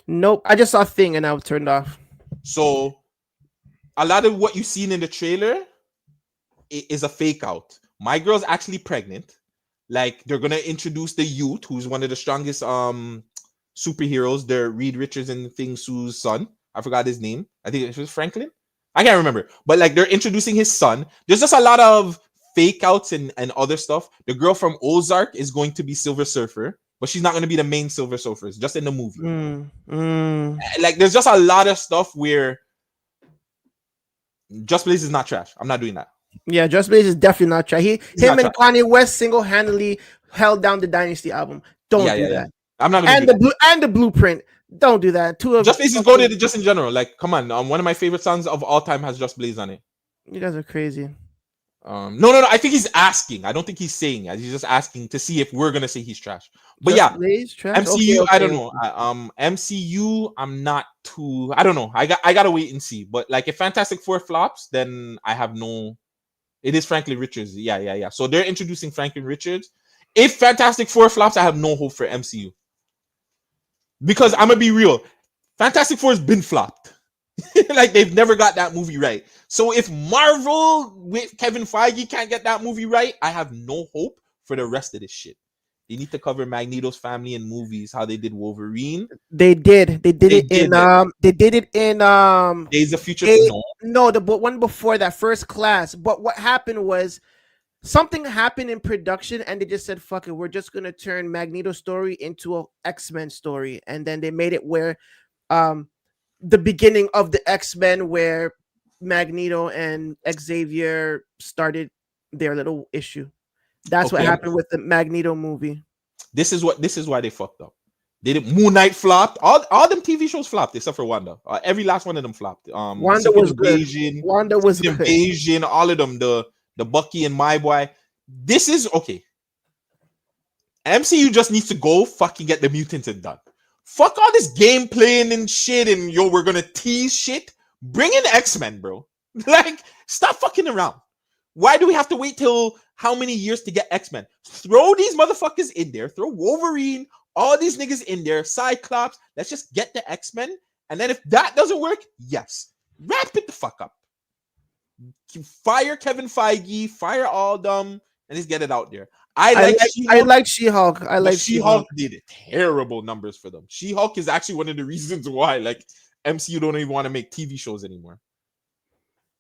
S1: Nope. I just saw a thing and I was turned off.
S2: So a lot of what you've seen in the trailer is a fake out. My girl's actually pregnant. Like they're gonna introduce the youth, who's one of the strongest superheroes. They're Reed Richards and Thing Sue's son. I forgot his name. I think it was Franklin. I can't remember. But like they're introducing his son. There's just a lot of fake outs and other stuff. The girl from Ozark is going to be Silver Surfer, but she's not going to be the main Silver Surfer. It's just in the movie. Like there's just a lot of stuff where Just Blaze is not trash. I'm not doing that.
S1: Yeah, Just Blaze is definitely not trash. Him and Kanye West single-handedly held down the Dynasty album. Don't do that.
S2: I'm not gonna
S1: and the Blueprint. Don't do that.
S2: Just Blaze is goated just in general. Like, come on. One of my favorite songs of all time has Just Blaze on it.
S1: You guys are crazy.
S2: No. I think he's asking. I don't think he's saying it. He's just asking to see if we're gonna say he's trash. But
S1: Just Blaze, trash?
S2: MCU.
S1: Okay.
S2: I don't know. MCU. I'm not too. I don't know. I gotta wait and see. But like, if Fantastic Four flops, then I have no. It is Franklin Richards. Yeah. So they're introducing Franklin Richards. If Fantastic Four flops, I have no hope for MCU. Because I'm gonna be real, Fantastic Four has been flopped. Like they've never got that movie right. So if Marvel with Kevin Feige can't get that movie right, I have no hope for the rest of this shit. They need to cover Magneto's family in movies, how they did Wolverine.
S1: They did it in
S2: Days of Future.
S1: No, the one before that, First Class. But what happened was something happened in production and they just said, fuck it, we're just gonna turn Magneto's story into an X-Men story. And then they made it where the beginning of the X-Men where Magneto and Xavier started their little issue. That's what happened with the Magneto movie.
S2: This is why they fucked up. They did Moon Knight flopped. All them TV shows flopped except for Wanda. Every last one of them flopped.
S1: Wanda was good. Wanda was good.
S2: Invasion, all of them, the Bucky and my boy. This is okay. MCU just needs to go fucking get the mutants and done. Fuck all this game playing and shit and we're gonna tease shit. Bring in X-Men, bro. Like, stop fucking around. Why do we have to wait till how many years to get X-Men? Throw these motherfuckers in there. Throw Wolverine, all these niggas in there. Cyclops. Let's just get the X-Men. And then if that doesn't work, yes. Wrap it the fuck up. Fire Kevin Feige. Fire all them. And just get it out there. I
S1: like She-Hulk.
S2: She-Hulk did terrible numbers for them. She-Hulk is actually one of the reasons why like MCU don't even want to make TV shows anymore.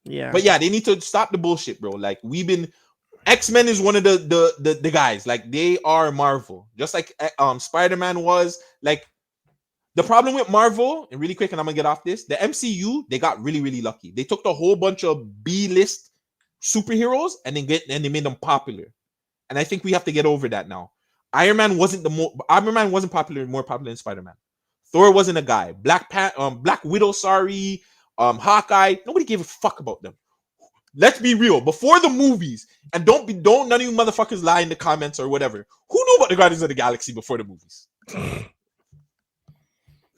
S1: Yeah.
S2: But yeah, they need to stop the bullshit, bro. Like X-Men is one of the guys. Like they are Marvel. Just like Spider-Man was. Like the problem with Marvel, and really quick, and I'm gonna get off this, the MCU, they got really, really lucky. They took the whole bunch of B-list superheroes and they made them popular. And I think we have to get over that now. Iron Man wasn't more popular than Spider-Man. Thor wasn't a guy. Black Widow, Hawkeye, nobody gave a fuck about them. Let's be real. Before the movies, and don't none of you motherfuckers lie in the comments or whatever. Who knew about the Guardians of the Galaxy before the movies?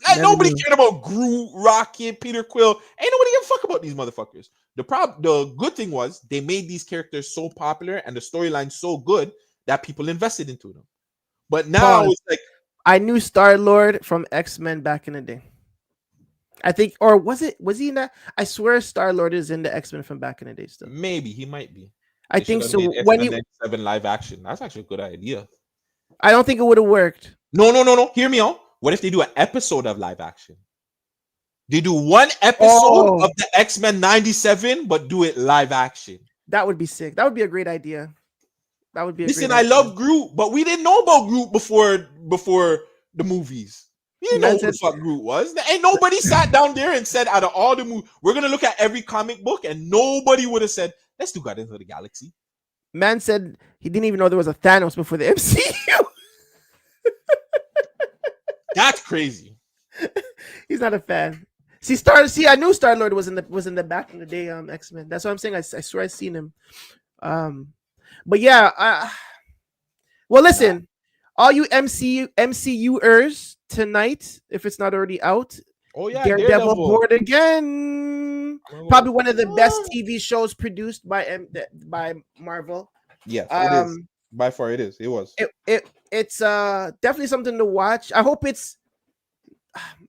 S2: Like
S1: Never
S2: nobody
S1: knew.
S2: cared about Groot, Rocket, Peter Quill. Ain't nobody give a fuck about these motherfuckers. The good thing was they made these characters so popular and the storyline so good that people invested into them. But now
S1: Pause.
S2: it's like
S1: I knew Star-Lord from X-Men back in the day. I think, or was he in that? I swear Star-Lord is in the X-Men from back in the day still.
S2: maybe he might be.
S1: I
S2: They
S1: think
S2: should have
S1: so.
S2: made
S1: When
S2: X-Men
S1: he,
S2: 97 live action. That's actually a good idea.
S1: I don't think it would have worked.
S2: No. Hear me out. What if they do an episode of live action? They do one episode
S1: Oh.
S2: of the X-Men 97, but do it live action.
S1: That would be sick. That would be a great idea. That would be a
S2: Listen,
S1: great
S2: I
S1: idea.
S2: love Groot, but we didn't know about Groot before the movies. We didn't know
S1: Man
S2: who the
S1: said-
S2: fuck Groot was. Ain't nobody sat down there and said, out of all the movies, we're gonna look at every comic book, and nobody would have said, let's do Guardians of the Galaxy.
S1: Man said he didn't even know there was a Thanos before the MCU.
S2: That's crazy.
S1: He's not a fan. I knew Star-Lord was in the back in the day X-Men. That's what I'm saying. I swear I seen him. But yeah, well, listen, all you MCUers tonight, if it's not already out,
S2: Oh yeah,
S1: Daredevil board again. Probably one of the best TV shows produced by Marvel.
S2: Yes, it is.
S1: Um,
S2: By far, it is. It was.
S1: It's definitely something to watch. I hope it's.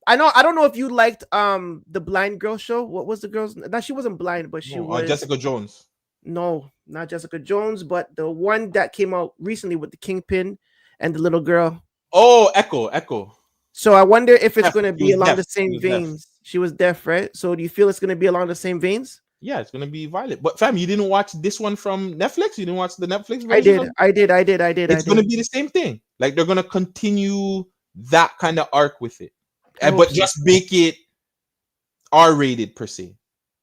S1: I don't know if you liked the blind girl show. What was the girl's? No, she wasn't blind, but she was
S2: Jessica Jones.
S1: No, not Jessica Jones, but the one that came out recently with the Kingpin and the little girl.
S2: Oh, Echo.
S1: So I wonder if it's
S2: Deaf.
S1: going to
S2: She
S1: be
S2: was
S1: along
S2: deaf.
S1: the
S2: She
S1: same
S2: was deaf.
S1: veins. She was deaf, right? So do you feel it's going to be along the same veins?
S2: Yeah, it's gonna be Violet. But fam, you didn't watch this one from Netflix? You didn't watch the Netflix version?
S1: I did.
S2: It's gonna be the same thing. Like they're gonna continue that kind of arc with it, but just make it R-rated per se.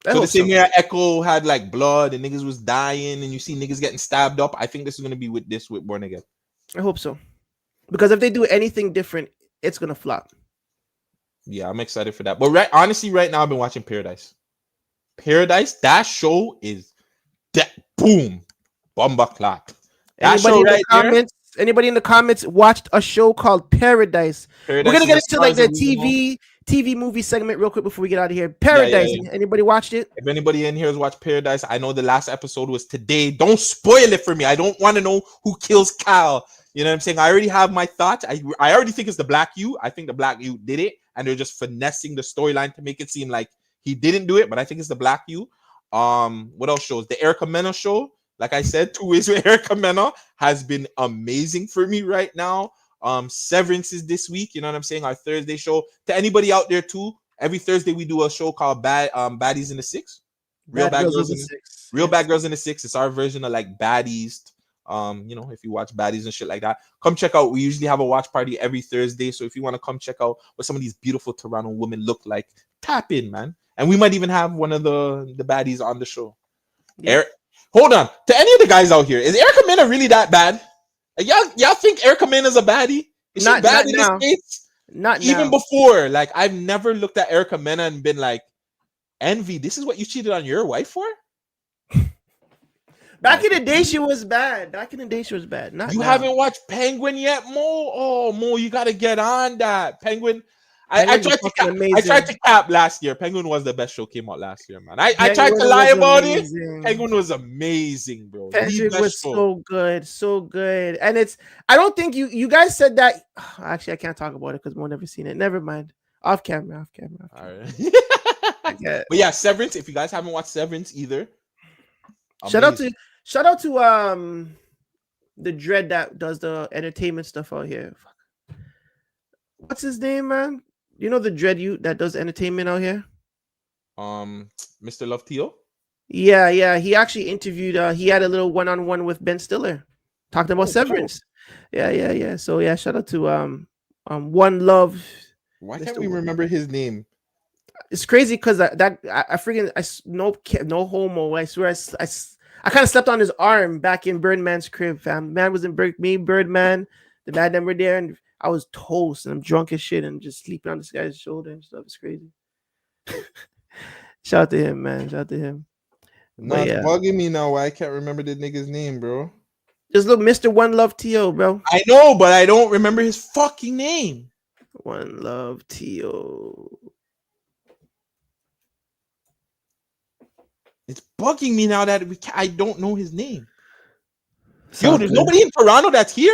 S2: So the same way Echo had like blood and niggas was dying, and you see niggas getting stabbed up. I think this is gonna be with Born Again.
S1: I hope so, because if they do anything different, it's gonna flop.
S2: Yeah, I'm excited for that. But honestly, right now I've been watching Paradise. That show is boom, bomba clock.
S1: Anybody in the comments watched a show called Paradise? We're gonna get into like the TV movie segment real quick before we get out of here. Paradise. Yeah. Anybody watched it?
S2: If anybody in here has watched Paradise, I know the last episode was today. Don't spoil it for me. I don't want to know who kills Kyle. You know what I'm saying? I already have my thoughts. I already think it's the Black Youth. I think the Black Youth did it, and they're just finessing the storyline to make it seem like he didn't do it, but I think it's the Black Youth. What else shows? The Erica Mena show. Like I said, 2 Ways with Erica Mena has been amazing for me right now. Severance is this week. You know what I'm saying? Our Thursday show. To anybody out there too, every Thursday we do a show called Baddies in the Six. Real Bad Girls in the Six. Real Bad Girls in the Six. It's our version of like Baddies. You know, if you watch Baddies and shit like that, come check out. We usually have a watch party every Thursday. So if you want to come check out what some of these beautiful Toronto women look like, tap in, man. And we might even have one of the baddies on the show. Yeah. Hold on. To any of the guys out here, is Erica Mena really that bad? Y'all think Erica Mena is a baddie? Is she bad in the States?
S1: Not
S2: even
S1: now.
S2: Before. Like, I've never looked at Erica Mena and been like, Envy, this is what you cheated on your wife for?
S1: Back in the day, she was bad. Not
S2: you
S1: now.
S2: haven't watched Penguin yet, Mo? Oh, Mo, you got to get on that. Penguin. I tried to cap last year. Penguin was the best show came out last year, man. I tried to lie about it. Penguin was amazing, bro.
S1: Penguin was so good. And I don't think you guys said that. Actually, I can't talk about it because Mo never seen it. Never mind. Off camera.
S2: All right. But yeah, Severance. If you guys haven't watched Severance either,
S1: shout out to the Dread that does the entertainment stuff out here. What's his name, man? You know the Dread that does entertainment out here?
S2: Mr. Love Tio?
S1: Yeah. He actually interviewed, he had a little one-on-one with Ben Stiller, talking about Severance. Cool. Yeah. So yeah, shout out to One Love.
S2: Why can't we remember his name?
S1: It's crazy because I freaking no homo. I swear I kind of slept on his arm back in Birdman's crib, fam. Man was in Birdman. The bad number there, and I was toast and I'm drunk as shit and just sleeping on this guy's shoulder and stuff. It's crazy. Shout out to him, man. Shout out to him.
S2: Nah, it's bugging me now. I can't remember the nigga's name, bro.
S1: Just look, Mr. One Love T.O., bro.
S2: I know, but I don't remember his fucking name.
S1: One Love T.O.
S2: It's bugging me now that I don't know his name.
S1: Sounds
S2: Yo, there's
S1: good.
S2: nobody in Toronto that's here.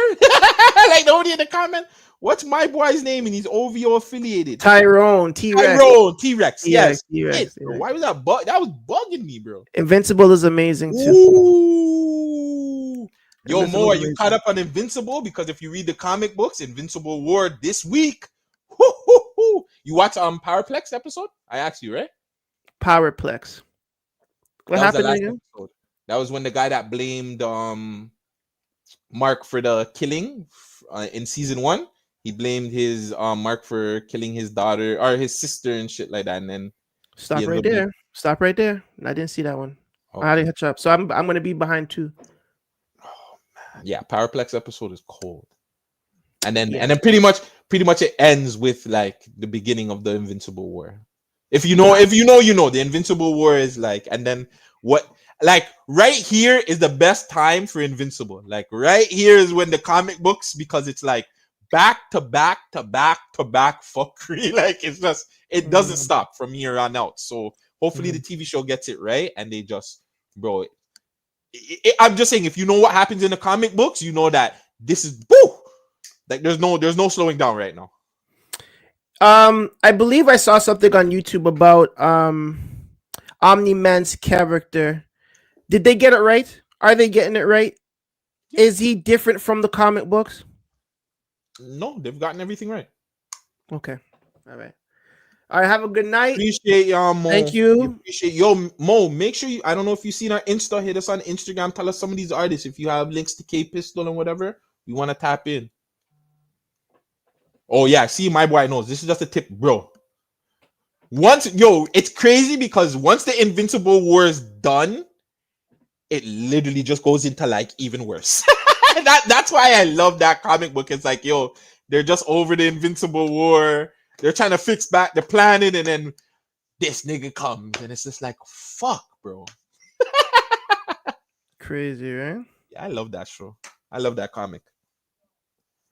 S2: Like nobody in the comment. What's my boy's name? And he's OVO affiliated.
S1: Tyrone T-Rex.
S2: Tyrone T-Rex. Yes.
S1: T-Rex.
S2: Bro. Why was that bug? That was bugging me, bro.
S1: Invincible is amazing too.
S2: Ooh. Yo,
S1: Invincible
S2: Mo, are
S1: is
S2: you
S1: amazing.
S2: caught up on Invincible? Because if you read the comic books, Invincible War this week. Woo. You watch Powerplex episode? I asked you, right?
S1: Powerplex. What
S2: That was the
S1: happened
S2: last
S1: again?
S2: episode. That was when the guy that blamed Mark for the killing in season 1. He blamed his Mark for killing his daughter or his sister and shit like that. And then
S1: Stop right there. Stop right there. I didn't see that one.
S2: Okay.
S1: I didn't catch up. So I'm gonna be behind too.
S2: Yeah, Powerplex episode is cold. And then pretty much it ends with like the beginning of the Invincible War. If you know, the Invincible War is like, and then what, like right here is the best time for Invincible. Like right here is when the comic books, because it's like back to back to back to back fuckery. Like it's just, it doesn't stop from here on out. So hopefully the TV show gets it right and they just, bro, I'm just saying, if you know what happens in the comic books, you know that this is woo! Like there's no slowing down right now.
S1: I believe I saw something on YouTube about Omni-Man's character. Did they get it right? Are they getting it right? Is he different from the comic books?
S2: No, they've gotten everything right.
S1: Okay. All right. All right, have a good night.
S2: Appreciate y'all, Mo.
S1: Thank you.
S2: Appreciate yo, Mo. Make sure you, I don't know if you've seen our Insta, hit us on Instagram, tell us some of these artists. If you have links to K Pistol and whatever, we want to tap in. Oh yeah, see, my boy knows. This is just a tip, bro. It's crazy because once the Invincible War is done, it literally just goes into like even worse. That's why I love that comic book. It's like, yo, they're just over the Invincible War. They're trying to fix back the planet, and then this nigga comes, and it's just like, fuck, bro.
S1: Crazy, right?
S2: Yeah, I love that show. I love that comic.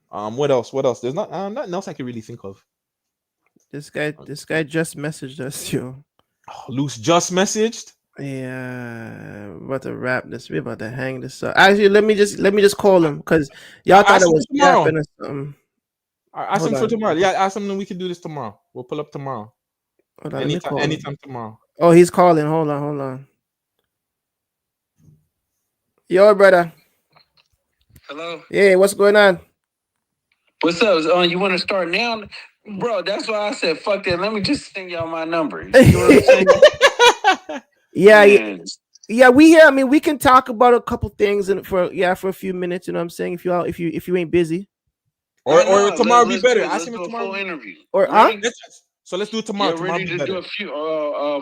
S2: What else? There's nothing else I can really think of.
S1: This guy just messaged us, yo.
S2: Oh, Luce just messaged.
S1: Yeah, we're about to wrap this. We're about to hang this up. Actually, let me just call him because y'all thought it was yapping or something.
S2: Ask him for tomorrow. Yeah, ask him, and we can do this tomorrow. We'll pull up tomorrow.
S1: Hold on,
S2: Anytime tomorrow.
S1: Oh, he's calling. Hold on. Yo, brother.
S20: Hello.
S1: Yeah, what's going on?
S20: What's up? You want to start now, bro? That's why I said fuck that. Let me just send y'all my number. You know what I'm saying?
S1: Yeah. We here. I mean, we can talk about a couple things and for a few minutes. You know what I'm saying? If you ain't busy,
S2: or tomorrow be better. Ask him
S20: a
S2: tomorrow.
S20: full interview.
S1: Or
S2: so let's do it tomorrow.
S20: You're ready to do a few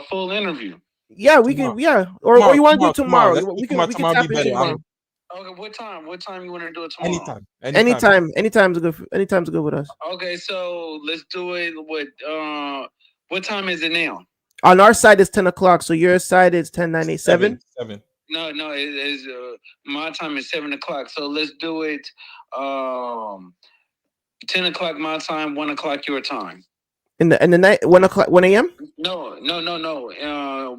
S20: full interview.
S1: Yeah, we can. Yeah, or you want to do it tomorrow? We can tap in tomorrow.
S20: Okay, what time you want to do it tomorrow?
S1: Anytime's good. Anytime's good with us.
S20: Okay, so let's do it. What time is it now?
S1: On our side it's 10 o'clock. So your side is 10:97.
S2: 7.
S20: No, it is. My time is 7 o'clock. So let's do it. 10 o'clock my time, 1 o'clock your time.
S1: In the night, 1 o'clock, 1 a.m.
S20: No.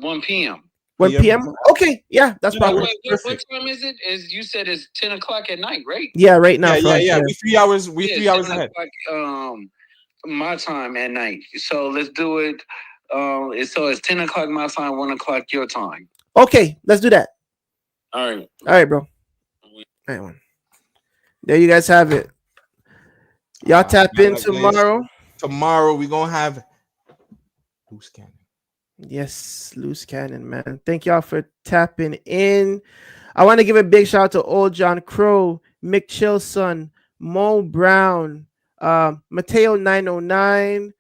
S20: 1 p.m.
S1: 1 p.m. Okay, yeah, that's probably.
S20: What time is it? You said it's 10 o'clock at night, right?
S1: Yeah, right now.
S2: Yeah. We 3 hours. We 3 hours ahead.
S20: My time at night. So let's do it. So it's 10 o'clock my time, 1 o'clock your time.
S1: Okay, let's do that.
S20: All
S1: right, bro. All right, one. There you guys have it. Y'all tap in tomorrow.
S2: Tomorrow we're gonna have Luce Cannon.
S1: Yes, Luce Cannon, man. Thank y'all for tapping in. I want to give a big shout out to Old John Crow, Mick Chilson, Mo Brown, Mateo 909.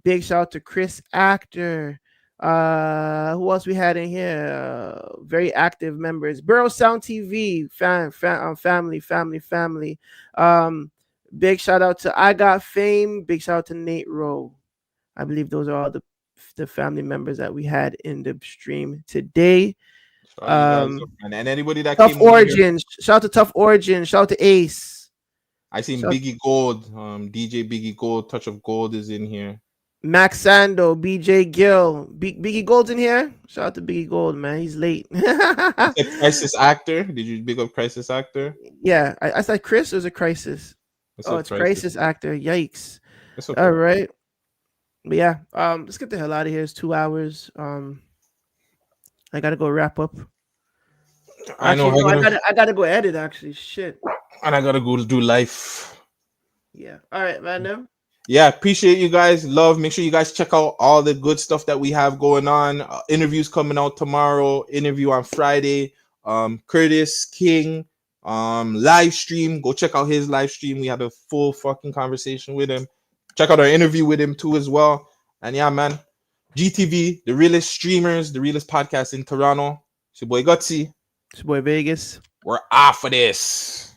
S1: Big shout out to Chris Actor. Who else we had in here? Very active members. Borough Sound TV, family. Big shout out to I Got Fame. Big shout out to Nate Rowe. I believe those are all the family members that we had in the stream today.
S2: And anybody that
S1: Tough
S2: came
S1: Origin. Shout out to Tough Origin. Shout out to Ace.
S2: I seen
S1: Shout-
S2: Biggie Gold, DJ Biggie Gold, Touch of Gold is in here.
S1: Max Sando, BJ Gill, Biggie Gold's in here. Shout out to Biggie Gold, man. He's late.
S2: Crisis Actor. Did you big up Crisis Actor?
S1: Yeah, I said Chris. Or is it Crisis?
S2: It's
S1: It's Crisis Actor. Yikes.
S2: It's okay.
S1: All right. But yeah, let's get the hell out of here. It's 2 hours. I gotta go wrap up.
S2: I know.
S1: I gotta go edit. Actually, shit.
S2: And I gotta go do life.
S1: Yeah. All right, man. Now.
S2: Yeah, appreciate you guys. Love. Make sure you guys check out all the good stuff that we have going on. Interviews coming out tomorrow. Interview on Friday. Curtis King. Live stream. Go check out his live stream. We had a full fucking conversation with him. Check out our interview with him too as well. And yeah, man. GTV, the realest streamers, the realest podcast in Toronto. It's your boy Gutsy.
S1: It's your boy Vegas.
S2: We're off of this.